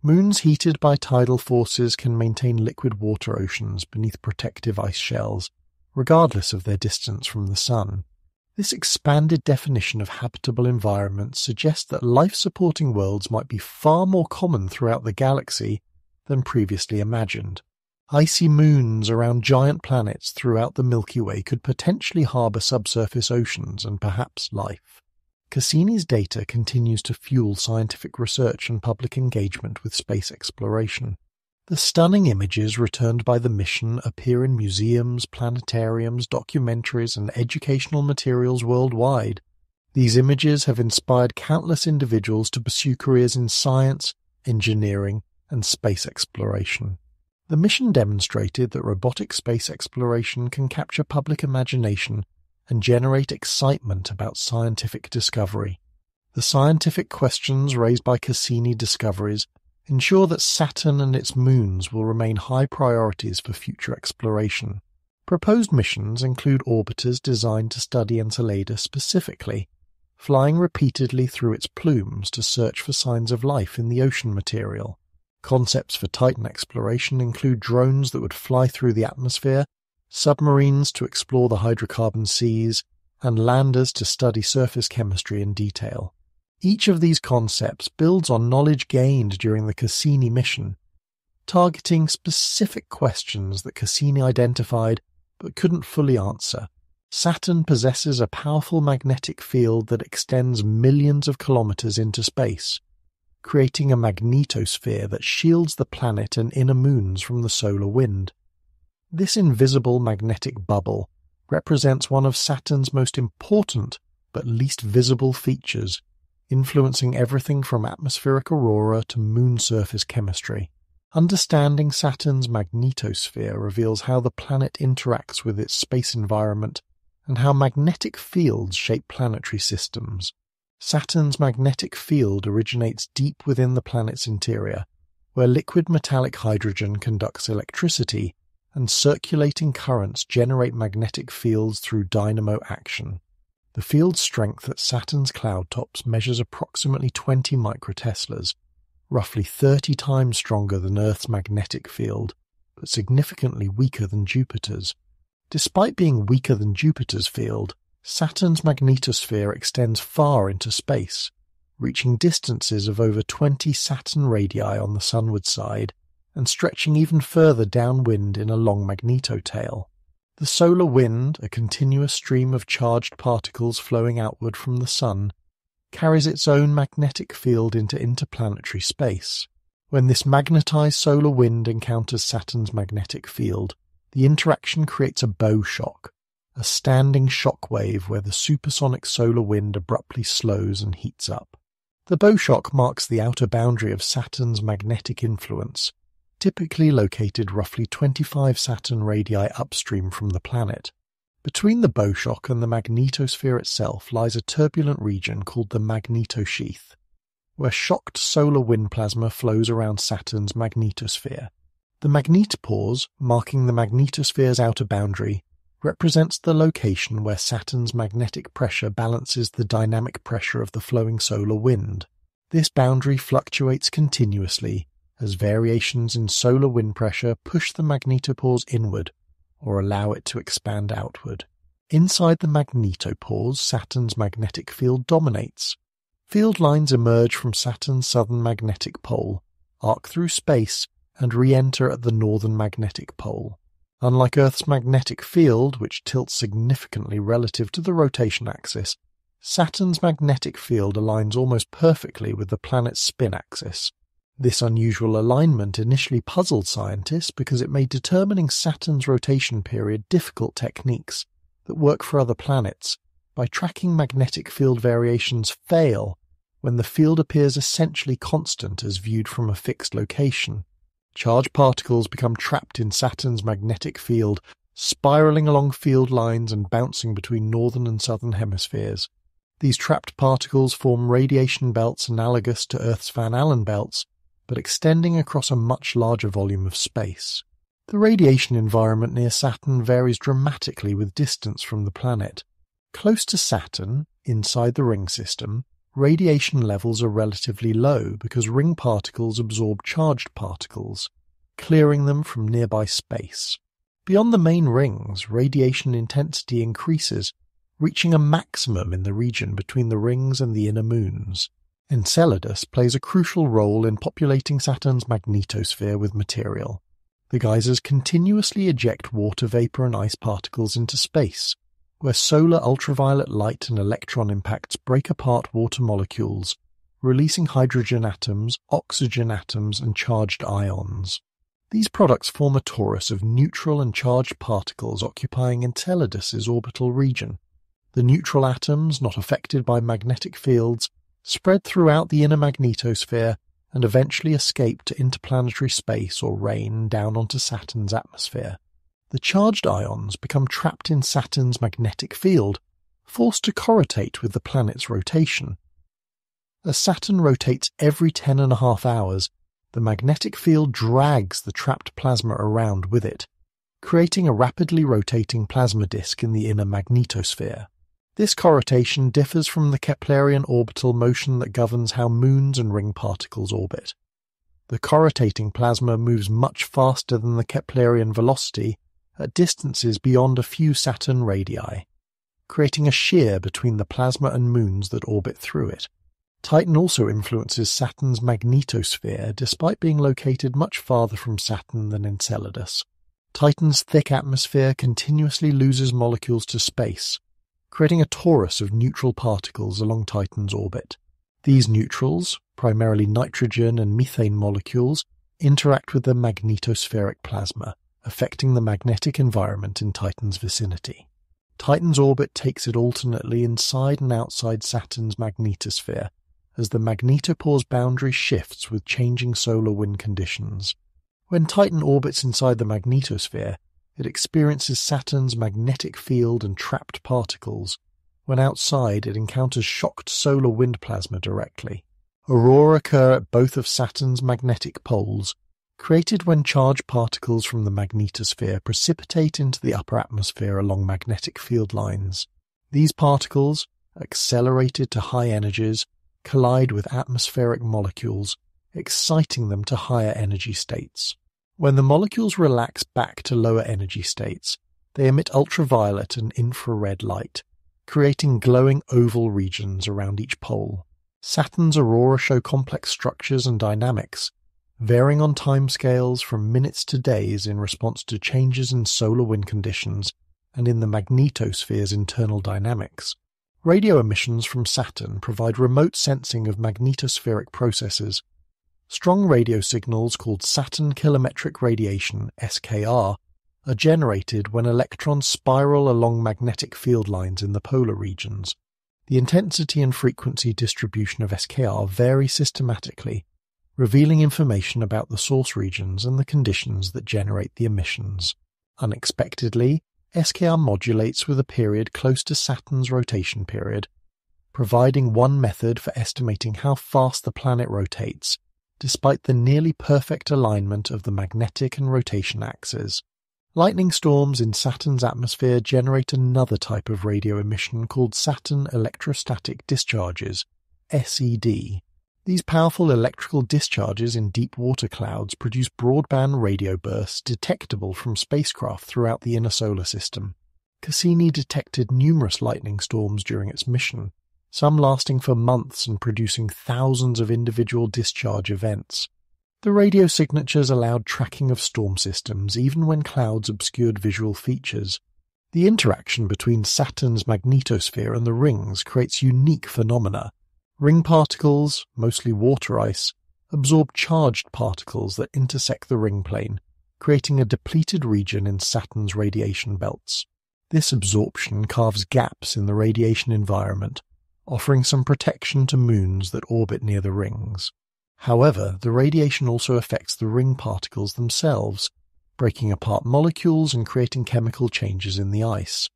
Moons heated by tidal forces can maintain liquid water oceans beneath protective ice shells, regardless of their distance from the Sun. This expanded definition of habitable environments suggests that life-supporting worlds might be far more common throughout the galaxy than previously imagined. Icy moons around giant planets throughout the Milky Way could potentially harbor subsurface oceans and perhaps life. Cassini's data continues to fuel scientific research and public engagement with space exploration. The stunning images returned by the mission appear in museums, planetariums, documentaries, and educational materials worldwide. These images have inspired countless individuals to pursue careers in science, engineering, and space exploration. The mission demonstrated that robotic space exploration can capture public imagination and generate excitement about scientific discovery. The scientific questions raised by Cassini discoveries ensure that Saturn and its moons will remain high priorities for future exploration. Proposed missions include orbiters designed to study Enceladus specifically, flying repeatedly through its plumes to search for signs of life in the ocean material. Concepts for Titan exploration include drones that would fly through the atmosphere, submarines to explore the hydrocarbon seas, and landers to study surface chemistry in detail. Each of these concepts builds on knowledge gained during the Cassini mission, targeting specific questions that Cassini identified but couldn't fully answer. Saturn possesses a powerful magnetic field that extends millions of kilometers into space, creating a magnetosphere that shields the planet and inner moons from the solar wind. This invisible magnetic bubble represents one of Saturn's most important but least visible features, influencing everything from atmospheric aurora to moon surface chemistry. Understanding Saturn's magnetosphere reveals how the planet interacts with its space environment and how magnetic fields shape planetary systems. Saturn's magnetic field originates deep within the planet's interior, where liquid metallic hydrogen conducts electricity and circulating currents generate magnetic fields through dynamo action. The field strength at Saturn's cloud tops measures approximately 20 microteslas, roughly 30 times stronger than Earth's magnetic field, but significantly weaker than Jupiter's. Despite being weaker than Jupiter's field, Saturn's magnetosphere extends far into space, reaching distances of over 20 Saturn radii on the sunward side and stretching even further downwind in a long magnetotail. The solar wind, a continuous stream of charged particles flowing outward from the Sun, carries its own magnetic field into interplanetary space. When this magnetized solar wind encounters Saturn's magnetic field, the interaction creates a bow shock, a standing shock wave where the supersonic solar wind abruptly slows and heats up. The bow shock marks the outer boundary of Saturn's magnetic influence, typically located roughly 25 Saturn radii upstream from the planet. Between the bow shock and the magnetosphere itself lies a turbulent region called the magnetosheath, where shocked solar wind plasma flows around Saturn's magnetosphere. The magnetopause, marking the magnetosphere's outer boundary, represents the location where Saturn's magnetic pressure balances the dynamic pressure of the flowing solar wind. This boundary fluctuates continuously as variations in solar wind pressure push the magnetopause inward or allow it to expand outward. Inside the magnetopause, Saturn's magnetic field dominates. Field lines emerge from Saturn's southern magnetic pole, arc through space, and re-enter at the northern magnetic pole. Unlike Earth's magnetic field, which tilts significantly relative to the rotation axis, Saturn's magnetic field aligns almost perfectly with the planet's spin axis. This unusual alignment initially puzzled scientists because it made determining Saturn's rotation period difficult techniques that work for other planets by tracking magnetic field variations fail when the field appears essentially constant as viewed from a fixed location. Charged particles become trapped in Saturn's magnetic field, spiraling along field lines and bouncing between northern and southern hemispheres. These trapped particles form radiation belts analogous to Earth's Van Allen belts, but extending across a much larger volume of space. The radiation environment near Saturn varies dramatically with distance from the planet. Close to Saturn, inside the ring system, radiation levels are relatively low because ring particles absorb charged particles, clearing them from nearby space. Beyond the main rings, radiation intensity increases, reaching a maximum in the region between the rings and the inner moons. Enceladus plays a crucial role in populating Saturn's magnetosphere with material. The geysers continuously eject water vapor and ice particles into space, where solar ultraviolet light and electron impacts break apart water molecules, releasing hydrogen atoms, oxygen atoms, and charged ions. These products form a torus of neutral and charged particles occupying Enceladus's orbital region. The neutral atoms, not affected by magnetic fields, spread throughout the inner magnetosphere and eventually escape to interplanetary space or rain down onto Saturn's atmosphere. The charged ions become trapped in Saturn's magnetic field, forced to corrotate with the planet's rotation. As Saturn rotates every 10.5 hours, the magnetic field drags the trapped plasma around with it, creating a rapidly rotating plasma disk in the inner magnetosphere. This corrotation differs from the Keplerian orbital motion that governs how moons and ring particles orbit. The corrotating plasma moves much faster than the Keplerian velocity at distances beyond a few Saturn radii, creating a shear between the plasma and moons that orbit through it. Titan also influences Saturn's magnetosphere despite being located much farther from Saturn than Enceladus. Titan's thick atmosphere continuously loses molecules to space, creating a torus of neutral particles along Titan's orbit. These neutrals, primarily nitrogen and methane molecules, interact with the magnetospheric plasma, affecting the magnetic environment in Titan's vicinity. Titan's orbit takes it alternately inside and outside Saturn's magnetosphere, as the magnetopore's boundary shifts with changing solar wind conditions. When Titan orbits inside the magnetosphere, it experiences Saturn's magnetic field and trapped particles. When outside, it encounters shocked solar wind plasma directly. Aurorae occur at both of Saturn's magnetic poles, created when charged particles from the magnetosphere precipitate into the upper atmosphere along magnetic field lines. These particles, accelerated to high energies, collide with atmospheric molecules, exciting them to higher energy states. When the molecules relax back to lower energy states, they emit ultraviolet and infrared light, creating glowing oval regions around each pole. Saturn's aurora show complex structures and dynamics, varying on timescales from minutes to days in response to changes in solar wind conditions and in the magnetosphere's internal dynamics. Radio emissions from Saturn provide remote sensing of magnetospheric processes. Strong radio signals called Saturn kilometric radiation, SKR, are generated when electrons spiral along magnetic field lines in the polar regions. The intensity and frequency distribution of SKR vary systematically, revealing information about the source regions and the conditions that generate the emissions. Unexpectedly, SKR modulates with a period close to Saturn's rotation period, providing one method for estimating how fast the planet rotates, despite the nearly perfect alignment of the magnetic and rotation axes. Lightning storms in Saturn's atmosphere generate another type of radio emission called Saturn electrostatic discharges, SED. These powerful electrical discharges in deep water clouds produce broadband radio bursts detectable from spacecraft throughout the inner solar system. Cassini detected numerous lightning storms during its mission, some lasting for months and producing thousands of individual discharge events. The radio signatures allowed tracking of storm systems even when clouds obscured visual features. The interaction between Saturn's magnetosphere and the rings creates unique phenomena. Ring particles, mostly water ice, absorb charged particles that intersect the ring plane, creating a depleted region in Saturn's radiation belts. This absorption carves gaps in the radiation environment, offering some protection to moons that orbit near the rings. However, the radiation also affects the ring particles themselves, breaking apart molecules and creating chemical changes in the ice.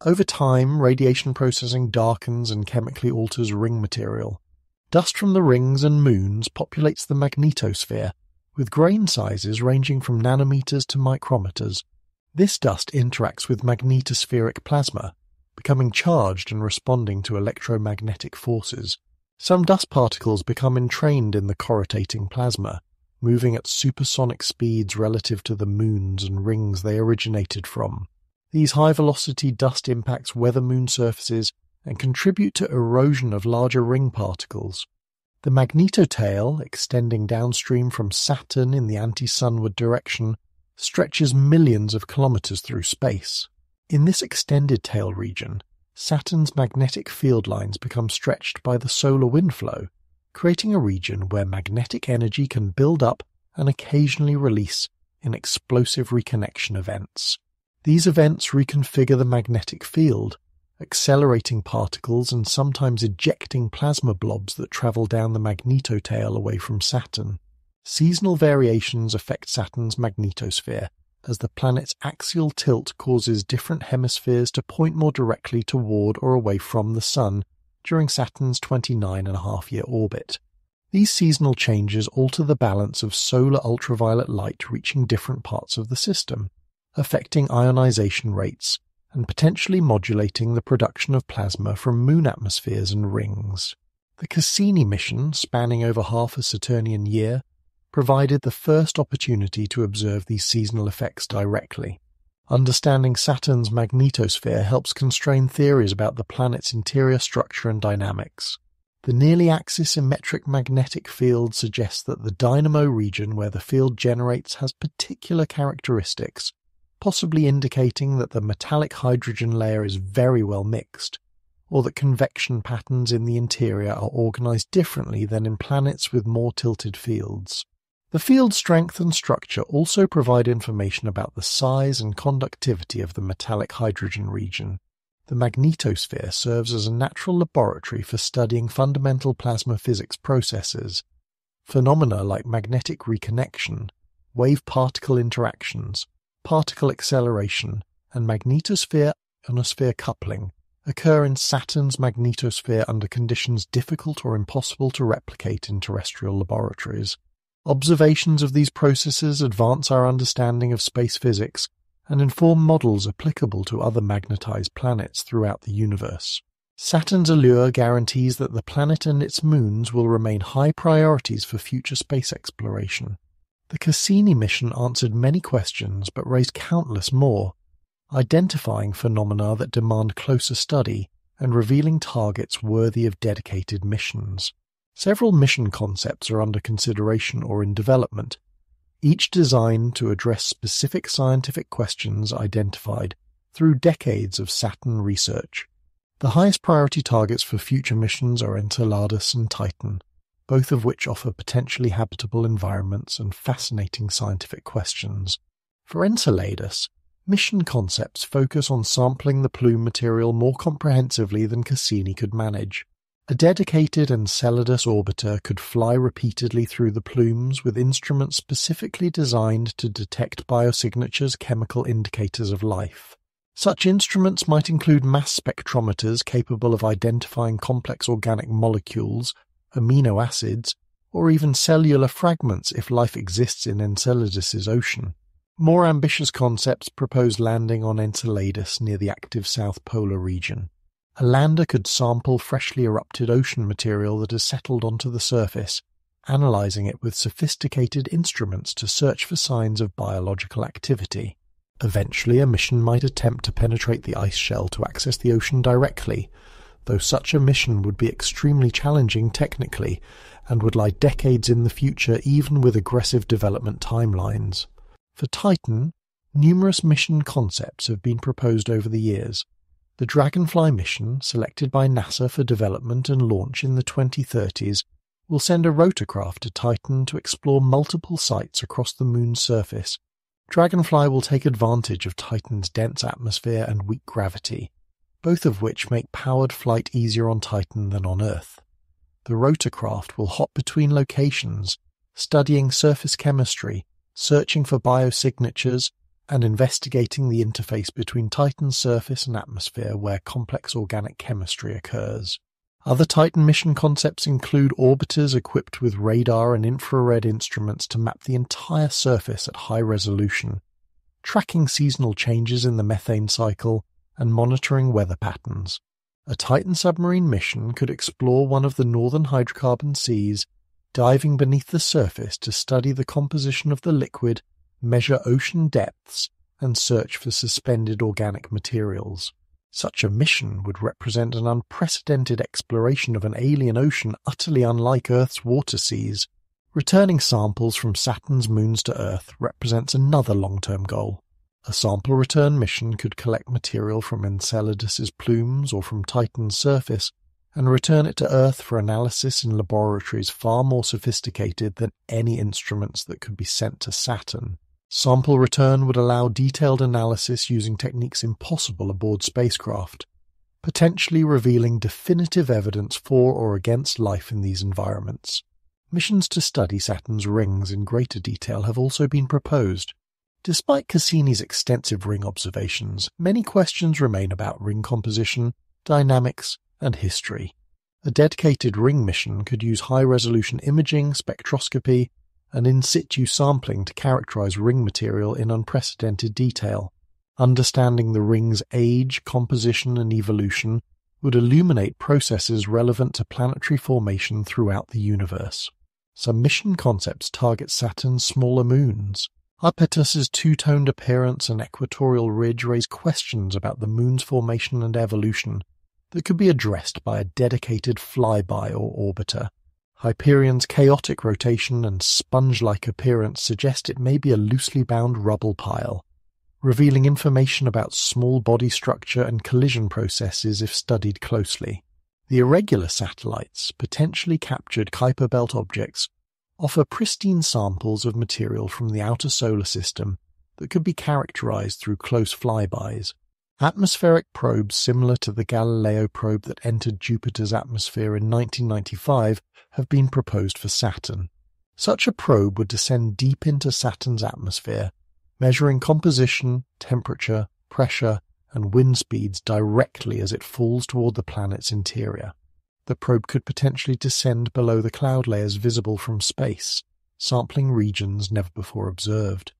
Over time, radiation processing darkens and chemically alters ring material. Dust from the rings and moons populates the magnetosphere, with grain sizes ranging from nanometers to micrometers. This dust interacts with magnetospheric plasma, becoming charged and responding to electromagnetic forces. Some dust particles become entrained in the corrotating plasma, moving at supersonic speeds relative to the moons and rings they originated from. These high-velocity dust impacts weather moon surfaces and contribute to erosion of larger ring particles. The magnetotail, extending downstream from Saturn in the anti-sunward direction, stretches millions of kilometers through space. In this extended tail region, Saturn's magnetic field lines become stretched by the solar wind flow, creating a region where magnetic energy can build up and occasionally release in explosive reconnection events. These events reconfigure the magnetic field, accelerating particles and sometimes ejecting plasma blobs that travel down the magnetotail away from Saturn. Seasonal variations affect Saturn's magnetosphere, as the planet's axial tilt causes different hemispheres to point more directly toward or away from the Sun during Saturn's 29.5-year orbit. These seasonal changes alter the balance of solar ultraviolet light reaching different parts of the system, affecting ionization rates and potentially modulating the production of plasma from moon atmospheres and rings. The Cassini mission, spanning over half a Saturnian year, provided the first opportunity to observe these seasonal effects directly. Understanding Saturn's magnetosphere helps constrain theories about the planet's interior structure and dynamics. The nearly axis symmetric magnetic field suggests that the dynamo region where the field generates has particular characteristics, possibly indicating that the metallic hydrogen layer is very well mixed, or that convection patterns in the interior are organized differently than in planets with more tilted fields. The field strength and structure also provide information about the size and conductivity of the metallic hydrogen region. The magnetosphere serves as a natural laboratory for studying fundamental plasma physics processes. Phenomena like magnetic reconnection, wave-particle interactions, particle acceleration, and magnetosphere-ionosphere coupling occur in Saturn's magnetosphere under conditions difficult or impossible to replicate in terrestrial laboratories. Observations of these processes advance our understanding of space physics and inform models applicable to other magnetized planets throughout the universe. Saturn's allure guarantees that the planet and its moons will remain high priorities for future space exploration. The Cassini mission answered many questions but raised countless more, identifying phenomena that demand closer study and revealing targets worthy of dedicated missions. Several mission concepts are under consideration or in development, each designed to address specific scientific questions identified through decades of Saturn research. The highest priority targets for future missions are Enceladus and Titan, both of which offer potentially habitable environments and fascinating scientific questions. For Enceladus, mission concepts focus on sampling the plume material more comprehensively than Cassini could manage. A dedicated Enceladus orbiter could fly repeatedly through the plumes with instruments specifically designed to detect biosignatures, chemical indicators of life. Such instruments might include mass spectrometers capable of identifying complex organic molecules, amino acids, or even cellular fragments if life exists in Enceladus's ocean. More ambitious concepts propose landing on Enceladus near the active South Polar region. A lander could sample freshly erupted ocean material that has settled onto the surface, analyzing it with sophisticated instruments to search for signs of biological activity. Eventually, a mission might attempt to penetrate the ice shell to access the ocean directly, though such a mission would be extremely challenging technically and would lie decades in the future even with aggressive development timelines. For Titan, numerous mission concepts have been proposed over the years. The Dragonfly mission, selected by NASA for development and launch in the 2030s, will send a rotorcraft to Titan to explore multiple sites across the Moon's surface. Dragonfly will take advantage of Titan's dense atmosphere and weak gravity, both of which make powered flight easier on Titan than on Earth. The rotorcraft will hop between locations, studying surface chemistry, searching for biosignatures, and investigating the interface between Titan's surface and atmosphere where complex organic chemistry occurs. Other Titan mission concepts include orbiters equipped with radar and infrared instruments to map the entire surface at high resolution, tracking seasonal changes in the methane cycle, and monitoring weather patterns. A Titan submarine mission could explore one of the northern hydrocarbon seas, diving beneath the surface to study the composition of the liquid, measure ocean depths, and search for suspended organic materials. Such a mission would represent an unprecedented exploration of an alien ocean utterly unlike Earth's water seas. Returning samples from Saturn's moons to Earth represents another long-term goal. A sample return mission could collect material from Enceladus's plumes or from Titan's surface and return it to Earth for analysis in laboratories far more sophisticated than any instruments that could be sent to Saturn. Sample return would allow detailed analysis using techniques impossible aboard spacecraft, potentially revealing definitive evidence for or against life in these environments. Missions to study Saturn's rings in greater detail have also been proposed. Despite Cassini's extensive ring observations, many questions remain about ring composition, dynamics, and history. A dedicated ring mission could use high-resolution imaging, spectroscopy, and in-situ sampling to characterize ring material in unprecedented detail. Understanding the ring's age, composition, and evolution would illuminate processes relevant to planetary formation throughout the universe. Some mission concepts target Saturn's smaller moons. Iapetus's two-toned appearance and equatorial ridge raise questions about the moon's formation and evolution that could be addressed by a dedicated flyby or orbiter. Hyperion's chaotic rotation and sponge-like appearance suggest it may be a loosely bound rubble pile, revealing information about small body structure and collision processes if studied closely. The irregular satellites, potentially captured Kuiper Belt objects, offer pristine samples of material from the outer solar system that could be characterized through close flybys. Atmospheric probes similar to the Galileo probe that entered Jupiter's atmosphere in 1995 have been proposed for Saturn. Such a probe would descend deep into Saturn's atmosphere, measuring composition, temperature, pressure, and wind speeds directly as it falls toward the planet's interior. The probe could potentially descend below the cloud layers visible from space, sampling regions never before observed.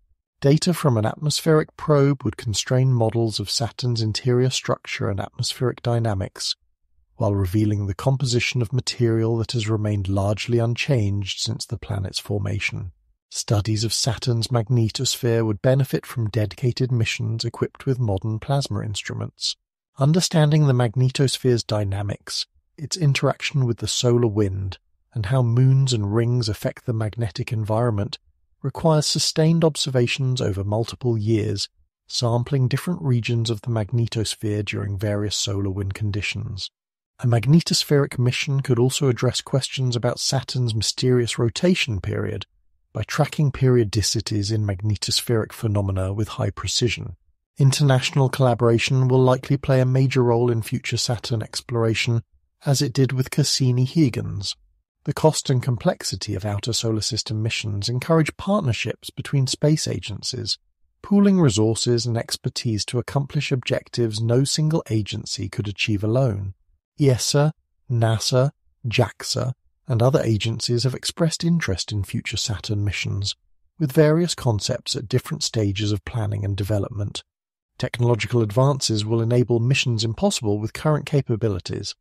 Data from an atmospheric probe would constrain models of Saturn's interior structure and atmospheric dynamics, while revealing the composition of material that has remained largely unchanged since the planet's formation. Studies of Saturn's magnetosphere would benefit from dedicated missions equipped with modern plasma instruments. Understanding the magnetosphere's dynamics, its interaction with the solar wind, and how moons and rings affect the magnetic environment requires sustained observations over multiple years, sampling different regions of the magnetosphere during various solar wind conditions. A magnetospheric mission could also address questions about Saturn's mysterious rotation period by tracking periodicities in magnetospheric phenomena with high precision. International collaboration will likely play a major role in future Saturn exploration, as it did with Cassini-Huygens. The cost and complexity of outer solar system missions encourage partnerships between space agencies, pooling resources and expertise to accomplish objectives no single agency could achieve alone. ESA, NASA, JAXA, and other agencies have expressed interest in future Saturn missions, with various concepts at different stages of planning and development. Technological advances will enable missions impossible with current capabilities.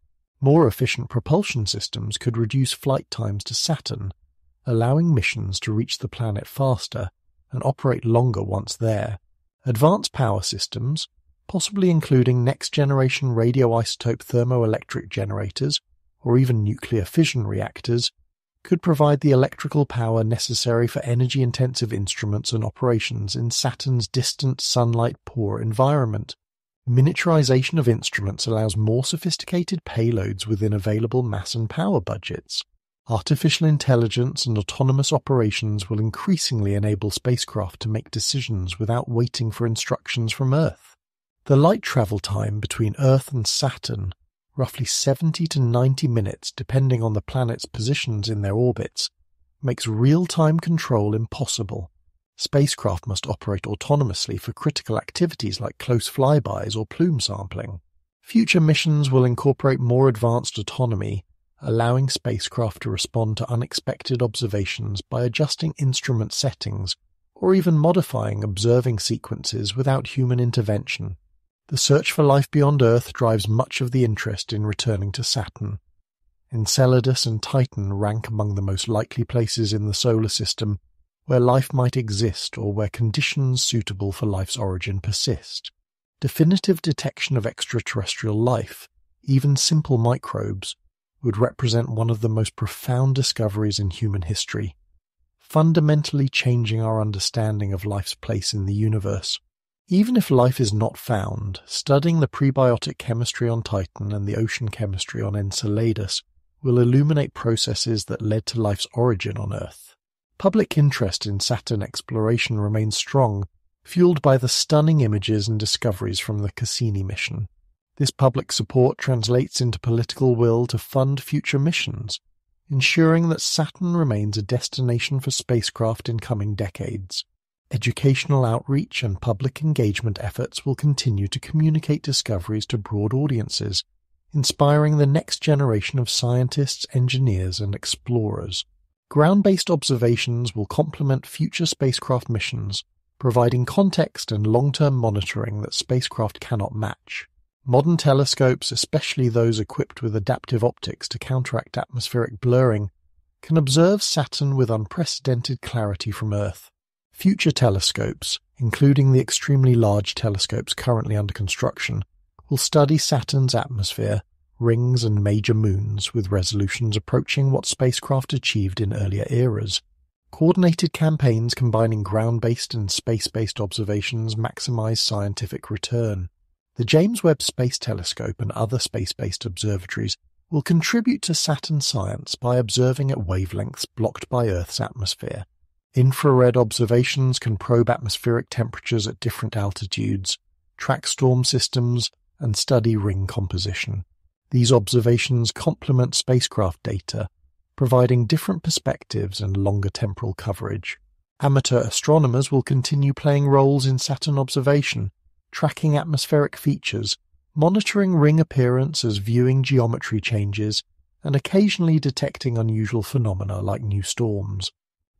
More efficient propulsion systems could reduce flight times to Saturn, allowing missions to reach the planet faster and operate longer once there. Advanced power systems, possibly including next-generation radioisotope thermoelectric generators or even nuclear fission reactors, could provide the electrical power necessary for energy-intensive instruments and operations in Saturn's distant, sunlight-poor environment. Miniaturization of instruments allows more sophisticated payloads within available mass and power budgets. Artificial intelligence and autonomous operations will increasingly enable spacecraft to make decisions without waiting for instructions from Earth. The light travel time between Earth and Saturn, roughly 70 to 90 minutes depending on the planet's positions in their orbits, makes real-time control impossible. Spacecraft must operate autonomously for critical activities like close flybys or plume sampling. Future missions will incorporate more advanced autonomy, allowing spacecraft to respond to unexpected observations by adjusting instrument settings or even modifying observing sequences without human intervention. The search for life beyond Earth drives much of the interest in returning to Saturn. Enceladus and Titan rank among the most likely places in the solar system where life might exist or where conditions suitable for life's origin persist. Definitive detection of extraterrestrial life, even simple microbes, would represent one of the most profound discoveries in human history, fundamentally changing our understanding of life's place in the universe. Even if life is not found, studying the prebiotic chemistry on Titan and the ocean chemistry on Enceladus will illuminate processes that led to life's origin on Earth. Public interest in Saturn exploration remains strong, fueled by the stunning images and discoveries from the Cassini mission. This public support translates into political will to fund future missions, ensuring that Saturn remains a destination for spacecraft in coming decades. Educational outreach and public engagement efforts will continue to communicate discoveries to broad audiences, inspiring the next generation of scientists, engineers, and explorers. Ground-based observations will complement future spacecraft missions, providing context and long-term monitoring that spacecraft cannot match. Modern telescopes, especially those equipped with adaptive optics to counteract atmospheric blurring, can observe Saturn with unprecedented clarity from Earth. Future telescopes, including the extremely large telescopes currently under construction, will study Saturn's atmosphere, rings and major moons with resolutions approaching what spacecraft achieved in earlier eras. Coordinated campaigns combining ground-based and space-based observations maximize scientific return. The James Webb Space Telescope and other space-based observatories will contribute to Saturn science by observing at wavelengths blocked by Earth's atmosphere. Infrared observations can probe atmospheric temperatures at different altitudes, track storm systems, and study ring composition. These observations complement spacecraft data, providing different perspectives and longer temporal coverage. Amateur astronomers will continue playing roles in Saturn observation, tracking atmospheric features, monitoring ring appearance as viewing geometry changes, and occasionally detecting unusual phenomena like new storms.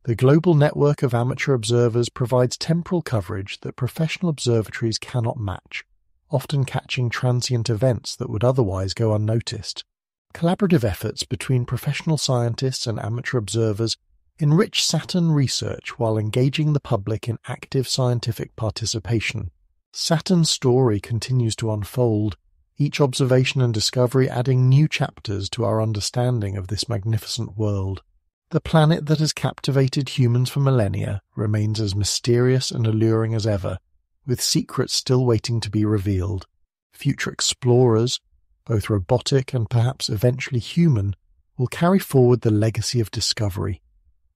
The global network of amateur observers provides temporal coverage that professional observatories cannot match, often catching transient events that would otherwise go unnoticed. Collaborative efforts between professional scientists and amateur observers enrich Saturn research while engaging the public in active scientific participation. Saturn's story continues to unfold, each observation and discovery adding new chapters to our understanding of this magnificent world. The planet that has captivated humans for millennia remains as mysterious and alluring as ever, with secrets still waiting to be revealed. Future explorers, both robotic and perhaps eventually human, will carry forward the legacy of discovery,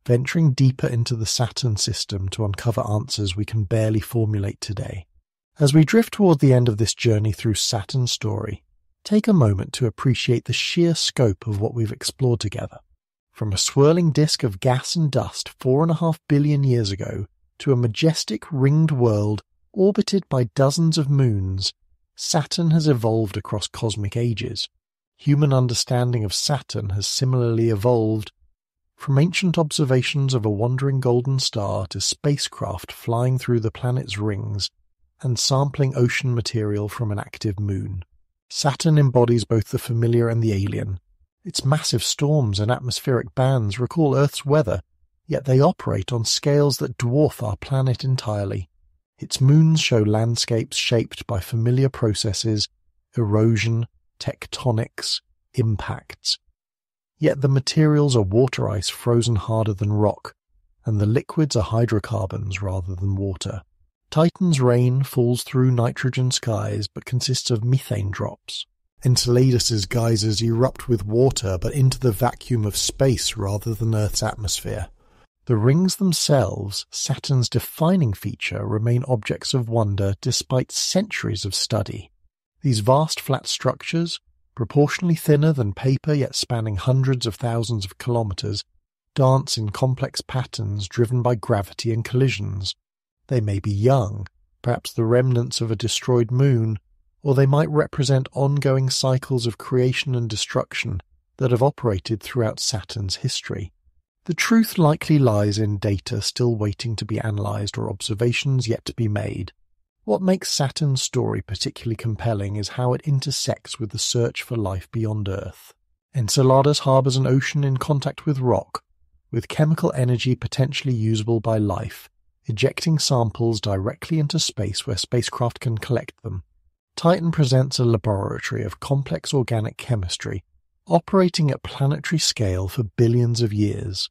venturing deeper into the Saturn system to uncover answers we can barely formulate today. As we drift toward the end of this journey through Saturn's story, take a moment to appreciate the sheer scope of what we've explored together. From a swirling disk of gas and dust 4.5 billion years ago to a majestic ringed world orbited by dozens of moons, Saturn has evolved across cosmic ages. Human understanding of Saturn has similarly evolved, from ancient observations of a wandering golden star to spacecraft flying through the planet's rings and sampling ocean material from an active moon. Saturn embodies both the familiar and the alien. Its massive storms and atmospheric bands recall Earth's weather, yet they operate on scales that dwarf our planet entirely. Its moons show landscapes shaped by familiar processes, erosion, tectonics, impacts. Yet the materials are water ice frozen harder than rock, and the liquids are hydrocarbons rather than water. Titan's rain falls through nitrogen skies but consists of methane drops. Enceladus's geysers erupt with water but into the vacuum of space rather than Earth's atmosphere. The rings themselves, Saturn's defining feature, remain objects of wonder despite centuries of study. These vast flat structures, proportionally thinner than paper yet spanning hundreds of thousands of kilometers, dance in complex patterns driven by gravity and collisions. They may be young, perhaps the remnants of a destroyed moon, or they might represent ongoing cycles of creation and destruction that have operated throughout Saturn's history. The truth likely lies in data still waiting to be analyzed or observations yet to be made. What makes Saturn's story particularly compelling is how it intersects with the search for life beyond Earth. Enceladus harbors an ocean in contact with rock, with chemical energy potentially usable by life, ejecting samples directly into space where spacecraft can collect them. Titan presents a laboratory of complex organic chemistry, operating at planetary scale for billions of years.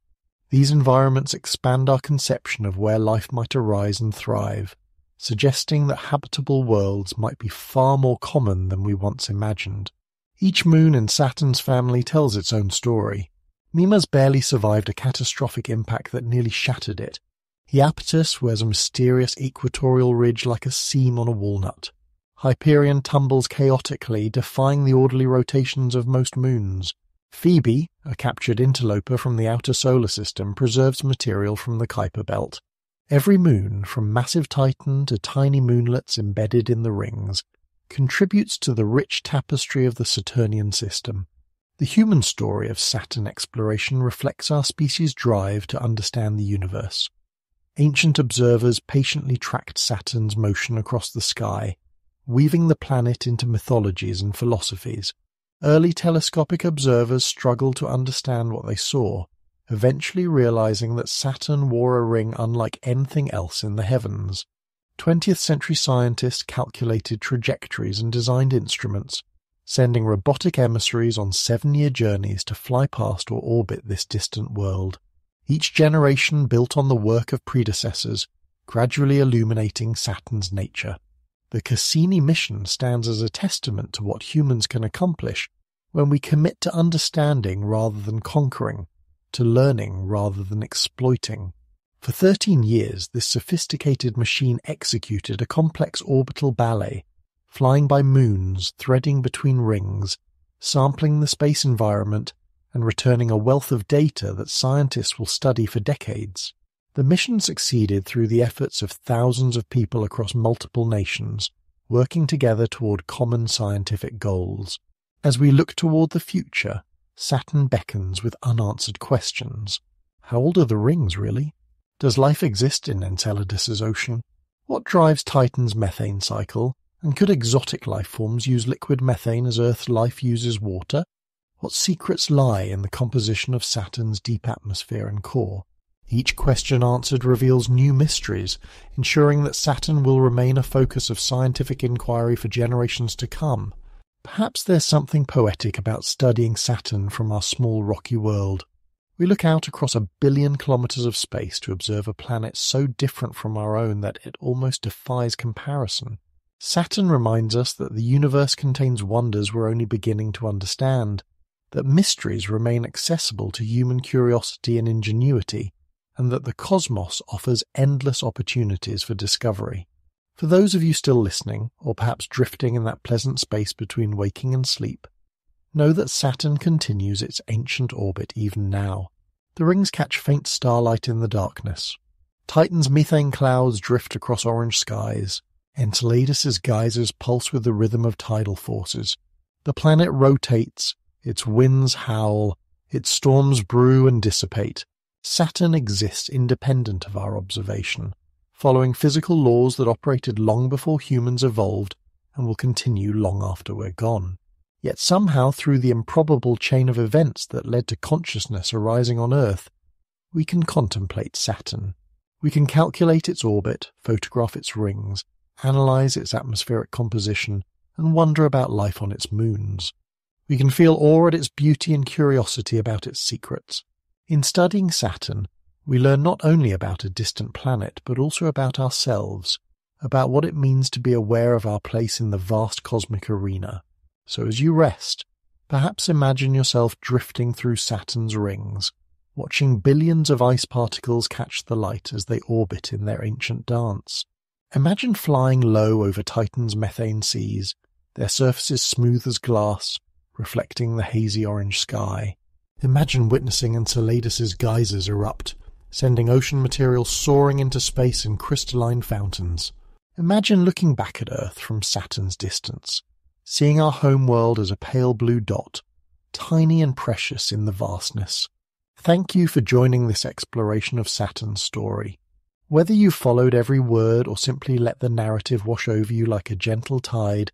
These environments expand our conception of where life might arise and thrive, suggesting that habitable worlds might be far more common than we once imagined. Each moon in Saturn's family tells its own story. Mima's barely survived a catastrophic impact that nearly shattered it. Iapetus wears a mysterious equatorial ridge like a seam on a walnut. Hyperion tumbles chaotically, defying the orderly rotations of most moons. Phoebe, a captured interloper from the outer solar system, preserves material from the Kuiper belt. Every moon, from massive Titan to tiny moonlets embedded in the rings, contributes to the rich tapestry of the Saturnian system. The human story of Saturn exploration reflects our species' drive to understand the universe. Ancient observers patiently tracked Saturn's motion across the sky, weaving the planet into mythologies and philosophies. Early telescopic observers struggled to understand what they saw, eventually realizing that Saturn wore a ring unlike anything else in the heavens. 20th century scientists calculated trajectories and designed instruments, sending robotic emissaries on 7-year journeys to fly past or orbit this distant world. Each generation built on the work of predecessors, gradually illuminating Saturn's nature. The Cassini mission stands as a testament to what humans can accomplish when we commit to understanding rather than conquering, to learning rather than exploiting. For 13 years, this sophisticated machine executed a complex orbital ballet, flying by moons, threading between rings, sampling the space environment, and returning a wealth of data that scientists will study for decades. The mission succeeded through the efforts of thousands of people across multiple nations, working together toward common scientific goals. As we look toward the future, Saturn beckons with unanswered questions. How old are the rings, really? Does life exist in Enceladus's ocean? What drives Titan's methane cycle? And could exotic life forms use liquid methane as Earth's life uses water? What secrets lie in the composition of Saturn's deep atmosphere and core? Each question answered reveals new mysteries, ensuring that Saturn will remain a focus of scientific inquiry for generations to come. Perhaps there's something poetic about studying Saturn from our small rocky world. We look out across 1 billion kilometers of space to observe a planet so different from our own that it almost defies comparison. Saturn reminds us that the universe contains wonders we're only beginning to understand, that mysteries remain accessible to human curiosity and ingenuity, and that the cosmos offers endless opportunities for discovery. For those of you still listening, or perhaps drifting in that pleasant space between waking and sleep, know that Saturn continues its ancient orbit even now. The rings catch faint starlight in the darkness. Titan's methane clouds drift across orange skies. Enceladus's geysers pulse with the rhythm of tidal forces. The planet rotates, its winds howl, its storms brew and dissipate. Saturn exists independent of our observation, following physical laws that operated long before humans evolved and will continue long after we're gone. Yet somehow, through the improbable chain of events that led to consciousness arising on Earth, we can contemplate Saturn. We can calculate its orbit, photograph its rings, analyze its atmospheric composition, and wonder about life on its moons. We can feel awe at its beauty and curiosity about its secrets. In studying Saturn, we learn not only about a distant planet, but also about ourselves, about what it means to be aware of our place in the vast cosmic arena. So as you rest, perhaps imagine yourself drifting through Saturn's rings, watching billions of ice particles catch the light as they orbit in their ancient dance. Imagine flying low over Titan's methane seas, their surfaces smooth as glass, reflecting the hazy orange sky. Imagine witnessing Enceladus's geysers erupt, sending ocean material soaring into space in crystalline fountains. Imagine looking back at Earth from Saturn's distance, seeing our home world as a pale blue dot, tiny and precious in the vastness. Thank you for joining this exploration of Saturn's story. Whether you followed every word or simply let the narrative wash over you like a gentle tide,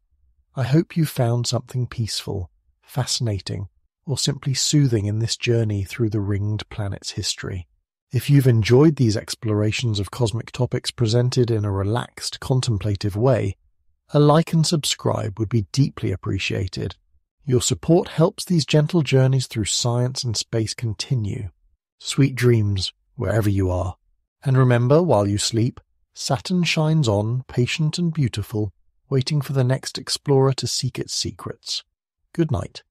I hope you found something peaceful, fascinating, or simply soothing in this journey through the ringed planet's history. If you've enjoyed these explorations of cosmic topics presented in a relaxed, contemplative way, a like and subscribe would be deeply appreciated. Your support helps these gentle journeys through science and space continue. Sweet dreams, wherever you are. And remember, while you sleep, Saturn shines on, patient and beautiful, waiting for the next explorer to seek its secrets. Good night.